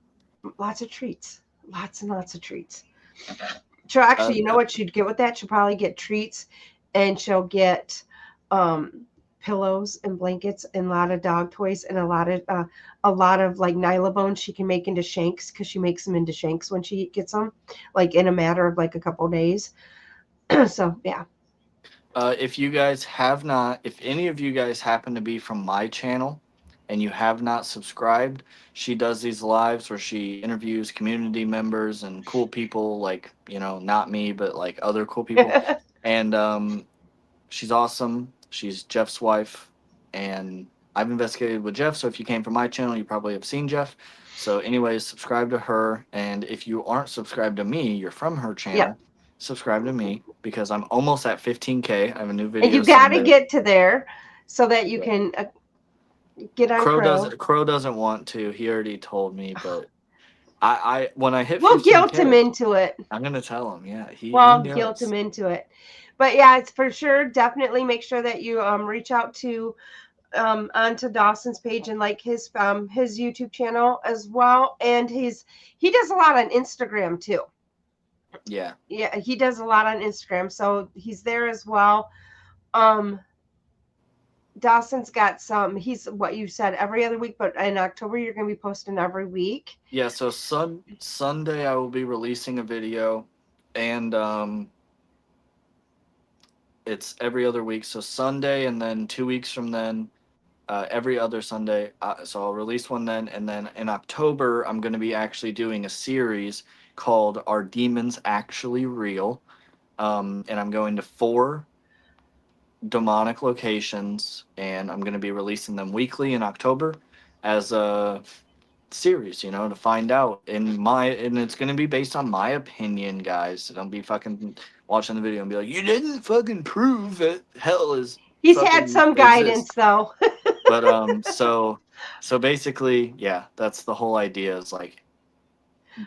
lots of treats, lots and lots of treats. She'll actually, you know Yep. what she'd get with that? She'll probably get treats, and she'll get pillows and blankets and a lot of dog toys and a lot of like Nylabones she can make into shanks, because she makes them into shanks when she gets them, like in a matter of like a couple of days. So yeah, If you guys have not, if any of you guys happen to be from my channel and you have not subscribed, she does these lives where she interviews community members and cool people, like, not me, but like other cool people. And she's awesome. She's Jeff's wife. And I've investigated with Jeff. So if you came from my channel, you probably have seen Jeff. So, anyways, subscribe to her. And if you aren't subscribed to me, you're from her yeah. channel, subscribe to me because I'm almost at 15K. I have a new And video you got to Sunday. get to there so that you Yeah. can Get on Crow. Crow doesn't want to. He already told me, but I when I hit We'll guilt him 15K, into it. I'm gonna tell him. Yeah, he Well, guilt knows. him into it. But yeah, it's for sure. Definitely make sure that you reach out to onto Dawson's page and like his YouTube channel as well. And he does a lot on Instagram too. Yeah. Yeah, he does a lot on Instagram, so he's there as well. Dawson's got some. He's what you said every other week, but in October you're going to be posting every week. Yeah. So Sunday I will be releasing a video, and it's every other week. So Sunday, and then 2 weeks from then, every other Sunday. So I'll release one then, and then in October I'm going to be actually doing a series called "Are Demons Actually Real?" And I'm going to 4 demonic locations, and I'm going to be releasing them weekly in October as a series, you know, to find out. And it's going to be based on my opinion, guys. So don't be fucking watching the video and be like, you didn't fucking prove that hell is He's had fucking some exists. guidance though. But so basically, yeah, that's the whole idea. Is like,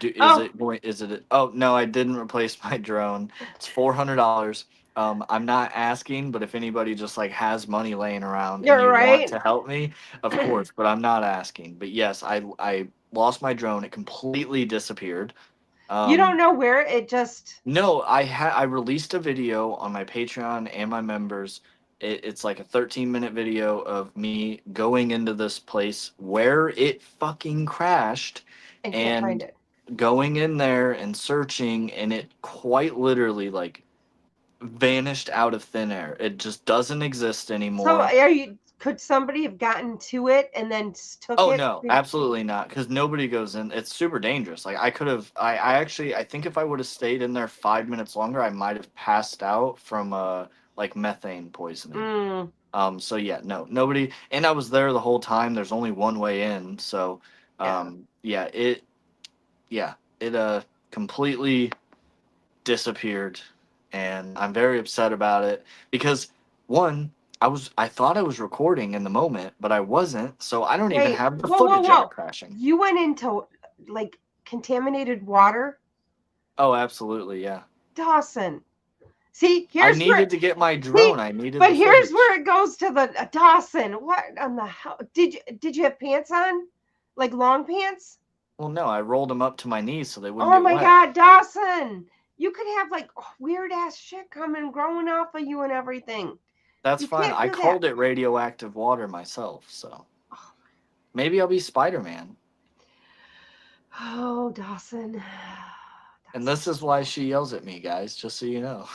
is it? Oh no, I didn't replace my drone. It's $400. I'm not asking, but if anybody just like has money laying around and You're you want right. to help me, of course. But I'm not asking. But yes, I lost my drone. It completely disappeared. You don't know where it just. No, I released a video on my Patreon and my members. It's like a 13-minute video of me going into this place where it fucking crashed I can't find and it. going in there and searching, and it quite literally like vanished out of thin air. It just doesn't exist So anymore. could somebody have gotten to it and then took Oh it? no, absolutely not. Because nobody goes in. It's super dangerous. Like I could have. I actually. I think if I would have stayed in there 5 minutes longer, I might have passed out from like methane poisoning. Mm, So yeah, no, nobody. And I was there the whole time. There's only one way in. So yeah. yeah, it completely disappeared, and I'm very upset about it because one. I thought I was recording in the moment, but I wasn't, so I don't even Wait. have the Whoa, whoa, footage of whoa! it crashing. You went into like contaminated water, Oh, absolutely, yeah. Dawson. See, I here's where. needed to get my See, drone. I needed but the here's footage. where it goes to the Dawson. What on the hell? Did you have pants on, like long pants? Well, no, I rolled them up to my knees so they wouldn't Oh get my wet. God, Dawson! You could have like weird ass shit coming growing off of you and everything. That's You fine. can't I do that. called it radioactive water myself, so maybe I'll be Spider-Man. Oh, Dawson. And this is why she yells at me, guys, just so you know.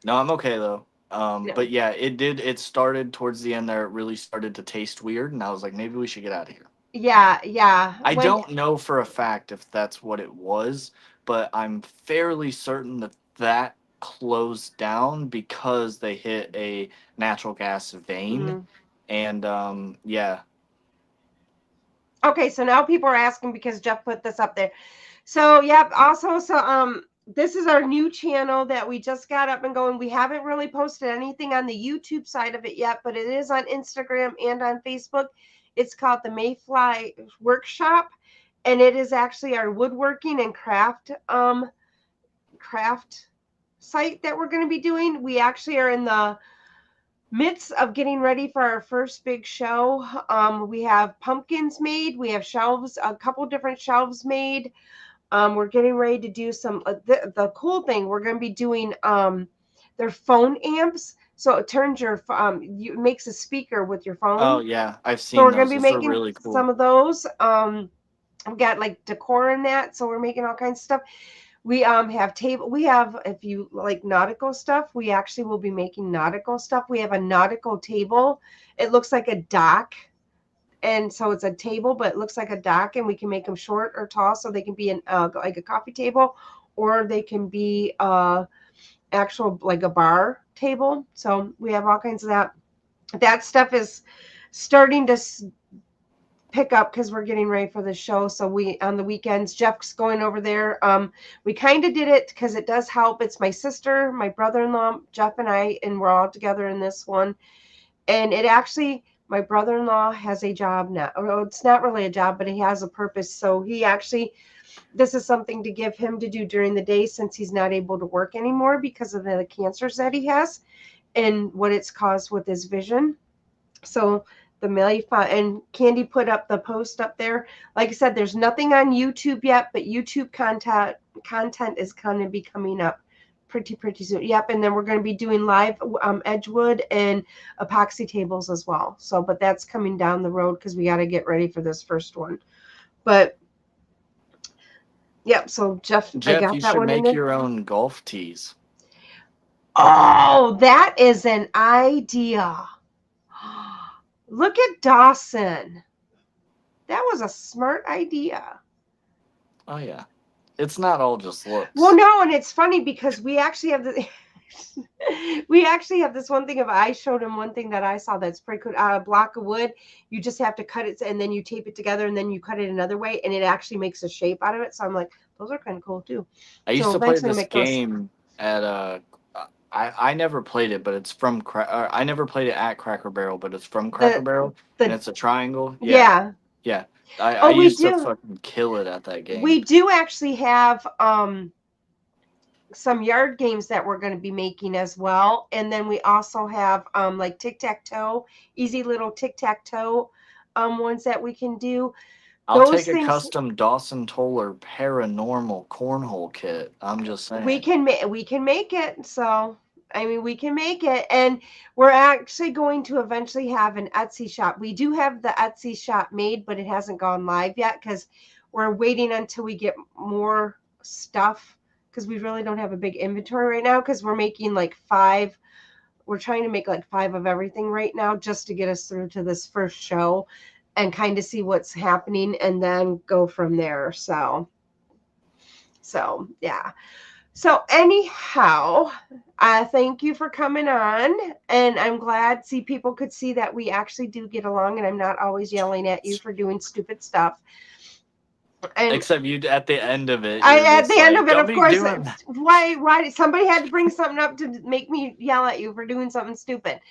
No, I'm okay though. No. But yeah, it started towards the end there. It really started to taste weird, and I was like, maybe we should get out of here. Yeah, yeah. I don't know for a fact if that's what it was, but I'm fairly certain that that closed down because they hit a natural gas vein. Mm. And yeah. Okay, so now people are asking because Jeff put this up there. So, yep. Also, this is our new channel that we just got up and going. We haven't really posted anything on the YouTube side of it yet, but it is on Instagram and on Facebook. It's called the Mayfly Workshop, and it is actually our woodworking and craft site that we're going to be doing. We actually are in the midst of getting ready for our first big show. We have pumpkins made. We have shelves, a couple different shelves made. We're getting ready to do some, the cool thing, we're going to be doing, their phone amps. So it turns your, it makes a speaker with your phone. Oh yeah, I've So seen we're going those. to be Those are making really cool. some of those. We've got like decor in that. So we're making all kinds of stuff. We have table. We have, if you like nautical stuff, we actually will be making nautical stuff. We have a nautical table. It looks like a dock, and so it's a table, but it looks like a dock, and we can make them short or tall, so they can be an like a coffee table, or they can be actual like a bar table. So we have all kinds of that. That stuff is starting to pick up because we're getting ready for the show. So we on the weekends, Jeff's going over there. We kind of did it because it does help. It's my sister, my brother-in-law, Jeff, and I, and we're all together in this one. And it actually, my brother-in-law has a job now. Well, it's not really a job, but he has a purpose. So he actually, this is something to give him to do during the day since he's not able to work anymore because of the cancers that he has and what it's caused with his vision. So the Millie and Candy put up the post up there. Like I said, there's nothing on YouTube yet, but YouTube content is going to be coming up pretty soon. Yep, and then we're going to be doing live Edgewood and epoxy tables as well. So, but that's coming down the road because we got to get ready for this first one. But yep, so Jeff, I got you that should one in make there. your own golf tees. Oh, that is an idea. Look at Dawson. That was a smart idea. Oh yeah, it's not all just looks. Well, no, and it's funny because we actually have the we actually have this one thing of I showed him one thing that I saw that's pretty cool. A block of wood, you just have to cut it and then you tape it together and then you cut it another way and it actually makes a shape out of it. So I'm like, those are kind of cool too. I used So to play eventually this make those. game at I never played it, but it's from I never played it at Cracker Barrel, but it's from Cracker Barrel, and it's a triangle. Yeah. Yeah. I Oh, we used to do. fucking kill it at that game. We do actually have some yard games that we're going to be making as well, and then we also have like tic-tac-toe, easy little tic-tac-toe ones that we can do. I'll Those take a things custom Dawson Toller paranormal cornhole kit. I'm just saying. we can make it. So I mean, we can make it, and we're actually going to eventually have an Etsy shop. We do have the Etsy shop made, but it hasn't gone live yet because we're waiting until we get more stuff, because we really don't have a big inventory right now because we're making like 5. We're trying to make like 5 of everything right now just to get us through to this first show and kind of see what's happening and then go from there. So yeah. So anyhow, thank you for coming on, and I'm glad people could see that we actually do get along, and I'm not always yelling at you for doing stupid stuff. And except you at the end of it. At the end of it, "Don't of be course, doing that." why somebody had to bring something up to make me yell at you for doing something stupid.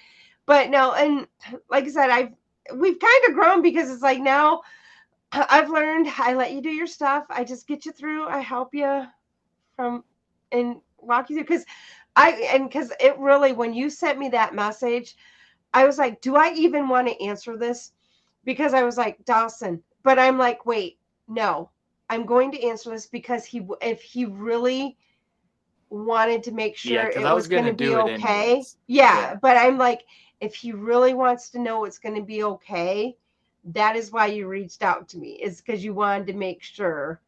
But no, and like I said, we've kind of grown because it's like now I've learned I let you do your stuff. I just get you through. I help you from and walk you through because it really, when you sent me that message, I was like, do I even want to answer this? Because I was like, Dawson, but I'm like, wait, no, I'm going to answer this because if he really wanted to make sure it was going to be okay. Yeah, but I'm like, if he really wants to know it's going to be okay, that is why you reached out to me, is because you wanted to make sure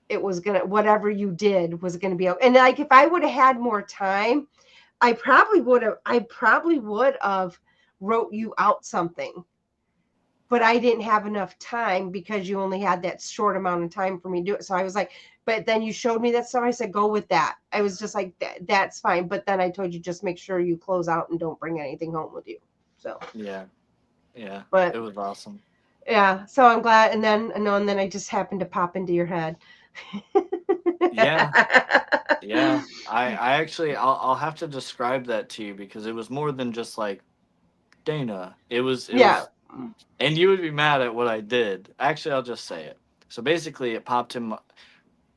it was gonna, whatever you did was gonna be okay. And like, if I would have had more time, I probably would have wrote you out something, but I didn't have enough time because you only had that short amount of time for me to do it. So I was like, but then you showed me that stuff. I said, go with that. I was just like, that's fine. But then I told you, just make sure you close out and don't bring anything home with you. So yeah, but it was awesome. Yeah, so I'm glad. And then I just happened to pop into your head. Yeah. I actually, I'll have to describe that to you because it was more than just like Dana. It was, and you would be mad at what I did. Actually, I'll just say it. So basically, it popped in.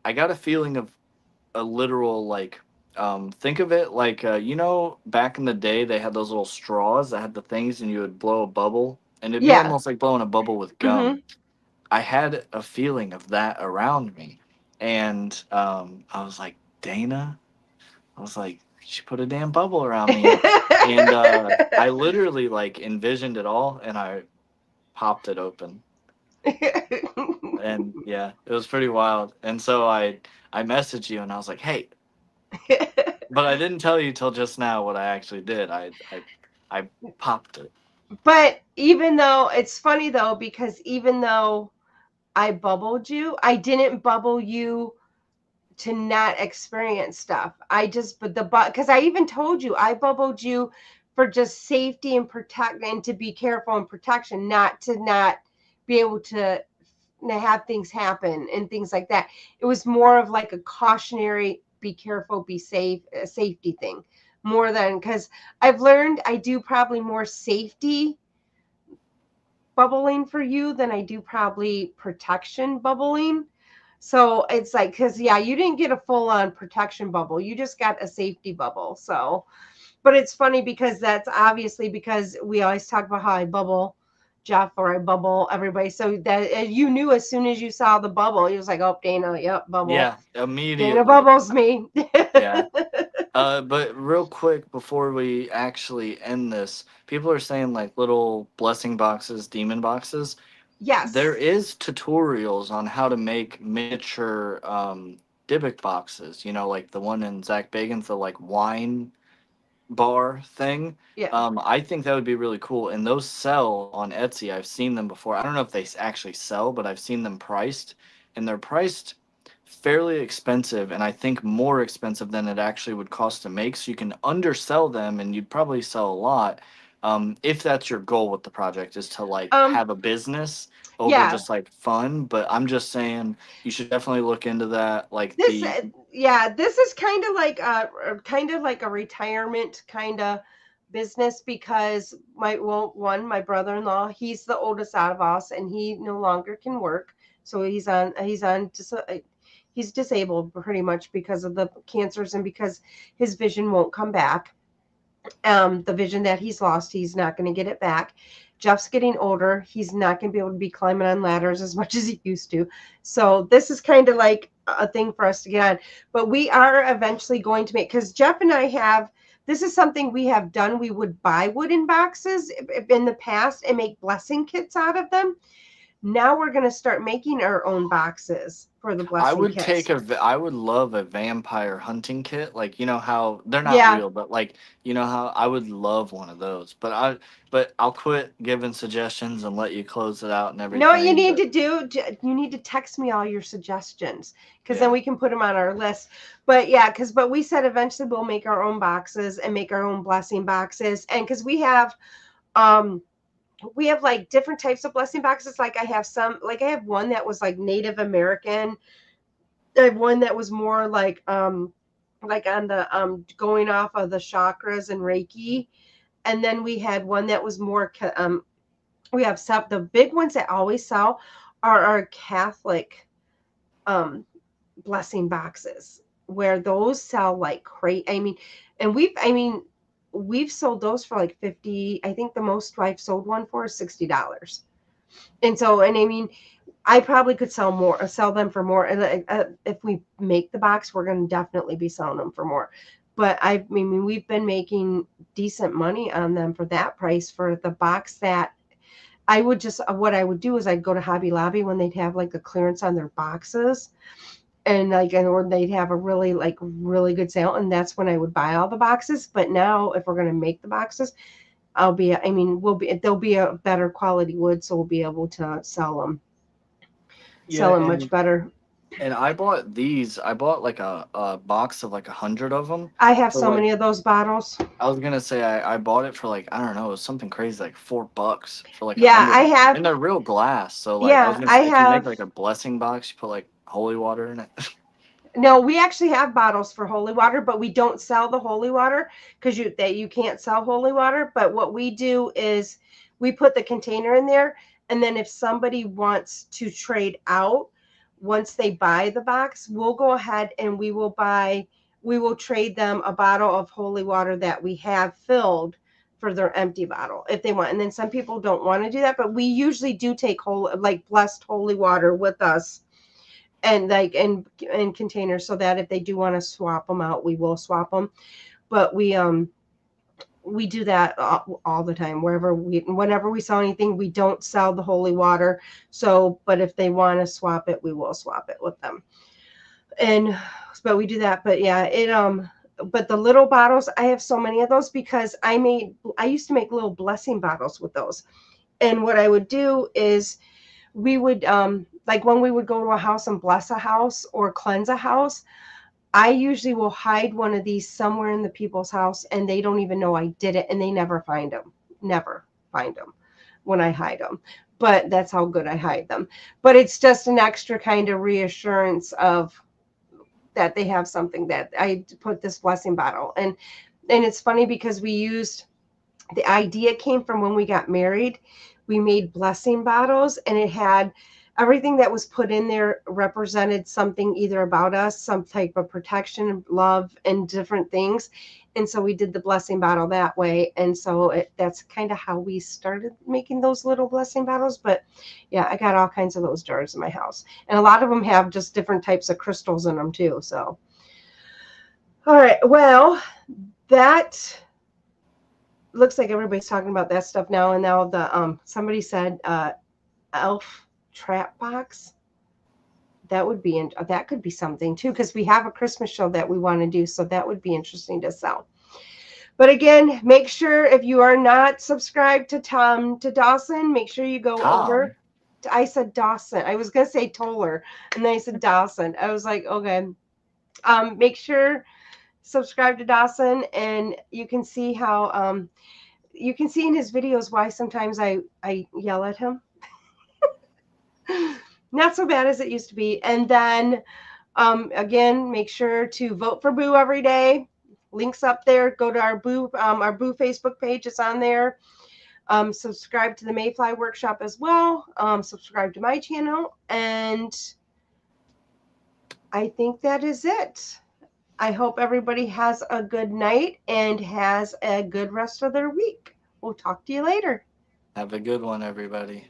I got a feeling of a literal like. Think of it like back in the day they had those little straws that had the things, and you would blow a bubble, and it'd be almost like blowing a bubble with gum. Mm-hmm. I had a feeling of that around me. And I was like, Dana? I was like, she put a damn bubble around me. And I literally like envisioned it all and I popped it open. And yeah, it was pretty wild. And so I messaged you and I was like, hey. But I didn't tell you till just now what I actually did. I popped it. But even though, it's funny though, because even though I bubbled you, I didn't bubble you to not experience stuff. Because I even told you I bubbled you for just safety and and to be careful and protection, not to not be able to have things happen and things like that. It was more of like a cautionary, be careful, be safe, a safety thing, more than, because I've learned I do probably more safety bubbling for you than I do probably protection bubbling. So it's like, because yeah, you didn't get a full on protection bubble, you just got a safety bubble. So, but it's funny because that's obviously because we always talk about how I bubble Jeff or I bubble everybody. So that you knew as soon as you saw the bubble, he was like, oh, Dana, yep, bubble. Yeah, Dana immediately. bubbles me. Yeah. But real quick before we actually end this, people are saying like little blessing boxes, demon boxes. There Yes. is tutorials on how to make miniature Dybbuk boxes. You know, like the one in Zach Bagan's, the like wine bar thing. Yeah. I think that would be really cool, and those sell on Etsy. I've seen them before. I don't know if they actually sell, but I've seen them priced, and they're priced fairly expensive, and I think more expensive than it actually would cost to make. So you can undersell them, and you'd probably sell a lot. If that's your goal with the project, is to like Um, have a business over yeah. just like fun. But I'm just saying you should definitely look into that. Like This the yeah, this is kind of like a retirement kind of business because my brother-in-law, he's the oldest out of us and he no longer can work. So he's disabled pretty much because of the cancers and because his vision won't come back. The vision that he's lost, he's not going to get it back. Jeff's getting older. He's not going to be able to be climbing on ladders as much as he used to. So this is kind of like a thing for us to get on. But we are eventually going to make, because Jeff and I have, this is something we have done. We would buy wooden boxes in the past and make blessing kits out of them. Now we're going to start making our own boxes for the I blessing would kits. I would love a vampire hunting kit. Like, you know how they're not Yeah. real, but like, you know how I would love one of those. But I'll quit giving suggestions and let you close it out and You know what you everything. need But to do? You need to text me all your suggestions because then yeah, we can put them on our list. But yeah, but we said eventually we'll make our own boxes and make our own blessing boxes. And because um we have like different types of blessing boxes. Like I have one that was like Native American. I have one that was more like on the going off of the chakras and Reiki. And then we had one that was more we have the big ones that always sell are our Catholic um blessing boxes where those sell like crazy. We've sold those for like 50. I think the most I've sold one for is $60. And so, and I mean, I probably could sell them for more. And if we make the box, we're going to definitely be selling them for more. But I mean, we've been making decent money on them for that price for the box that what I would do is I'd go to Hobby Lobby when they'd have like a clearance on their boxes or they'd have a really good sale. And that's when I would buy all the boxes. But now if we're going to make the boxes, they'll be a better quality wood. So we'll be able to yeah, sell them much better. and I bought these. I bought like a box of like 100 of them. I have For so like many of those bottles. I was gonna say I bought it for like I don't know, it was something crazy like $4 for like a Yeah, hundred I of them, have. and they're real glass. So like I was Yeah, gonna I say if you make have. like a blessing box, you put like holy water in it. No, we actually have bottles for holy water, but we don't sell the holy water because you can't sell holy water. But what we do is we put the container in there, and then if somebody wants to trade out once they buy the box, we'll go ahead and we will trade them a bottle of holy water that we have filled for their empty bottle if they want. And then some people don't want to do that, but we usually do take blessed holy water with us and like in containers so that if they do want to swap them out, we will swap them. But we do that all the time whenever we sell anything. We don't sell the holy water, so but if they want to swap it, we will swap it with them. And but we do that. But yeah, but the little bottles, I have so many of those because I used to make little blessing bottles with those. And what I would do is we would like when we would go to a house and bless a house or cleanse a house, I usually will hide one of these somewhere in the people's house and they don't even know I did it and they never find them when I hide them. But that's how good I hide them. But it's just an extra kind of reassurance of that they have something that I put this blessing bottle. And it's funny because the idea came from when we got married. we made blessing bottles, and it had everything that was put in there represented something either about us, some type of protection, love, and different things. And so we did the blessing bottle that way. And so that's kind of how we started making those little blessing bottles. But yeah, I got all kinds of those jars in my house. And a lot of them have just different types of crystals in them too. So, all right. Well, that looks like everybody's talking about that stuff now. And now the somebody said elf trap box. That would be that could be something too, because we have a Christmas show that we want to do, so that would be interesting to sell. But again, make sure if you are not subscribed to Dawson, make sure you go over. I said Dawson. I was gonna say Toller, and then I said Dawson. I was like, okay. Make sure subscribe to Dawson, and you can see how you can see in his videos why sometimes I yell at him. Not so bad as it used to be. And then again, make sure to vote for Boo every day. Links up there. Go to our Boo Facebook page. It's on there. Subscribe to the Mayfly Workshop as well. Subscribe to my channel. And I think that is it. I hope everybody has a good night and has a good rest of their week. We'll talk to you later. Have a good one, everybody.